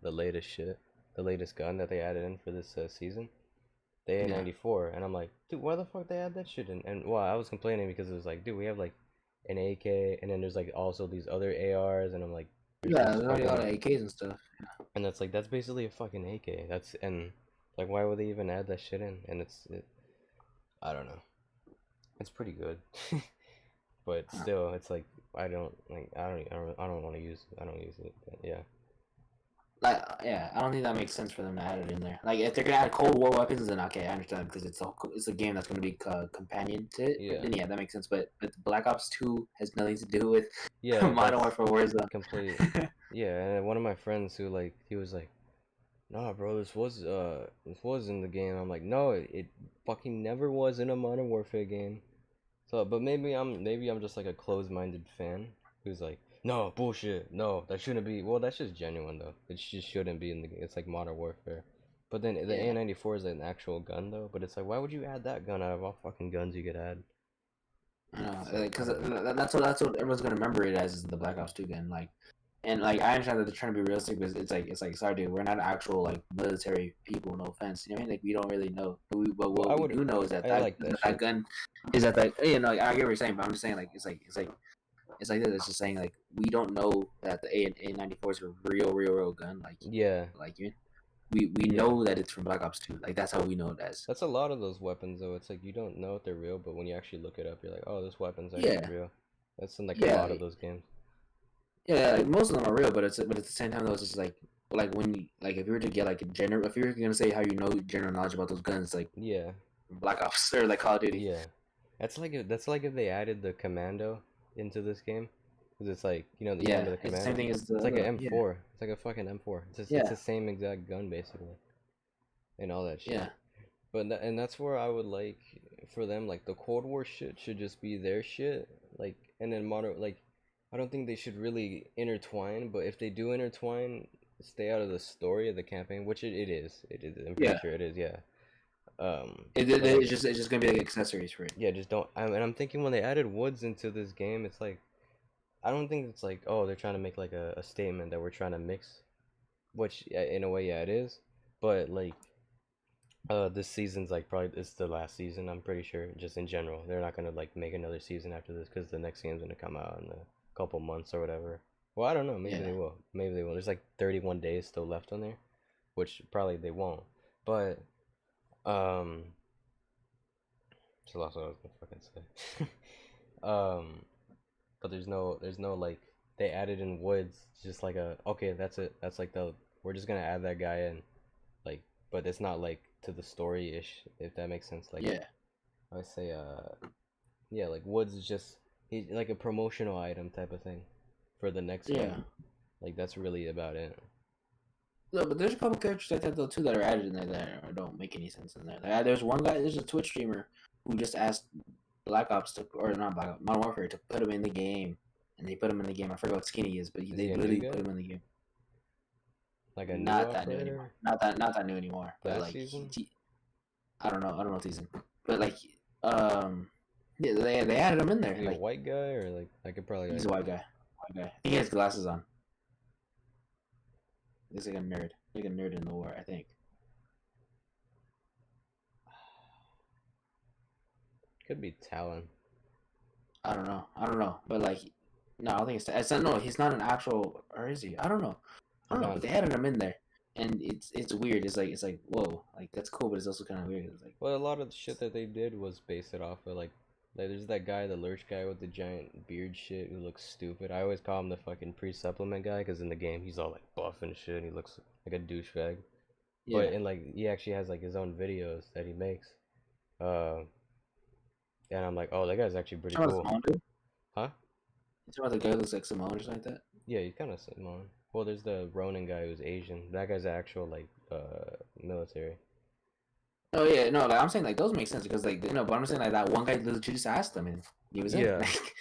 latest shit, the latest gun that they added in for this season. The Yeah, A94, and I'm like, dude, why the fuck they add that shit in? And well, I was complaining because it was like, dude, we have like an AK, and then there's like also these other ARs, and I'm like, there's yeah. this There's already a lot of fucking, AKs and stuff. and that's like that's basically a fucking AK. And like, why would they even add that shit in? And I don't know, it's pretty good, but Huh. still, it's like I don't like I don't want to use I don't use it. But yeah, Like, yeah, I don't think that makes sense for them to add it in there. Like, if they're gonna add Cold War weapons, then okay, I understand because it's a game that's gonna be companion to it. yeah, Then yeah, that makes sense. But Black Ops 2 has nothing to do with yeah. Modern That's Warfare Warzone. complete. Yeah, and one of my friends who like he was like, Nah, bro, this was in the game. I'm like, no, it fucking never was in a Modern Warfare game. So, but maybe I'm just like a closed-minded fan who's like, no, bullshit, no, that shouldn't be. Well, that's just genuine though. It just shouldn't be in the game. It's like Modern Warfare. But then the Yeah. A94 is an actual gun though. But it's like, why would you add that gun out of all fucking guns you could add? I know, It's like, I because don't know. that's what everyone's gonna remember it as is the Black Ops 2 gun. Like, and like I understand that they're trying to be realistic, but it's like sorry, dude, we're not actual like military people. No offense, you know what I mean? Like we don't really know. But Well, I what we would, do know is that I like that that shit. gun is that you know like, I get what you're saying, but I'm just saying like it's like this. It's just saying like we don't know that the A94 is a real gun. Yeah, Like you. We yeah. know that it's from Black Ops 2. Like that's how we know it as. That's a lot of those weapons though. It's like you don't know if they're real, but when you actually look it up, you're like, oh, this weapon's actually Yeah, real. That's in like a yeah, lot of those games. yeah. Like, most of them are real, but at the same time, though, it's just like when you like if you were to get like a general, if you were gonna say how you know general knowledge about those guns, like Yeah, Black Ops or like Call of Duty. yeah. That's like if they added the commando into this game, because it's like you Yeah, remember the it's the same commando? thing as It's like an yeah, M4. It's like a fucking M4. It's yeah, the same exact gun basically, and all that yeah, shit. And that's where I would like for them like the Cold War shit should just be their shit, like, and then modern like I don't think they should really intertwine, but if they do intertwine, stay out of the story of the campaign, which it is. It is. I'm pretty yeah. sure it is. Yeah. But It's like, just gonna be like accessories for it. yeah, just don't. And I'm thinking when they added woods into this game, it's like I don't think it's like, oh, they're trying to make like a statement that we're trying to mix, which yeah, in a way, yeah, it is. But like, this season's like probably it's the last season. I'm pretty sure. Just in general, they're not gonna like make another season after this because the next game's gonna come out in a couple months or whatever. Well, I don't know. Maybe Yeah, they will. Maybe they will. There's like 31 days still left on there, which probably they won't. But um, so that's what I was gonna fucking say. But there's no like they added in woods just like a okay, that's it, that's like the we're just gonna add that guy in, like, but it's not like to the story ish, if that makes sense. Like yeah, I say yeah, like woods is just he's like a promotional item type of thing for the next yeah. game, like that's really about it. No, but there's a couple characters like that though too that are added in there that don't make any sense in there. Like, there's one guy, there's a Twitch streamer who just asked Black Ops to, or not Black Ops, Modern Warfare to put him in the game, and they put him in the game. I forget what skin he is, but Is they he a new literally guy, put him in the game. like a new Not that new anymore. operator Not that new anymore. But last like season? I don't know. I don't know what season. But like yeah, they added him in Is there. he a Like white guy or like I could probably he's a white guy. White guy. I think he has glasses on. He's like a nerd. Like a nerd in the war, I think. could be Talon. I don't know. I don't know. But like no, I don't think it's not, no, he's not an actual, or is he? I don't know. I He's don't know, not. but they added him in there. And it's weird. It's like whoa, like that's cool, but it's also kind of weird. It's like Well, a lot of the shit that they did was based it off of like there's that guy, the lurch guy with the giant beard shit who looks stupid. I always call him the fucking pre-supplement guy because in the game he's all like buff and shit. And he looks like a douchebag. But yeah. in like he actually has like his own videos that he makes. Uh, and I'm like, oh, that guy's actually pretty You talking about cool, Simone, dude? huh? You talking about the guy who looks like Simone or something like that? Yeah, he's kind of Simone. Well, there's the Ronin guy who's Asian. That guy's actual like military. Oh yeah, no, like I'm saying like those make sense because like but I'm saying like that one guy literally just asked him and he was in. Yeah, Like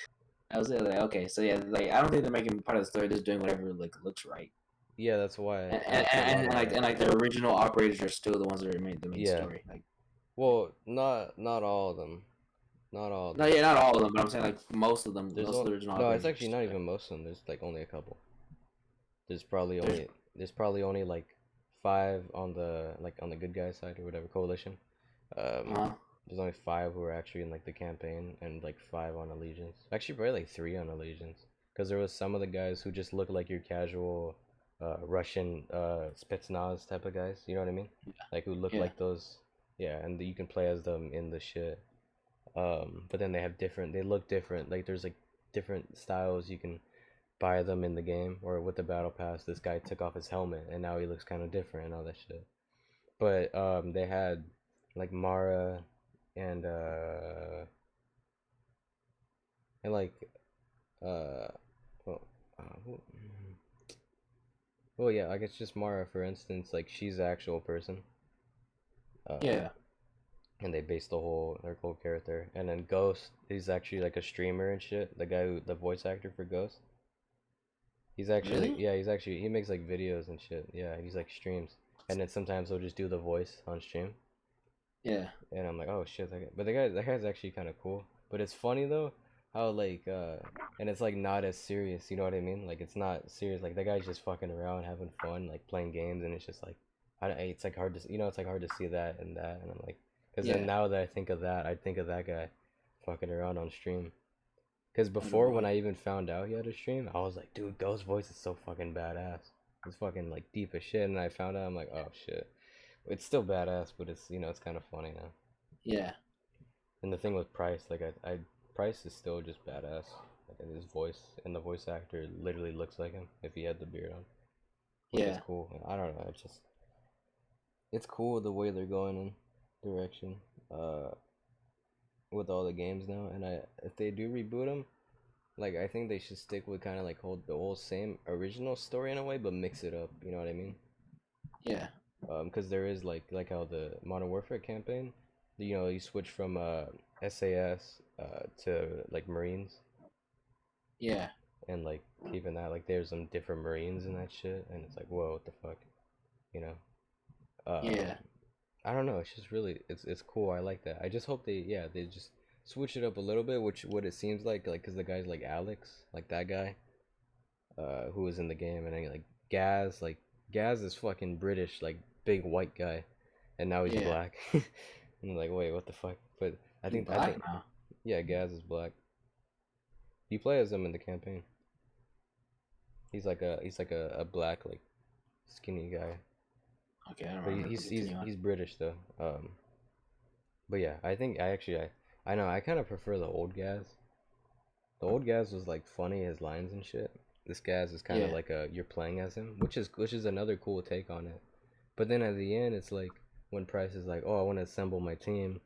I was like okay, so yeah, like I don't think they're making part of the story, just doing whatever like looks right. yeah, that's why And I see a lot of like that. the original operators are still the ones that are the main Yeah, story. Like well, not all of them. Not all of no, them. yeah, not all of them, but I'm saying like most of them, There's most of only the original no. It's operators are actually still not there. even most of them. There's like only a couple. There's There's probably only like five on the good guy side or whatever coalition. Um, uh there's only five who are actually in like the campaign and like five on Allegiance. Actually, probably like three on Allegiance because there was some of the guys who just look like your casual Russian Spetsnaz type of guys. You know what I mean? Like who look yeah, like those. Yeah, and you can play as them in the shit. But then they have different. They look different. Like there's like different styles you can buy them in the game or with the battle pass. This guy took off his helmet and now he looks kind of different and all that shit. But they had like Mara and and like uh well, who, Well, yeah, I guess just Mara, for instance, like she's the actual person. Yeah. And they based their whole character. And then Ghost, he's actually like a streamer and shit. The voice actor for Ghost. He's actually, Really? yeah, he makes like videos and shit. Yeah, he's like streams. And then sometimes he'll just do the voice on stream. Yeah. And I'm like, oh shit, but that guy's actually kind of cool. But it's funny though, how like, and it's like not as serious, you know what I mean? Like it's not serious. Like that guy's just fucking around, having fun, like playing games, and it's just like, it's like hard to, it's like hard to see that and that, and I'm like, because then Yeah. now that I think of that, I think of that guy, fucking around on stream. Because I don't before, when know. I even found out he had a stream, I was like, dude, Ghost voice is so fucking badass. It's fucking like deep as shit, and I found out, I'm like, oh shit. It's still badass, but it's kind of funny now. Yeah. And the thing with Price, like Price is still just badass. Like his voice and the voice actor literally looks like him if he had the beard on, which is Yeah. cool. I don't know. It's cool the way they're going in direction, uh, with all the games now. And if they do reboot them, like I think they should stick with kind of like hold the whole same original story in a way, but mix it up. You know what I mean? Yeah. Because there is like how the Modern Warfare campaign, you switch from SAS to like Marines, Yeah. and like keeping that, like there's some different Marines in that shit, and it's like, whoa, what the fuck, you know? Yeah. I don't know. It's just really it's cool. I like that. I just hope they just switch it up a little bit, which what it seems like because the guy's like Alex, like that guy, who was in the game, and then like Gaz, like Gaz is fucking British, like big white guy, and now he's Yeah. black. And I'm like, wait, what the fuck? But He's I black think, now. yeah, Gaz is black. You play as him in the campaign. He's like a black like skinny guy, Okay, I don't but remember. Continue on. he's British though. But yeah, I think I know I kind of prefer the old Gaz. The old Gaz was like funny, his lines and shit. This Gaz is kind of Yeah. like you're playing as him, which is another cool take on it. But then at the end, it's like when Price is like, "Oh, I want to assemble my team.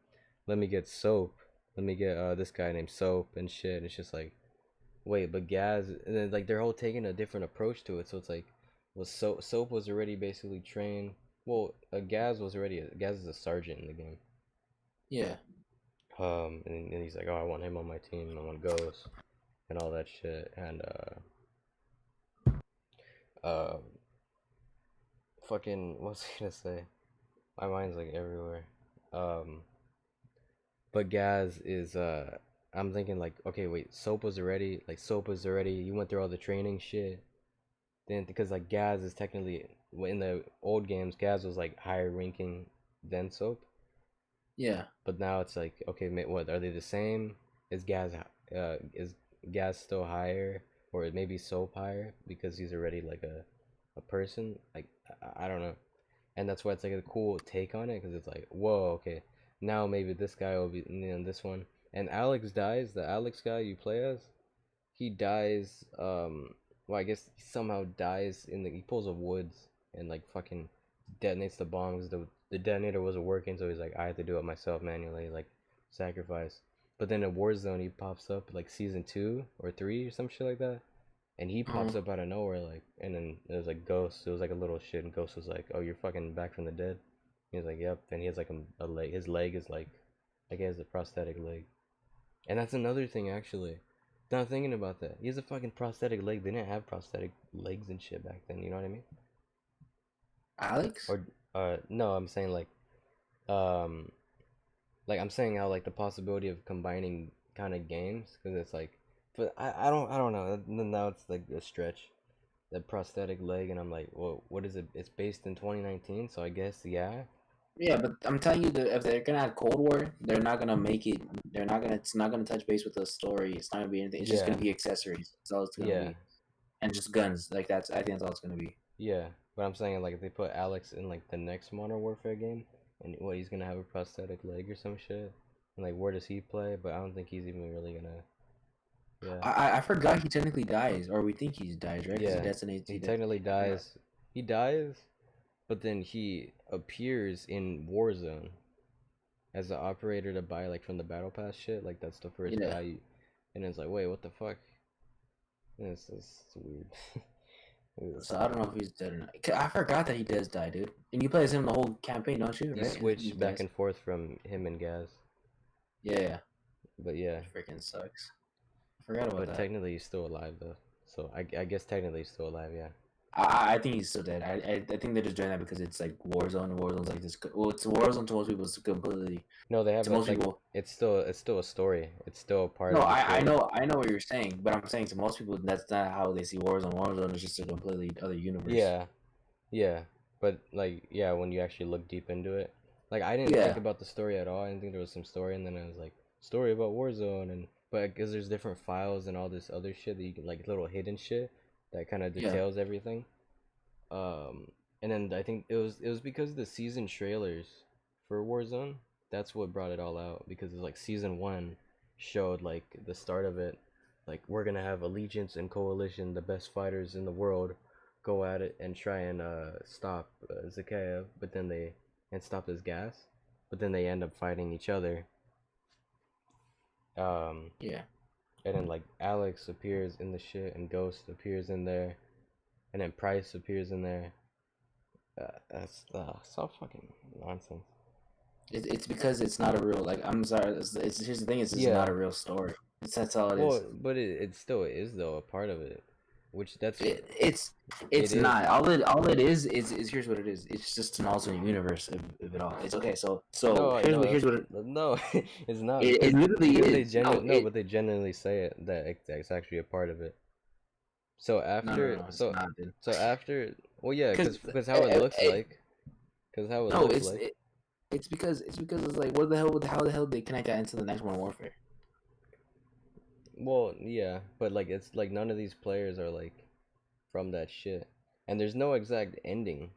Let me get Soap. Let me get this guy named Soap and shit." And it's just like, wait, but Gaz, and then like they're all taking a different approach to it. So it's like, well, Soap was already basically trained. Well, Gaz is a sergeant in the game. Yeah. And he's like, "Oh, I want him on my team. I want Ghost and all that shit." And uh, fucking, what's I gonna say? My mind's like everywhere. Um, but Gaz is I'm thinking like, okay, wait, Soap was already. You went through all the training shit. Then because like Gaz is technically in the old games, Gaz was like higher ranking than Soap. Yeah. But now it's like, okay, what are they the same? Is Gaz still higher, or maybe Soap higher because he's already like a person? Like I don't know, and that's why it's like a cool take on it because it's like, whoa, okay, now maybe this guy will be this one. And Alex dies. The Alex guy you play as, he dies. Well, I guess he somehow dies he pulls a woods and like fucking detonates the bombs. The detonator wasn't working, so he's like, I had to do it myself manually, like sacrifice. But then in Warzone, he pops up like season 2 or 3 or some shit like that, and he pops Um. up out of nowhere, like, and then it was like Ghost. It was like a little shit, and Ghost was like, "Oh, you're fucking back from the dead." He was like, "Yep." And he has like a leg. His leg is like he has a prosthetic leg, and that's another thing actually. Now thinking about that, he has a fucking prosthetic leg. They didn't have prosthetic legs and shit back then. You know what I mean? Alex. Or no, I'm saying um like I'm saying how like the possibility of combining kind of games because it's like, but I don't know. Now it's like a stretch. The prosthetic leg, and I'm like, well, what is it? It's based in 2019, so I guess yeah. Yeah, but I'm telling you that if they're gonna have Cold War, they're not gonna make it. They're not gonna. It's not gonna touch base with the story. It's not gonna be anything. It's just gonna Yeah, be accessories. That's all it's gonna yeah, be, and just guns. Like that's. I think that's all it's gonna be. yeah. But I'm saying like if they put Alex in like the next Modern Warfare game, and what he's gonna have a prosthetic leg or some shit, and like where does he play? But I don't think he's even really gonna. Yeah, I forgot he technically dies, or we think he dies, right? Because he yeah. detonates. He He technically detonates. I forgot. dies. He dies, but then he appears in Warzone as the operator to buy like from the battle pass shit. Like that's the first Yeah. guy, and it's like, wait, what the fuck? And it's weird. So I don't know if he's dead or not. I forgot that he does die, dude. And you play as him the whole campaign, don't you? You Right? switch back and forth from him and Gaz. Yeah. But yeah. Freaking sucks. I forgot about but that. But technically he's still alive though. So I guess technically he's still alive, yeah. I think he's still dead. I think they're just doing that because it's like Warzone. Warzone's like this. Well, it's Warzone to most people. It's completely. No, they have to most like, people. It's still a story. It's still a part No, of the story. I know what you're saying, but I'm saying to most people that's not how they see Warzone. Warzone is just a completely other universe. Yeah, but like when you actually look deep into it, like I didn't think about the story at all. I didn't think there was some story, and then I was like, story about Warzone, but because there's different files and all this other shit that you can like little hidden shit that kind of details everything. And then I think it was because the season trailers for Warzone, that's what brought it all out, because it's like season 1 showed like the start of it, like we're gonna have Allegiance and Coalition, the best fighters in the world, go at it and try and stop Zakayev, and stop his gas, but then they end up fighting each other. And then like Alex appears in the shit, and Ghost appears in there, and then Price appears in there. That's so fucking nonsense. It's because it's not a real, like, I'm sorry. Here's the thing: it's just not a real story. That's all it is. But it still is though, a part of it. Which that's it's not. All it is here's what it is. It's just an alternate universe of it all. It's okay. So here's what it. No, it's not. It literally is. But they genuinely say it that it's actually a part of it. So after, after, well, yeah, because how it looks like, because how it looks like. It's because it's like how the hell did they connect that into the next Modern Warfare? Well, yeah, but like it's like none of these players are like from that shit, and there's no exact ending.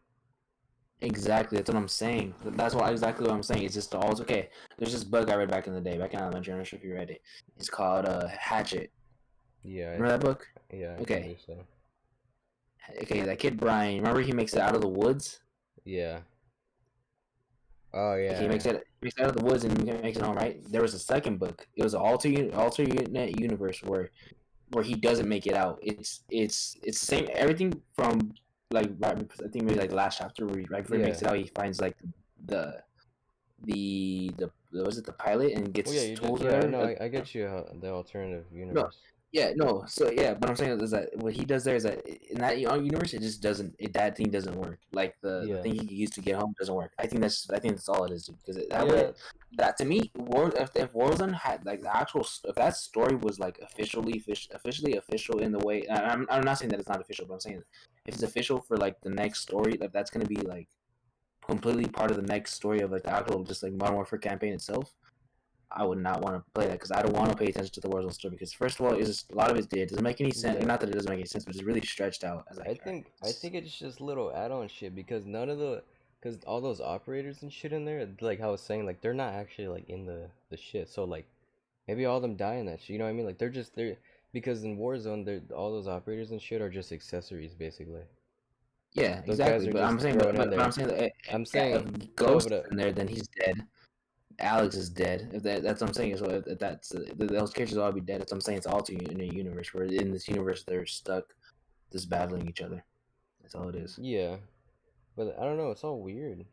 Exactly, that's what I'm saying. That's exactly what I'm saying. It's just all okay. There's this book I read back in the day, back in elementary. I'm not sure if you read it. It's called Hatchet. Yeah. Remember that book? Yeah. Okay. Okay, that kid Brian. Remember he makes it out of the woods? Yeah. Oh yeah. He makes it out of the woods and makes it home, right? There was a second book. It was an alternate universe where he doesn't make it out. It's the same. Everything from like I think maybe like the last chapter where right before he makes it out, he finds like the was it the pilot and gets tools. I get you. The alternative universe. So what I'm saying is that what he does there is that in that universe it just doesn't. That thing doesn't work. Like the thing he used to get home doesn't work. I think that's all it is, dude. Because that to me, if Warzone had like the actual, if that story was like officially official in the way, I'm not saying that it's not official, but I'm saying if it's official for like the next story, that's gonna be like completely part of the next story of like the actual just like Modern Warfare campaign itself. I would not want to play that because I don't want to pay attention to the Warzone story because first of all, it's a lot of it doesn't make any sense. Not that it doesn't make any sense, but it's really stretched out. I think it's just little add-on shit because because all those operators and shit in there, like how I was saying, like they're not actually like in the shit. So like maybe all of them die in that shit. You know what I mean? Like they're because in Warzone, all those operators and shit are just accessories basically. Yeah, those exactly. But I'm saying, if Ghost in there, then he's dead. Alex is dead. That's what I'm saying. So if that's those characters all be dead. That's what I'm saying. It's all in a universe where in this universe they're stuck, just battling each other. That's all it is. Yeah, but I don't know. It's all weird.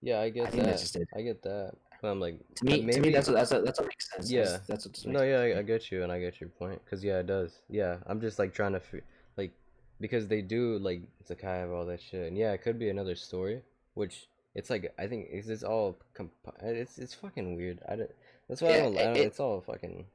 Yeah, I get that. That's just it. I get that. But I'm like, to me, that's what makes sense. Yeah, that's what. No, yeah, I get you, and I get your point. Cause yeah, it does. Yeah, I'm just like trying to like because they do like Zakayev all that shit, and yeah, it could be another story, which. It's like I think it's all it's fucking weird. That's why I don't. It's all fucking.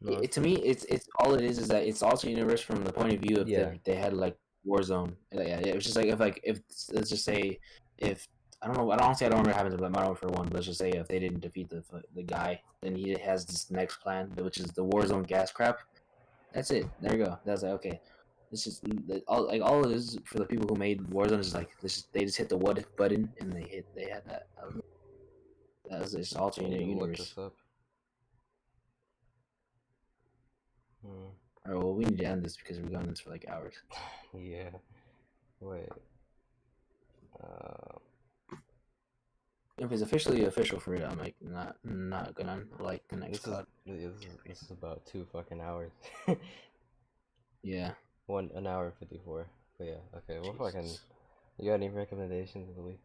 No, to me, it's all it is that it's also universe from the point of view of they had like Warzone. Yeah, it was just like if let's just say if I don't know. I don't remember what happens with Modern Warfare 1. But let's just say if they didn't defeat the guy, then he has this next plan, which is the Warzone gas crap. That's it. There you go. That's like okay. It's just all it is for the people who made Warzone is like they just hit the what if button and they had that. That was just alternate universe. Look this up. Alright, well we need to end this because we're going this for like hours. Yeah. Wait. If it's officially official for it, I'm like not gonna like the next COD. This is about 2 fucking hours. Yeah. 1 hour 54. But yeah, okay. Well, fucking, Jesus. you got any recommendations of the week?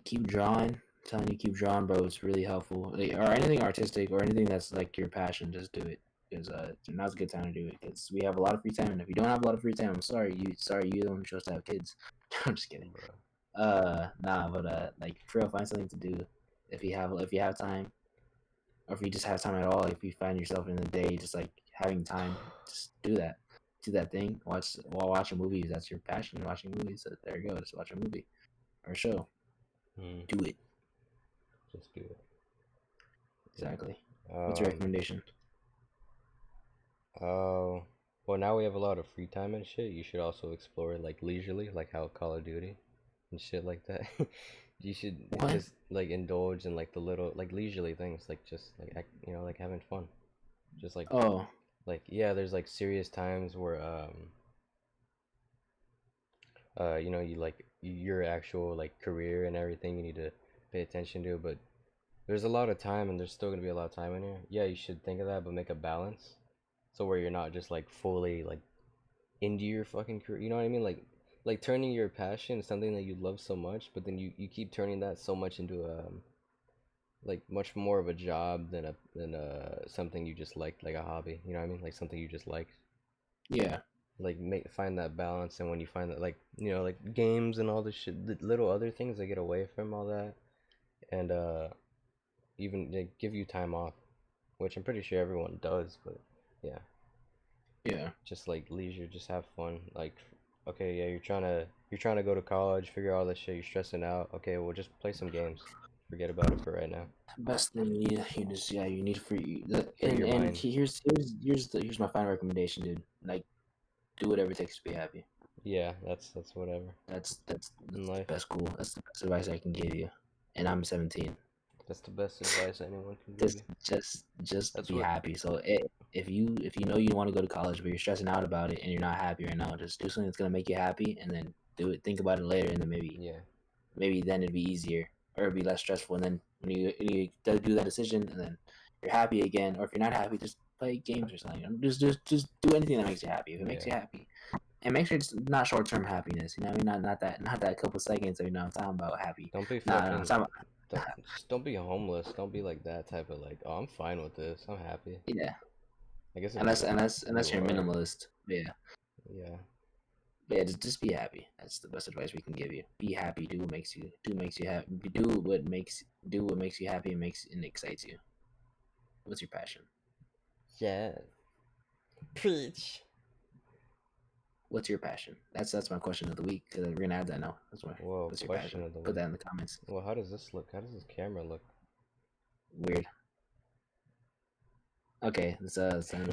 Keep drawing. I'm telling you, keep drawing, bro. It's really helpful. Like, or anything artistic or anything that's like your passion, just do it. Because now's a good time to do it. Because we have a lot of free time, and if you don't have a lot of free time, I'm sorry. You don't chose to have kids. I'm just kidding. Bro. Nah, but like for real, find something to do. If you have time, or if you just have time at all, if you find yourself in the day just like having time, just do that. Do that thing. While watching movies. That's your passion. Watching movies. So there you go. Just watch a movie or a show. Do it. Just do it. Exactly. What's your recommendation? Oh, well, now we have a lot of free time and shit. You should also explore it like leisurely, like how Call of Duty and shit like that. You should What? just like indulge in like the little like leisurely things, like just like like having fun. Just like yeah, there's like serious times where you like your actual like career and everything you need to pay attention to, but there's a lot of time and there's still gonna be a lot of time in here. Yeah, you should think of that, but make a balance. So where you're not just like fully like into your fucking career, you know what I mean? Like turning your passion something that you love so much, but then you keep turning that so much into like much more of a job than something you just like a hobby. You know what I mean? Like something you just like. Yeah. Like find that balance, and when you find that, like like games and all this shit, the little other things that get away from all that, and even they give you time off, which I'm pretty sure everyone does, but yeah. Yeah. Just like leisure, just have fun. Like, okay, yeah, you're trying to go to college, figure all this shit, you're stressing out. Okay, well, just play some games. Forget about it for right now. Best thing you need for you. Free And your mind. here's my final recommendation, dude. Like, do whatever it takes to be happy. Yeah, that's whatever That's in the life. best cool. That's the best advice I can give you. And I'm 17. That's the best advice anyone can give you. Just That's be what. happy. So if you know you want to go to college but you're stressing out about it and you're not happy right now, just do something that's gonna make you happy and then do it. Think about it later and then Yeah, maybe then it'd be easier or it'd be less stressful. And then when you do that decision and then you're happy again, or if you're not happy, just play games or something. Just do anything that makes you happy. If it makes you yeah, happy, and make sure it's not short term happiness. You know what I mean? Not that couple seconds. You know, I'm talking about happy. don't be No, I'm fucking. talking Just don't be homeless. Don't be like that type of like. Oh, I'm fine with this. I'm happy. yeah. I guess if Unless you unless you're a are. minimalist. Yeah. Yeah. But yeah, just be happy. That's the best advice we can give you. Be happy. Do what makes you happy. Do what makes you happy and excites you. What's your passion? Yeah. Preach. What's your passion? That's my question of the week because we're gonna add that now. Whoa, What's your question passion? of the Put week. that in the comments. Well, how does this look? How does this camera look? Weird. Okay, let's end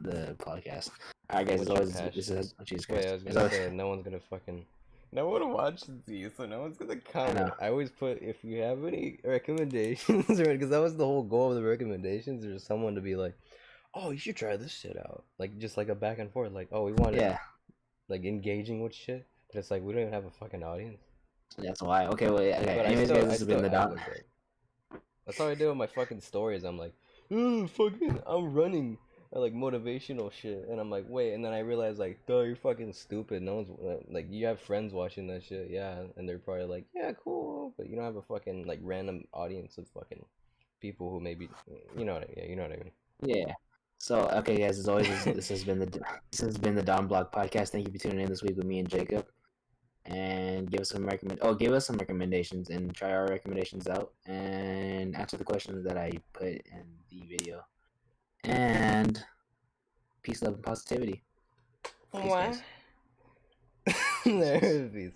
the podcast. All right, guys. As What's your always, this passion? is Jesus Wait, Christ. I was As gonna always, say no one's gonna fucking. No one watches these, so no one's gonna I comment. know. I always put if you have any recommendations, or because that was the whole goal of the recommendations. There's someone to be like, oh, you should try this shit out. Like just like a back and forth. Like, oh, we wanted Yeah, like engaging with shit, but it's like we don't even have a fucking audience. that's why. Okay, well, yeah, okay. But Anyways, guys, I this has been still the act Down. like that. That's how I do with my fucking stories. I'm like, fucking, I'm running. I like motivational shit, and I'm like, wait, and then I realize like, duh, you're fucking stupid. No one's like, you have friends watching that shit, yeah, and they're probably like, yeah, cool, but you don't have a fucking like random audience of fucking people who maybe, yeah, you know what I mean. Yeah. So, okay, guys. As always, this has been the DownBlock Podcast. Thank you for tuning in this week with me and Jacob. And give us some recommendations and try our recommendations out and answer the questions that I put in the video. And peace, love, and positivity. Peace, What? guys. There it is.